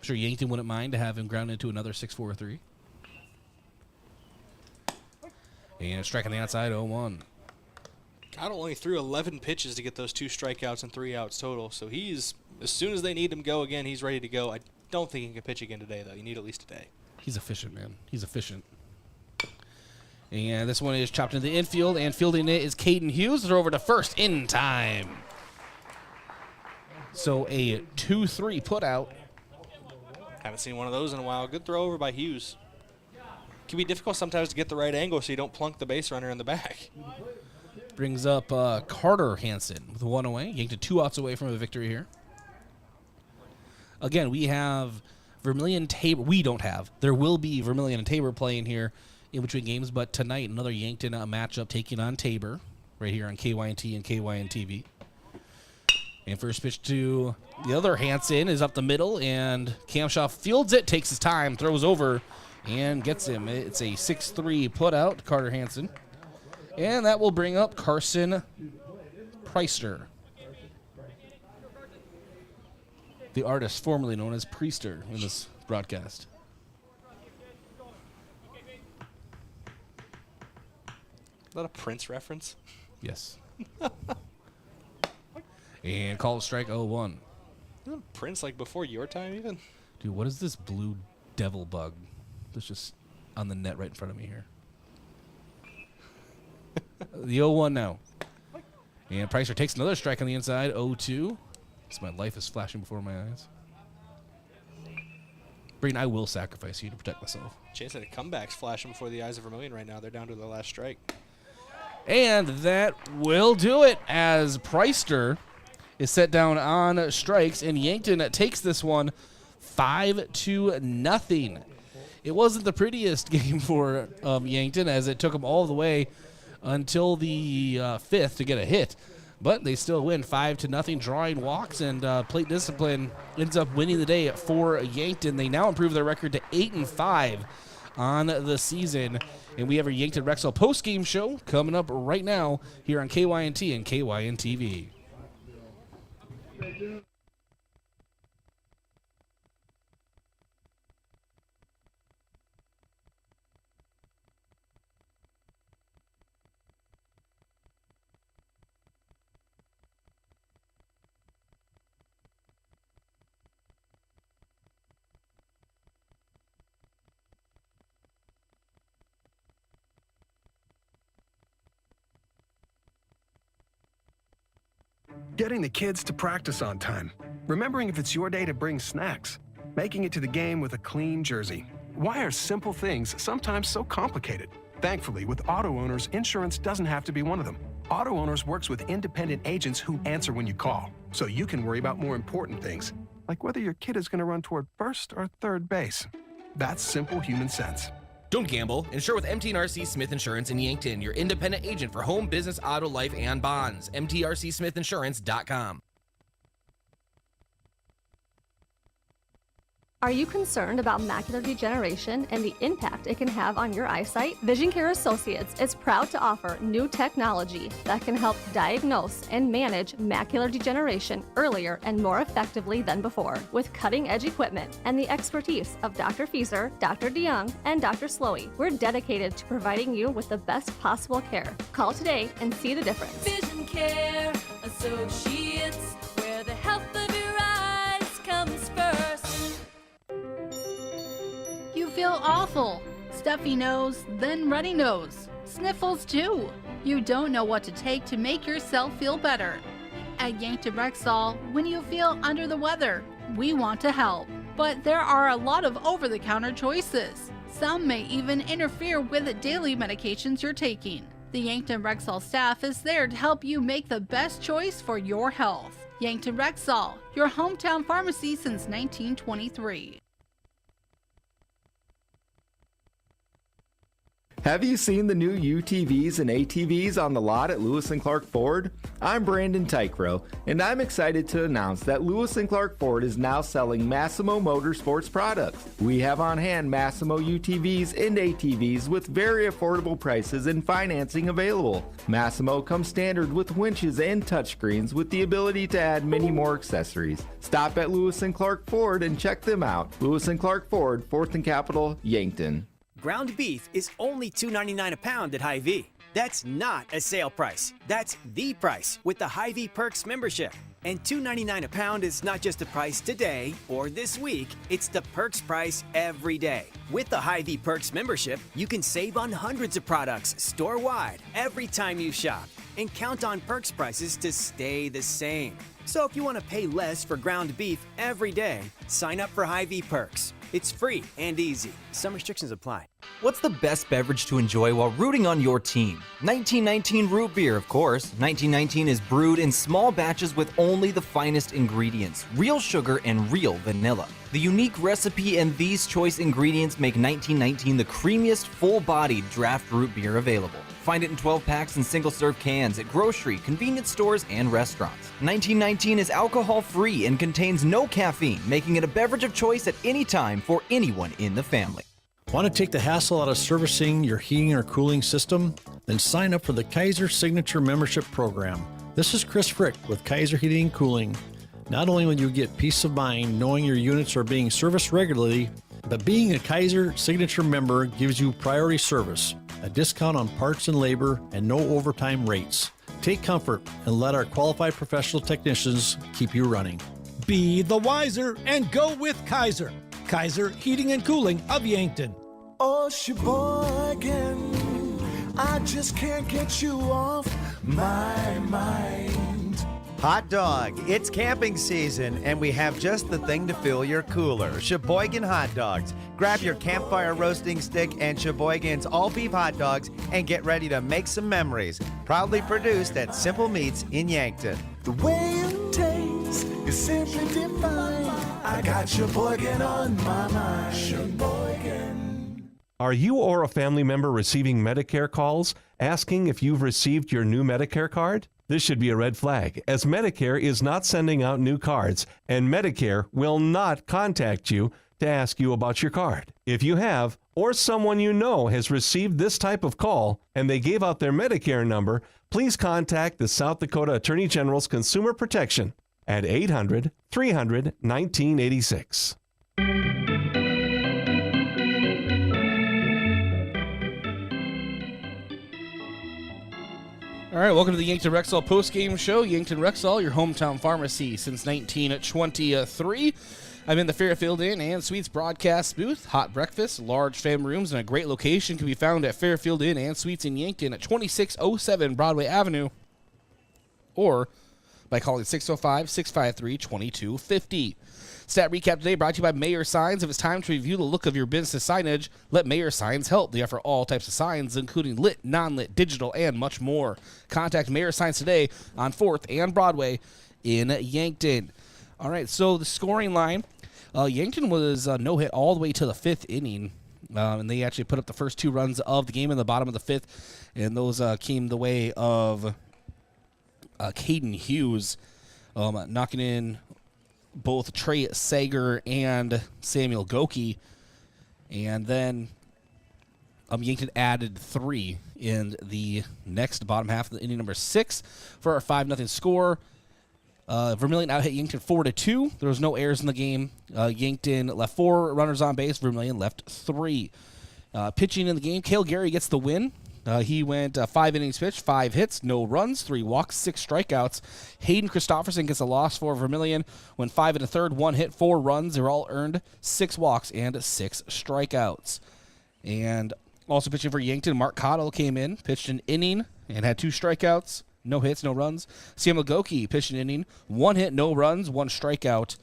sure Yankton wouldn't mind to have him ground into another 6-4-3. And a strike on the outside, 0-1. Cottle only threw 11 pitches to get those 2 strikeouts and 3 outs total. So he's, as soon as they need him go again, he's ready to go. I don't think he can pitch again today, though. You need at least a day. He's efficient, man. He's efficient. And this one is chopped into the infield, and fielding it is Caden Hughes. They're over to first in time. So a 2-3 put out. Haven't seen one of those in a while. Good throw over by Hughes. Can be difficult sometimes to get the right angle so you don't plunk the base runner in the back. Brings up Carter Hansen with 1 away. Yankton 2 outs away from a victory here. Again, we have Vermillion Tabor. We don't have. There will be Vermillion and Tabor playing here in between games, but tonight another Yankton matchup taking on Tabor right here on KYNT and KYNT-TV. And first pitch to the other Hansen is up the middle, and Kamshoff fields it, takes his time, throws over, and gets him. It's a 6-3 put out, Carter Hansen. And that will bring up Carson Priester, the artist formerly known as Priester in this broadcast. Is that a Prince reference? Yes. And call strike 0-1. Isn't Prince like before your time even? Dude, what is this blue devil bug that's just on the net right in front of me here? The 0-1 now. And Pricer takes another strike on the inside, 0-2. So my life is flashing before my eyes. Brayden, I will sacrifice you to protect myself. Chance at a comeback's flashing before the eyes of Vermillion right now. They're down to the last strike. And that will do it as Priester is set down on strikes, and Yankton takes this one 5-0. It wasn't the prettiest game for Yankton, as it took them all the way until the fifth to get a hit. But they still win 5-0, drawing walks, and plate discipline ends up winning the day for Yankton. They now improve their record to 8-5 on the season. And we have our Yankton Rexall post-game show coming up right now here on KYNT and KYN TV. Getting the kids to practice on time. Remembering if it's your day to bring snacks. Making it to the game with a clean jersey. Why are simple things sometimes so complicated? Thankfully, with Auto Owners, insurance doesn't have to be one of them. Auto Owners works with independent agents who answer when you call, so you can worry about more important things, like whether your kid is going to run toward first or third base. That's simple human sense. Don't gamble. Insure with MTRC Smith Insurance in Yankton, your independent agent for home, business, auto, life, and bonds. MTRCSmithInsurance.com. Are you concerned about macular degeneration and the impact it can have on your eyesight? Vision Care Associates is proud to offer new technology that can help diagnose and manage macular degeneration earlier and more effectively than before. With cutting-edge equipment and the expertise of Dr. Fieser, Dr. DeYoung, and Dr. Slowey, we're dedicated to providing you with the best possible care. Call today and see the difference. Vision Care Associates, where the health of your eyes comes first. You feel awful. Stuffy nose, then runny nose. Sniffles too. You don't know what to take to make yourself feel better. At Yankton Rexall, when you feel under the weather, we want to help. But there are a lot of over-the-counter choices. Some may even interfere with the daily medications you're taking. The Yankton Rexall staff is there to help you make the best choice for your health. Yankton Rexall, your hometown pharmacy since 1923. Have you seen the new UTVs and ATVs on the lot at Lewis & Clark Ford? I'm Brandon Tykrow, and I'm excited to announce that Lewis & Clark Ford is now selling Massimo Motorsports products. We have on hand Massimo UTVs and ATVs with very affordable prices and financing available. Massimo comes standard with winches and touchscreens with the ability to add many more accessories. Stop at Lewis & Clark Ford and check them out. Lewis & Clark Ford, 4th and Capitol, Yankton. Ground beef is only $2.99 a pound at Hy-Vee. That's not a sale price. That's the price with the Hy-Vee Perks membership. And $2.99 a pound is not just the price today or this week, it's the Perks price every day. With the Hy-Vee Perks membership, you can save on hundreds of products store-wide every time you shop and count on Perks prices to stay the same. So if you want to pay less for ground beef every day, sign up for Hy-Vee Perks. It's free and easy. Some restrictions apply. What's the best beverage to enjoy while rooting on your team? 1919 root beer, of course. 1919 is brewed in small batches with only the finest ingredients, real sugar and real vanilla. The unique recipe and these choice ingredients make 1919 the creamiest, full-bodied draft root beer available. Find it in 12 packs and single-serve cans at grocery, convenience stores, and restaurants. 1919 is alcohol-free and contains no caffeine, making it a beverage of choice at any time for anyone in the family. Want to take the hassle out of servicing your heating or cooling system? Then sign up for the Kaiser Signature Membership Program. This is Chris Frick with Kaiser Heating and Cooling. Not only will you get peace of mind knowing your units are being serviced regularly, but being a Kaiser Signature member gives you priority service, a discount on parts and labor, and no overtime rates. Take comfort and let our qualified professional technicians keep you running. Be the wiser and go with Kaiser. Kaiser Heating and Cooling of Yankton. Oh, Sheboygan, I just can't get you off my mind. Hot dog, it's camping season, and we have just the thing to fill your cooler. Sheboygan Hot Dogs. Grab your campfire roasting stick and Sheboygan's all-beef hot dogs and get ready to make some memories. Proudly produced at Simple Meats in Yankton. The way it tastes is simply divine. I got Sheboygan on my mind. Sheboygan. Are you or a family member receiving Medicare calls asking if you've received your new Medicare card? This should be a red flag, as Medicare is not sending out new cards, and Medicare will not contact you to ask you about your card. If you have, or someone you know has received this type of call, and they gave out their Medicare number, please contact the South Dakota Attorney General's Consumer Protection at 800-300-1986. All right, welcome to the Yankton Rexall post-game show. Yankton Rexall, your hometown pharmacy since 1923. I'm in the Fairfield Inn and Suites broadcast booth. Hot breakfast, large family rooms, and a great location can be found at Fairfield Inn and Suites in Yankton at 2607 Broadway Avenue, or by calling 605-653-2250. Stat recap today brought to you by Mayor Signs. If it's time to review the look of your business signage, let Mayor Signs help. They offer all types of signs, including lit, non-lit, digital, and much more. Contact Mayor Signs today on 4th and Broadway in Yankton. All right, so the scoring line, Yankton was no-hit all the way to the 5th inning, and they actually put up the first 2 runs of the game in the bottom of the 5th, and those came the way of Caden Hughes knocking in both Trey Sager and Samuel Goki. And then Yankton added 3 in the next bottom half of the inning number 6 for our 5-0 score. Vermillion out-hit Yankton 4-2. There was no errors in the game. Yankton left 4 runners on base. Vermillion left 3. Pitching in the game, Cale Gary gets the win. He went 5 innings pitched, 5 hits, no runs, 3 walks, 6 strikeouts. Hayden Christopherson gets a loss for Vermillion. Went 5 1/3, 1 hit, 4 runs. They were all earned, 6 walks and 6 strikeouts. And also pitching for Yankton, Mark Cottle came in, pitched an inning and had 2 strikeouts, no hits, no runs. Samuel Goki pitched an inning, 1 hit, no runs, 1 strikeout.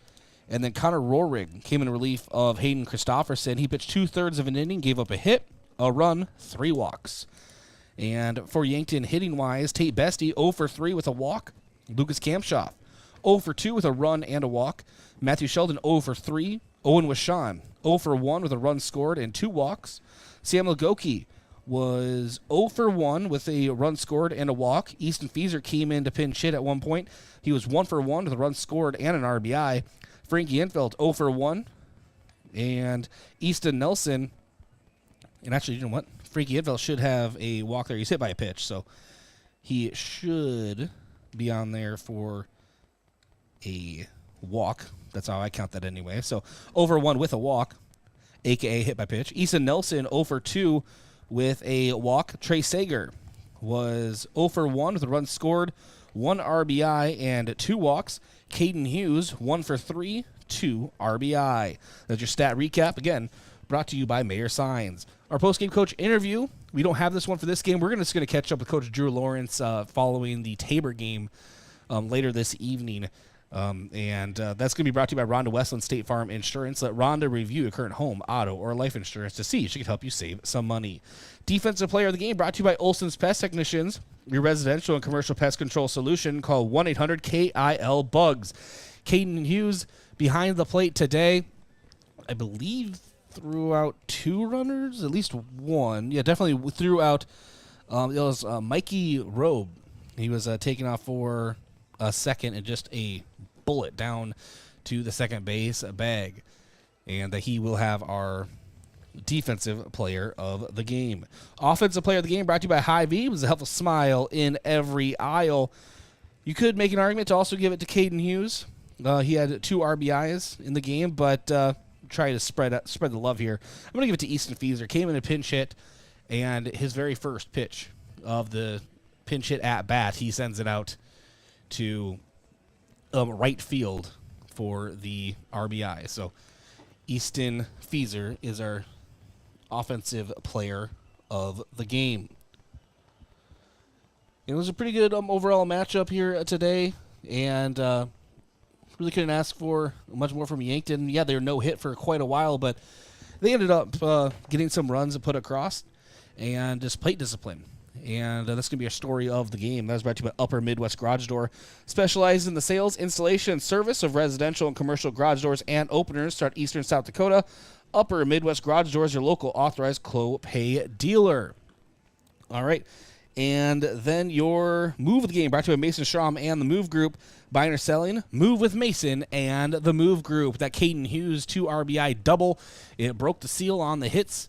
And then Connor Rohrig came in relief of Hayden Christopherson. He pitched 2/3 of an inning, gave up a hit, a run, 3 walks. And for Yankton, hitting-wise, Tate Bestie 0 for 3 with a walk. Lucas Kampshoff 0 for 2 with a run and a walk. Matthew Sheldon 0 for 3. Owen Washon 0 for 1 with a run scored and 2 walks. Samuel Goki was 0 for 1 with a run scored and a walk. Easton Fieser came in to pinch hit at one point. He was 1 for 1 with a run scored and an RBI. Frankie Enfeld 0 for 1. And Easton Nelson, and actually, you know what? Frankie Enfeld should have a walk there. He's hit by a pitch, so he should be on there for a walk. That's how I count that anyway. So 0 for 1 with a walk, a.k.a. hit by pitch. Easton Nelson 0 for 2 with a walk. Trey Sager was 0 for 1 with a run scored, 1 RBI, and 2 walks. Caden Hughes 1 for 3, 2 RBI. That's your stat recap. Again, brought to you by Mayor Signs. Our post-game coach interview, we don't have this one for this game. We're just going to catch up with Coach Drew Lawrence following the Tabor game later this evening. And that's going to be brought to you by Rhonda Westland State Farm Insurance. Let Rhonda review your current home, auto, or life insurance to see if she can help you save some money. Defensive player of the game brought to you by Olson's Pest Technicians, your residential and commercial pest control solution. Call 1-800-KIL-BUGS. Caden Hughes behind the plate today, I believe, threw out 2 runners, at least 1. Yeah, definitely threw out. It was Mikey Robe. He was taking off for a second and just a bullet down to the second base bag. And he will have our defensive player of the game. Offensive player of the game brought to you by Hy-Vee. It was a helpful smile in every aisle. You could make an argument to also give it to Caden Hughes. He had 2 RBIs in the game, but try to spread the love here. I'm going to give it to Easton Fieser. Came in a pinch hit, and his very first pitch of the pinch hit at bat, he sends it out to right field for the RBI. So Easton Feeser is our offensive player of the game. It was a pretty good overall matchup here today, and really couldn't ask for much more from Yankton. Yeah, they were no hit for quite a while, but they ended up getting some runs to put across and just plate discipline. And that's going to be our story of the game. That was brought to you by Upper Midwest Garage Door. Specialized in the sales, installation, and service of residential and commercial garage doors and openers throughout eastern South Dakota. Upper Midwest Garage Door is your local authorized Clopay dealer. All right. And then your move of the game brought to you by Mason Strom and the Move Group. Buying or selling, move with Mason and the Move Group. That Caden Hughes 2 RBI double. It broke the seal on the hits.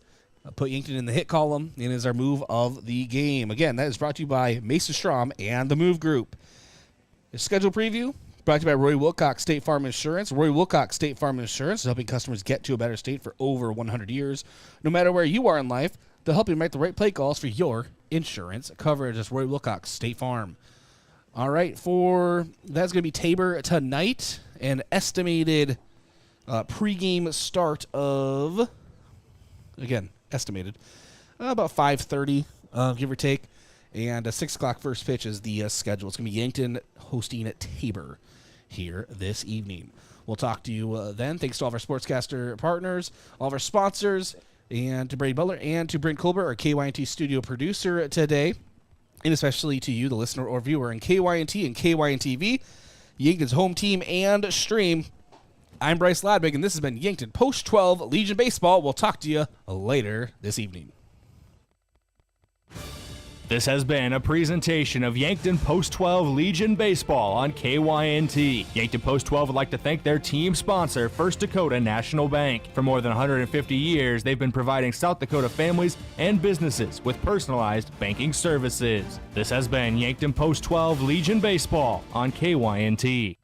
Put Yankton in the hit column and is our move of the game. Again, that is brought to you by Mason Strom and the Move Group. The schedule preview brought to you by Roy Wilcox State Farm Insurance. Roy Wilcox State Farm Insurance is helping customers get to a better state for over 100 years. No matter where you are in life, they'll help you make the right play calls for your insurance coverage. That's Roy Wilcox State Farm. All right, that's going to be Tabor tonight. An estimated pregame start of, again, estimated, about 5:30, give or take. And a 6 o'clock first pitch is the schedule. It's going to be Yankton hosting Tabor here this evening. We'll talk to you then. Thanks to all of our sportscaster partners, all of our sponsors, and to Brayden Butler and to Brent Colbert, our KYNT studio producer today. And especially to you, the listener or viewer, in KYNT and KYNT-TV, Yankton's home team and stream. I'm Bryce Ladwig, and this has been Yankton Post 12 Legion Baseball. We'll talk to you later this evening. This has been a presentation of Yankton Post 12 Legion Baseball on KYNT. Yankton Post 12 would like to thank their team sponsor, First Dakota National Bank. For more than 150 years, they've been providing South Dakota families and businesses with personalized banking services. This has been Yankton Post 12 Legion Baseball on KYNT.